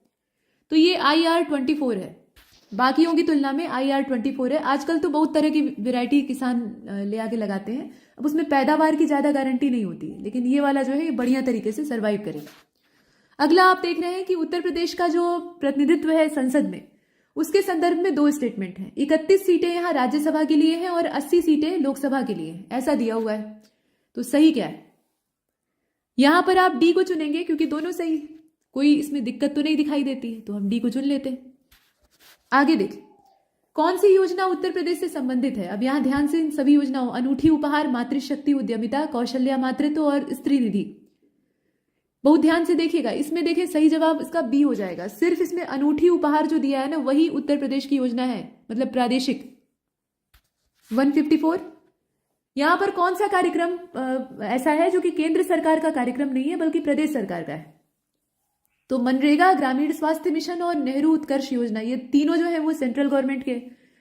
तो ये IR24 है। बाकियों की तुलना में IR24 है। आजकल तो बहुत तरह की वैरायटी किसान ले आके लगाते हैं, अब उसमें पैदावार की ज़्यादा गारंटी नहीं होती है, लेकिन ये वाला जो है ये बढ़िया तरीके से सर्वाइव करेगा। अगला आप देख रहे हैं कि उत्तर प्रदेश का जो प्रतिनिधित्व है संसद में, उसके संदर्भ में 2 स्टेटमेंट हैं। 31 सीटें यहाँ राज्यसभा के लिए हैं और 80 सीटें लोकसभा के लिए हैं, ऐसा दिया हुआ है। तो सही क्या है? यहां पर आप डी को चुनेंगे क्योंकि दोनों सही, कोई इसमें दिक्कत तो नहीं दिखाई देती है, तो हम डी को चुन लेते हैं। आगे देखें, कौन सी योजना उत्तर प्रदेश से संबंधित है। अब यहां ध्यान से इन सभी योजनाओं, अनूठी उपहार, मातृशक्ति उद्यमिता, कौशल्या मातृत्व और स्त्री निधि, बहुत ध्यान से देखिएगा। इसमें देखें सही जवाब इसका बी हो जाएगा। सिर्फ इसमें अनूठी उपहार जो दिया है ना, वही उत्तर प्रदेश की योजना है, मतलब प्रादेशिक। 154, यहां पर कौन सा कार्यक्रम ऐसा है जो कि केंद्र सरकार का कार्यक्रम नहीं है बल्कि प्रदेश सरकार का है। तो मनरेगा, ग्रामीण स्वास्थ्य मिशन और नेहरू उत्कर्ष योजना, ये तीनों जो है वो सेंट्रल गवर्नमेंट के,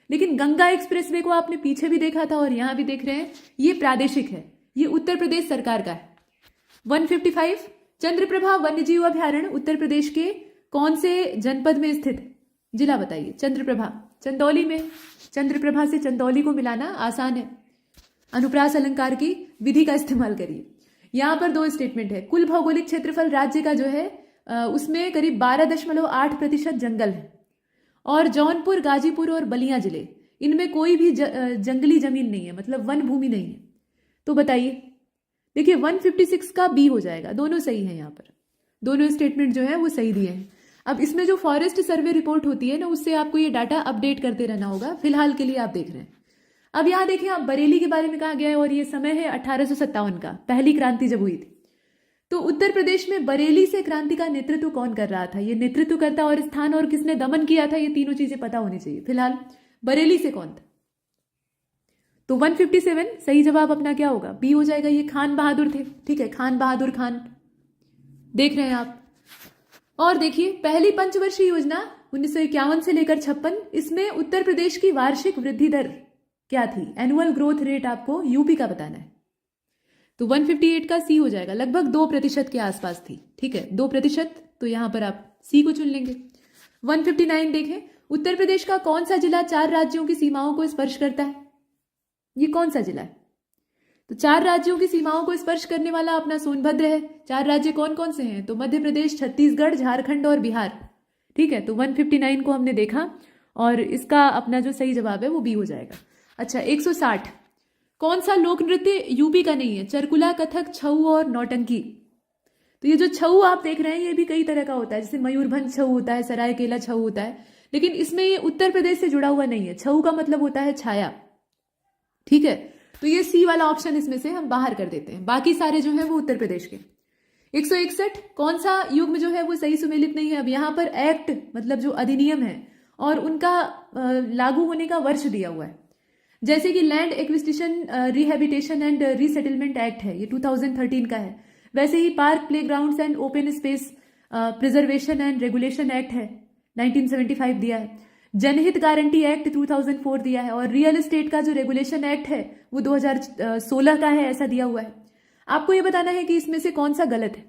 लेकिन गंगा एक्सप्रेसवे को आपने पीछे भी देखा था और यहां भी देख रहे हैं, ये प्रादेशिक है, ये उत्तर प्रदेश सरकार का है। 155, चंद्रप्रभा वन्यजीव अभ्यारण्य उत्तर प्रदेश के कौन से जनपद में स्थित है? जिला बताइए। चंद्रप्रभा चंदौली में, चंद्रप्रभा से चंदौली को मिलाना आसान है, अनुप्रास अलंकार की विधि का इस्तेमाल करिए। यहां पर 2 स्टेटमेंट है। कुल भौगोलिक क्षेत्रफल राज्य का जो है उसमें करीब 12.8% जंगल है, और जौनपुर, गाजीपुर और बलिया जिले, इनमें कोई भी जंगली जमीन नहीं है, मतलब वन भूमि नहीं है। तो बताइए, देखिए 156 का बी हो जाएगा, दोनों सही है। यहाँ पर दोनों स्टेटमेंट जो है वो सही दिए हैं। अब इसमें जो फॉरेस्ट सर्वे रिपोर्ट होती है ना, उससे आपको ये डाटा अपडेट करते रहना होगा, फिलहाल के लिए आप देख रहे हैं। अब यहाँ देखिए, आप बरेली के बारे में कहा गया है और ये समय है 1857 का, पहली क्रांति जब हुई थी। तो उत्तर प्रदेश में बरेली से क्रांति का नेतृत्व कौन कर रहा था, ये नेतृत्वकर्ता और स्थान और किसने दमन किया था, ये तीनों चीजें पता होनी चाहिए। फिलहाल बरेली से कौन था? तो 157 सही जवाब अपना क्या होगा? बी हो जाएगा, ये खान बहादुर थे। ठीक है, खान बहादुर खान देख रहे हैं आप। और देखिए, पहली पंचवर्षीय योजना 1951 से लेकर 56, इसमें उत्तर प्रदेश की वार्षिक वृद्धि दर क्या थी? एनुअल ग्रोथ रेट आपको यूपी का बताना है। तो 158 का सी हो जाएगा, लगभग 2% के आसपास थी। ठीक है, 2%, तो यहां पर आप सी को चुन लेंगे। 159 देखें, उत्तर प्रदेश का कौन सा जिला 4 राज्यों की सीमाओं को स्पर्श करता है? ये कौन सा जिला है? तो 4 राज्यों की सीमाओं को स्पर्श करने वाला अपना सोनभद्र है। 4 राज्य कौन कौन से हैं? तो मध्य प्रदेश, छत्तीसगढ़, झारखंड और बिहार। ठीक है, तो 159 को हमने देखा और इसका अपना जो सही जवाब है वो बी हो जाएगा। अच्छा, 160, कौन सा लोक नृत्य यूपी का नहीं है? चरकुला, कथक, छऊ और नौटंकी। तो ये जो छऊ आप देख रहे हैं ये भी कई तरह का होता है, जैसे मयूरभंज छऊ होता है, सरायकेला छऊ होता है, लेकिन इसमें ये उत्तर प्रदेश से जुड़ा हुआ नहीं है। छऊ का मतलब होता है छाया। ठीक है, तो ये सी वाला ऑप्शन इसमें से हम बाहर कर देते हैं, बाकी सारे जो है वो उत्तर प्रदेश के। 161, कौन सा युग्म जो है वो सही सुमेलित नहीं है? अब यहाँ पर एक्ट मतलब जो अधिनियम है और उनका लागू होने का वर्ष दिया हुआ है, जैसे कि land acquisition rehabilitation and resettlement act है, ये 2013 का है। वैसे ही park, playgrounds and open space preservation and regulation act है, 1975 दिया है। जनहित गारंटी एक्ट 2004 दिया है, और रियल एस्टेट का जो रेगुलेशन एक्ट है वो 2016 का है, ऐसा दिया हुआ है। आपको ये बताना है कि इसमें से कौन सा गलत है।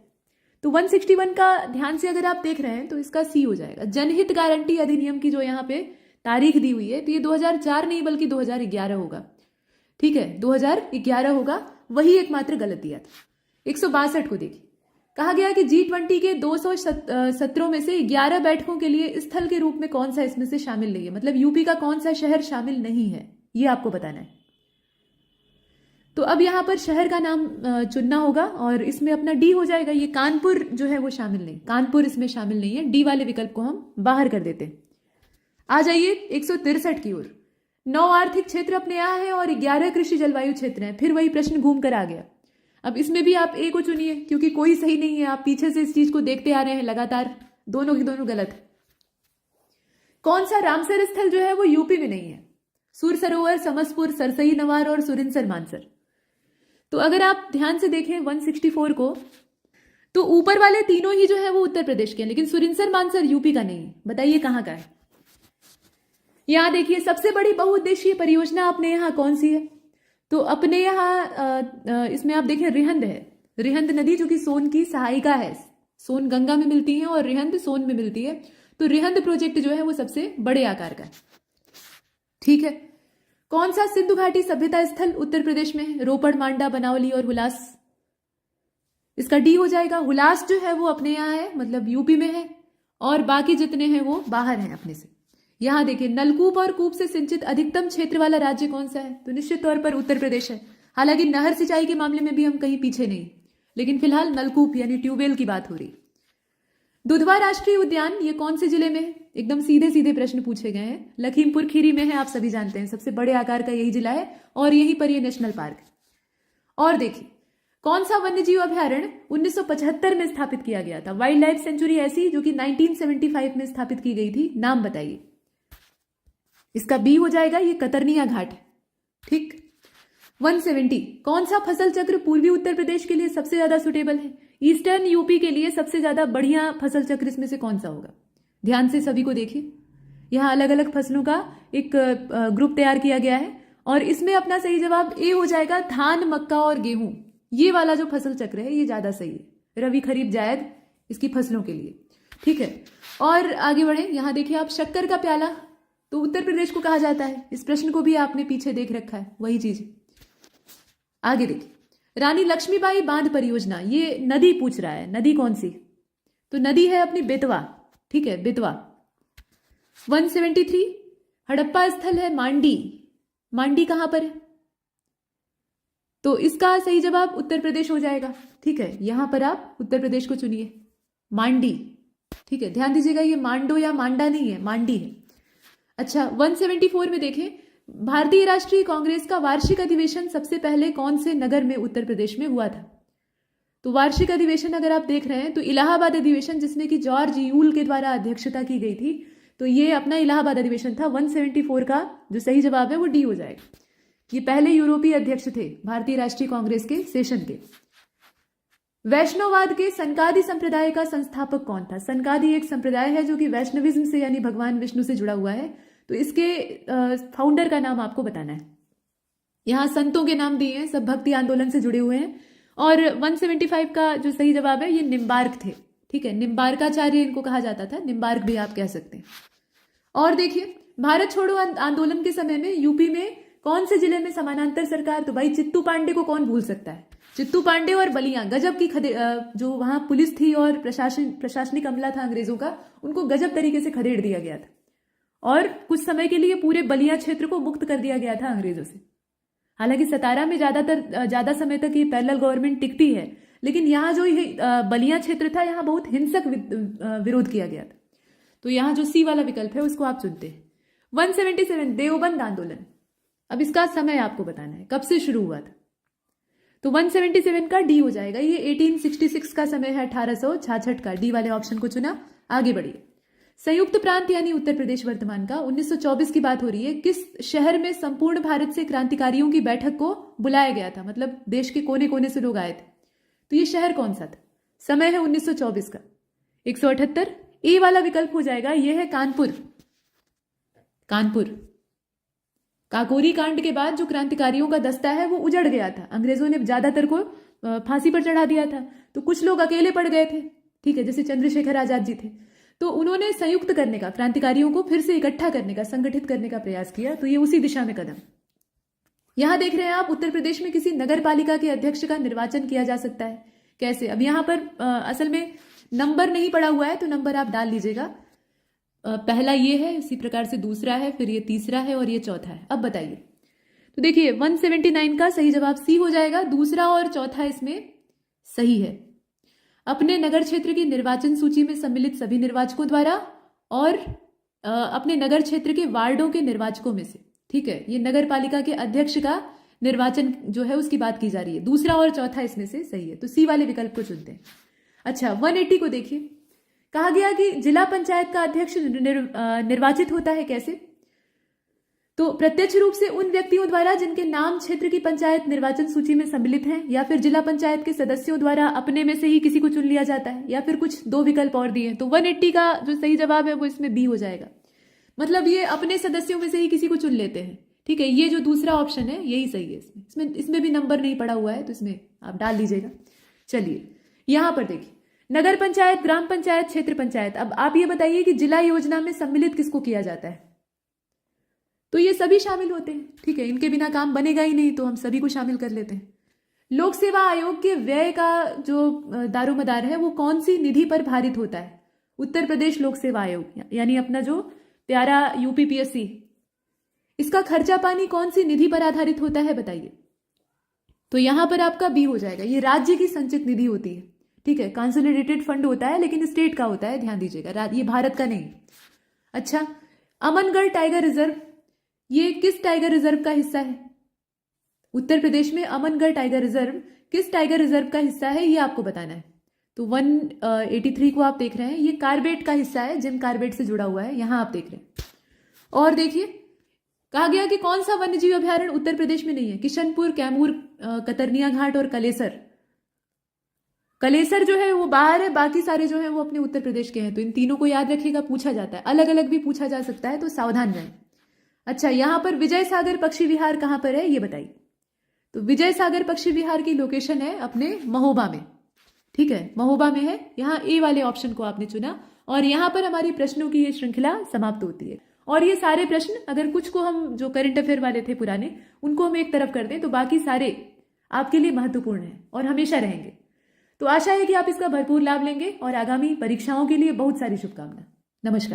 तो 161 का ध्यान से अगर आप देख रहे हैं तो इसका सी हो जाएगा। जनहित गारंटी अधिनियम की जो यहाँ पे तारीख दी हुई है, तो ये 2004 नहीं बल्कि 2011 होगा। ठीक है, 2011 होगा, वही एकमात्र गलत दिया था। 162 को देखिए, कहा गया कि G20 के 200 सत्रों में से 11 बैठकों के लिए स्थल के रूप में कौन सा इसमें से शामिल नहीं है, मतलब यूपी का कौन सा शहर शामिल नहीं है, ये आपको बताना है। तो अब यहां पर शहर का नाम चुनना होगा और इसमें अपना डी हो जाएगा। ये कानपुर जो है वो शामिल नहीं, कानपुर इसमें शामिल नहीं है, डी वाले विकल्प को हम बाहर कर देते हैं। आ जाइए 163 की ओर। 9 आर्थिक क्षेत्र अपने यहाँ है और 11 कृषि जलवायु क्षेत्र हैं। फिर वही प्रश्न घूम कर आ गया। अब इसमें भी आप ए को चुनिए, क्योंकि कोई सही नहीं है, आप पीछे से इस चीज को देखते आ रहे हैं लगातार, दोनों की दोनों गलत है। कौन सा रामसर स्थल जो है वो यूपी में नहीं है? सुर सरोवर, समसपुर, सरसई नवार और सुरिनसर मानसर। तो अगर आप ध्यान से देखें 164 को, तो ऊपर वाले तीनों ही जो है वो उत्तर प्रदेश के हैं, लेकिन सुरिनसर मानसर यूपी का नहीं है। बताइए कहाँ का है? यहां देखिए, सबसे बड़ी बहुउद्देशीय परियोजना अपने यहाँ कौन सी है? तो अपने यहाँ इसमें आप देखें रिहंद है, रिहंद नदी जो कि सोन की सहायिका है, सोन गंगा में मिलती है और रिहंद सोन में मिलती है। तो रिहंद प्रोजेक्ट जो है वो सबसे बड़े आकार का है। ठीक है, कौन सा सिंधु घाटी सभ्यता स्थल उत्तर प्रदेश में है? रोपड़, मांडा, बनावली और हुलास। इसका डी हो जाएगा। हुलास जो है वो अपने यहाँ है, मतलब यूपी में है, और बाकी जितने हैं वो बाहर हैं अपने से। यहां देखिए, नलकूप और कूप से सिंचित अधिकतम क्षेत्र वाला राज्य कौन सा है? तो निश्चित तौर पर उत्तर प्रदेश है। हालांकि नहर सिंचाई के मामले में भी हम कहीं पीछे नहीं, लेकिन फिलहाल नलकूप यानी ट्यूबवेल की बात हो रही। दुधवा राष्ट्रीय उद्यान ये कौन से जिले में है? एकदम सीधे सीधे प्रश्न पूछे गए हैं। लखीमपुर खीरी में है, आप सभी जानते हैं, सबसे बड़े आकार का यही जिला है और यहीं पर ये नेशनल पार्क है। और देखिए, कौन सा वन्यजीव अभयारण्य 1975 में स्थापित किया गया था? वाइल्ड लाइफ सेंचुरी ऐसी जो कि 1975 में स्थापित की गई थी, नाम बताइए। इसका बी हो जाएगा, ये कतरनिया घाट है। ठीक। 170, कौन सा फसल चक्र पूर्वी उत्तर प्रदेश के लिए सबसे ज्यादा सुटेबल है? ईस्टर्न यूपी के लिए सबसे ज्यादा बढ़िया फसल चक्र इसमें से कौन सा होगा? ध्यान से सभी को देखिए, यहां अलग अलग फसलों का एक ग्रुप तैयार किया गया है और इसमें अपना सही जवाब ए हो जाएगा, धान, मक्का और गेहूं। ये वाला जो फसल चक्र है ये ज्यादा सही है, रबी, खरीफ, जायद इसकी फसलों के लिए। ठीक है, और आगे बढ़े। यहां देखिए आप, शक्कर का प्याला तो उत्तर प्रदेश को कहा जाता है। इस प्रश्न को भी आपने पीछे देख रखा है, वही चीज। आगे देखिए, रानी लक्ष्मीबाई बांध परियोजना, ये नदी पूछ रहा है, नदी कौन सी? तो नदी है अपनी बेतवा। ठीक है, बेतवा। 173, हड़प्पा स्थल है मांडी। मांडी कहां पर है? तो इसका सही जवाब उत्तर प्रदेश हो जाएगा। ठीक है, यहां पर आप उत्तर प्रदेश को चुनिए, मांडी। ठीक है, ध्यान दीजिएगा, ये मांडो या मांडा नहीं है, मांडी है। अच्छा, 174 में देखें, भारतीय राष्ट्रीय कांग्रेस का वार्षिक अधिवेशन सबसे पहले कौन से नगर में उत्तर प्रदेश में हुआ था? तो वार्षिक अधिवेशन अगर आप देख रहे हैं तो इलाहाबाद अधिवेशन, जिसमें कि जॉर्ज यूल के द्वारा अध्यक्षता की गई थी, तो ये अपना इलाहाबाद अधिवेशन था। 174 का जो सही जवाब है वो डी हो जाएगा। ये पहले यूरोपीय अध्यक्ष थे भारतीय राष्ट्रीय कांग्रेस के सेशन के। वैष्णववाद के सनकादि संप्रदाय का संस्थापक कौन था? सनकादि एक संप्रदाय है जो कि वैष्णविज्म से यानी भगवान विष्णु से जुड़ा हुआ है, तो इसके फाउंडर का नाम आपको बताना है। यहां संतों के नाम दिए हैं, सब भक्ति आंदोलन से जुड़े हुए हैं। और 175 का जो सही जवाब है ये निम्बार्क थे। ठीक है, निम्बार्काचार्य इनको कहा जाता था, निम्बार्क भी आप कह सकते हैं। और देखिए, भारत छोड़ो आंदोलन के समय में यूपी में कौन से जिले में समानांतर सरकार? तो भाई चित्तू पांडे को कौन भूल सकता है? चित्तू पांडे और बलियां, गजब की जो वहां पुलिस थी और प्रशासनिक अमला था अंग्रेजों का, उनको गजब तरीके से खदेड़ दिया गया था और कुछ समय के लिए पूरे बलिया क्षेत्र को मुक्त कर दिया गया था अंग्रेजों से। हालांकि सतारा में ज्यादा समय तक ये पैरेलल गवर्नमेंट टिकती है, लेकिन यहाँ जो ये बलिया क्षेत्र था, यहाँ बहुत हिंसक विरोध किया गया था। तो यहाँ जो सी वाला विकल्प है उसको आप चुनते हैं। 177, देवबंद आंदोलन। अब इसका समय आपको बताना है, कब से शुरू हुआ था? तो 177 का डी हो जाएगा, ये 1866 का समय है, 1866 का। डी वाले ऑप्शन को चुना। आगे बढ़िए। संयुक्त प्रांत यानी उत्तर प्रदेश वर्तमान का 1924 की बात हो रही है। किस शहर में संपूर्ण भारत से क्रांतिकारियों की बैठक को बुलाया गया था? मतलब देश के कोने कोने से लोग आए थे, तो ये शहर कौन सा था? समय है 1924 का। 178, ए वाला विकल्प हो जाएगा, यह है कानपुर। कानपुर। काकोरी कांड के बाद जो क्रांतिकारियों का दस्ता है वो उजड़ गया था, अंग्रेजों ने ज्यादातर को फांसी पर चढ़ा दिया था, तो कुछ लोग अकेले पड़ गए थे। ठीक है, जैसे चंद्रशेखर आजाद जी थे, तो उन्होंने संयुक्त करने का, क्रांतिकारियों को फिर से इकट्ठा करने का, संगठित करने का प्रयास किया। तो ये उसी दिशा में कदम। यहां देख रहे हैं आप, उत्तर प्रदेश में किसी नगर पालिका के अध्यक्ष का निर्वाचन किया जा सकता है। कैसे? अब यहां पर असल में नंबर नहीं पड़ा हुआ है, तो नंबर आप डाल लीजिएगा। पहला ये है, इसी प्रकार से दूसरा है, फिर ये तीसरा है और ये चौथा है। अब बताइए। तो देखिए 179 का सही जवाब सी हो जाएगा। दूसरा और चौथा इसमें सही है। अपने नगर क्षेत्र की निर्वाचन सूची में सम्मिलित सभी निर्वाचकों द्वारा और अपने नगर क्षेत्र के वार्डों के निर्वाचकों में से। ठीक है, ये नगर पालिका के अध्यक्ष का निर्वाचन जो है उसकी बात की जा रही है। दूसरा और चौथा इसमें से सही है, तो सी वाले विकल्प को चुनते हैं। अच्छा, 180 को देखिए। कहा गया कि जिला पंचायत का अध्यक्ष निर्वाचित होता है कैसे? तो प्रत्यक्ष रूप से उन व्यक्तियों द्वारा जिनके नाम क्षेत्र की पंचायत निर्वाचन सूची में सम्मिलित हैं, या फिर जिला पंचायत के सदस्यों द्वारा अपने में से ही किसी को चुन लिया जाता है, या फिर कुछ दो विकल्प और दिए। तो 180 का जो सही जवाब है वो इसमें बी हो जाएगा। मतलब ये अपने सदस्यों में से ही किसी को चुन लेते हैं। ठीक है, ये जो दूसरा ऑप्शन है यही सही है। इसमें भी नंबर नहीं पड़ा हुआ है, तो इसमें आप डाल लीजिएगा। चलिए, यहां पर देखिए, नगर पंचायत, ग्राम पंचायत, क्षेत्र पंचायत। अब आप ये बताइए कि जिला योजना में सम्मिलित किसको किया जाता है? तो ये सभी शामिल होते हैं, ठीक है, इनके बिना काम बनेगा ही नहीं, तो हम सभी को शामिल कर लेते हैं। लोक सेवा आयोग के व्यय का जो दारोमदार है वो कौन सी निधि पर भारित होता है? उत्तर प्रदेश लोक सेवा आयोग, यानी अपना जो प्यारा यूपीपीएससी, इसका खर्चा पानी कौन सी निधि पर आधारित होता है बताइए? तो यहां पर आपका बी हो जाएगा। ये राज्य की संचित निधि होती है, ठीक है, कंसोलिडेटेड फंड होता है, लेकिन स्टेट का होता है, ध्यान दीजिएगा, ये भारत का नहीं। अच्छा, अमनगढ़ टाइगर रिजर्व, ये किस टाइगर रिजर्व का हिस्सा है? उत्तर प्रदेश में अमनगढ़ टाइगर रिजर्व किस टाइगर रिजर्व का हिस्सा है, ये आपको बताना है। तो 183 को आप देख रहे हैं, ये कार्बेट का हिस्सा है, जिम कार्बेट से जुड़ा हुआ है, यहां आप देख रहे हैं। और देखिए, कहा गया कि कौन सा वन्यजीव अभ्यारण्य उत्तर प्रदेश में नहीं है? किशनपुर, कैमूर, कतरनिया घाट और कलेसर। कलेसर जो है वो बाहर है, बाकी सारे जो है वो अपने उत्तर प्रदेश के हैं। तो इन तीनों को याद रखिएगा, पूछा जाता है, अलग अलग भी पूछा जा सकता है, तो सावधान रहें। अच्छा, यहां पर विजय सागर पक्षी विहार कहां पर है, ये बताइए? तो विजय सागर पक्षी विहार की लोकेशन है अपने महोबा में, ठीक है, महोबा में है। यहाँ ए वाले ऑप्शन को आपने चुना, और यहाँ पर हमारी प्रश्नों की ये श्रृंखला समाप्त होती है। और ये सारे प्रश्न, अगर कुछ को हम जो करंट अफेयर वाले थे पुराने, उनको हम एक तरफ कर दें, तो बाकी सारे आपके लिए महत्वपूर्ण हैं और हमेशा रहेंगे। तो आशा है कि आप इसका भरपूर लाभ लेंगे, और आगामी परीक्षाओं के लिए बहुत सारी शुभकामनाएं। नमस्कार।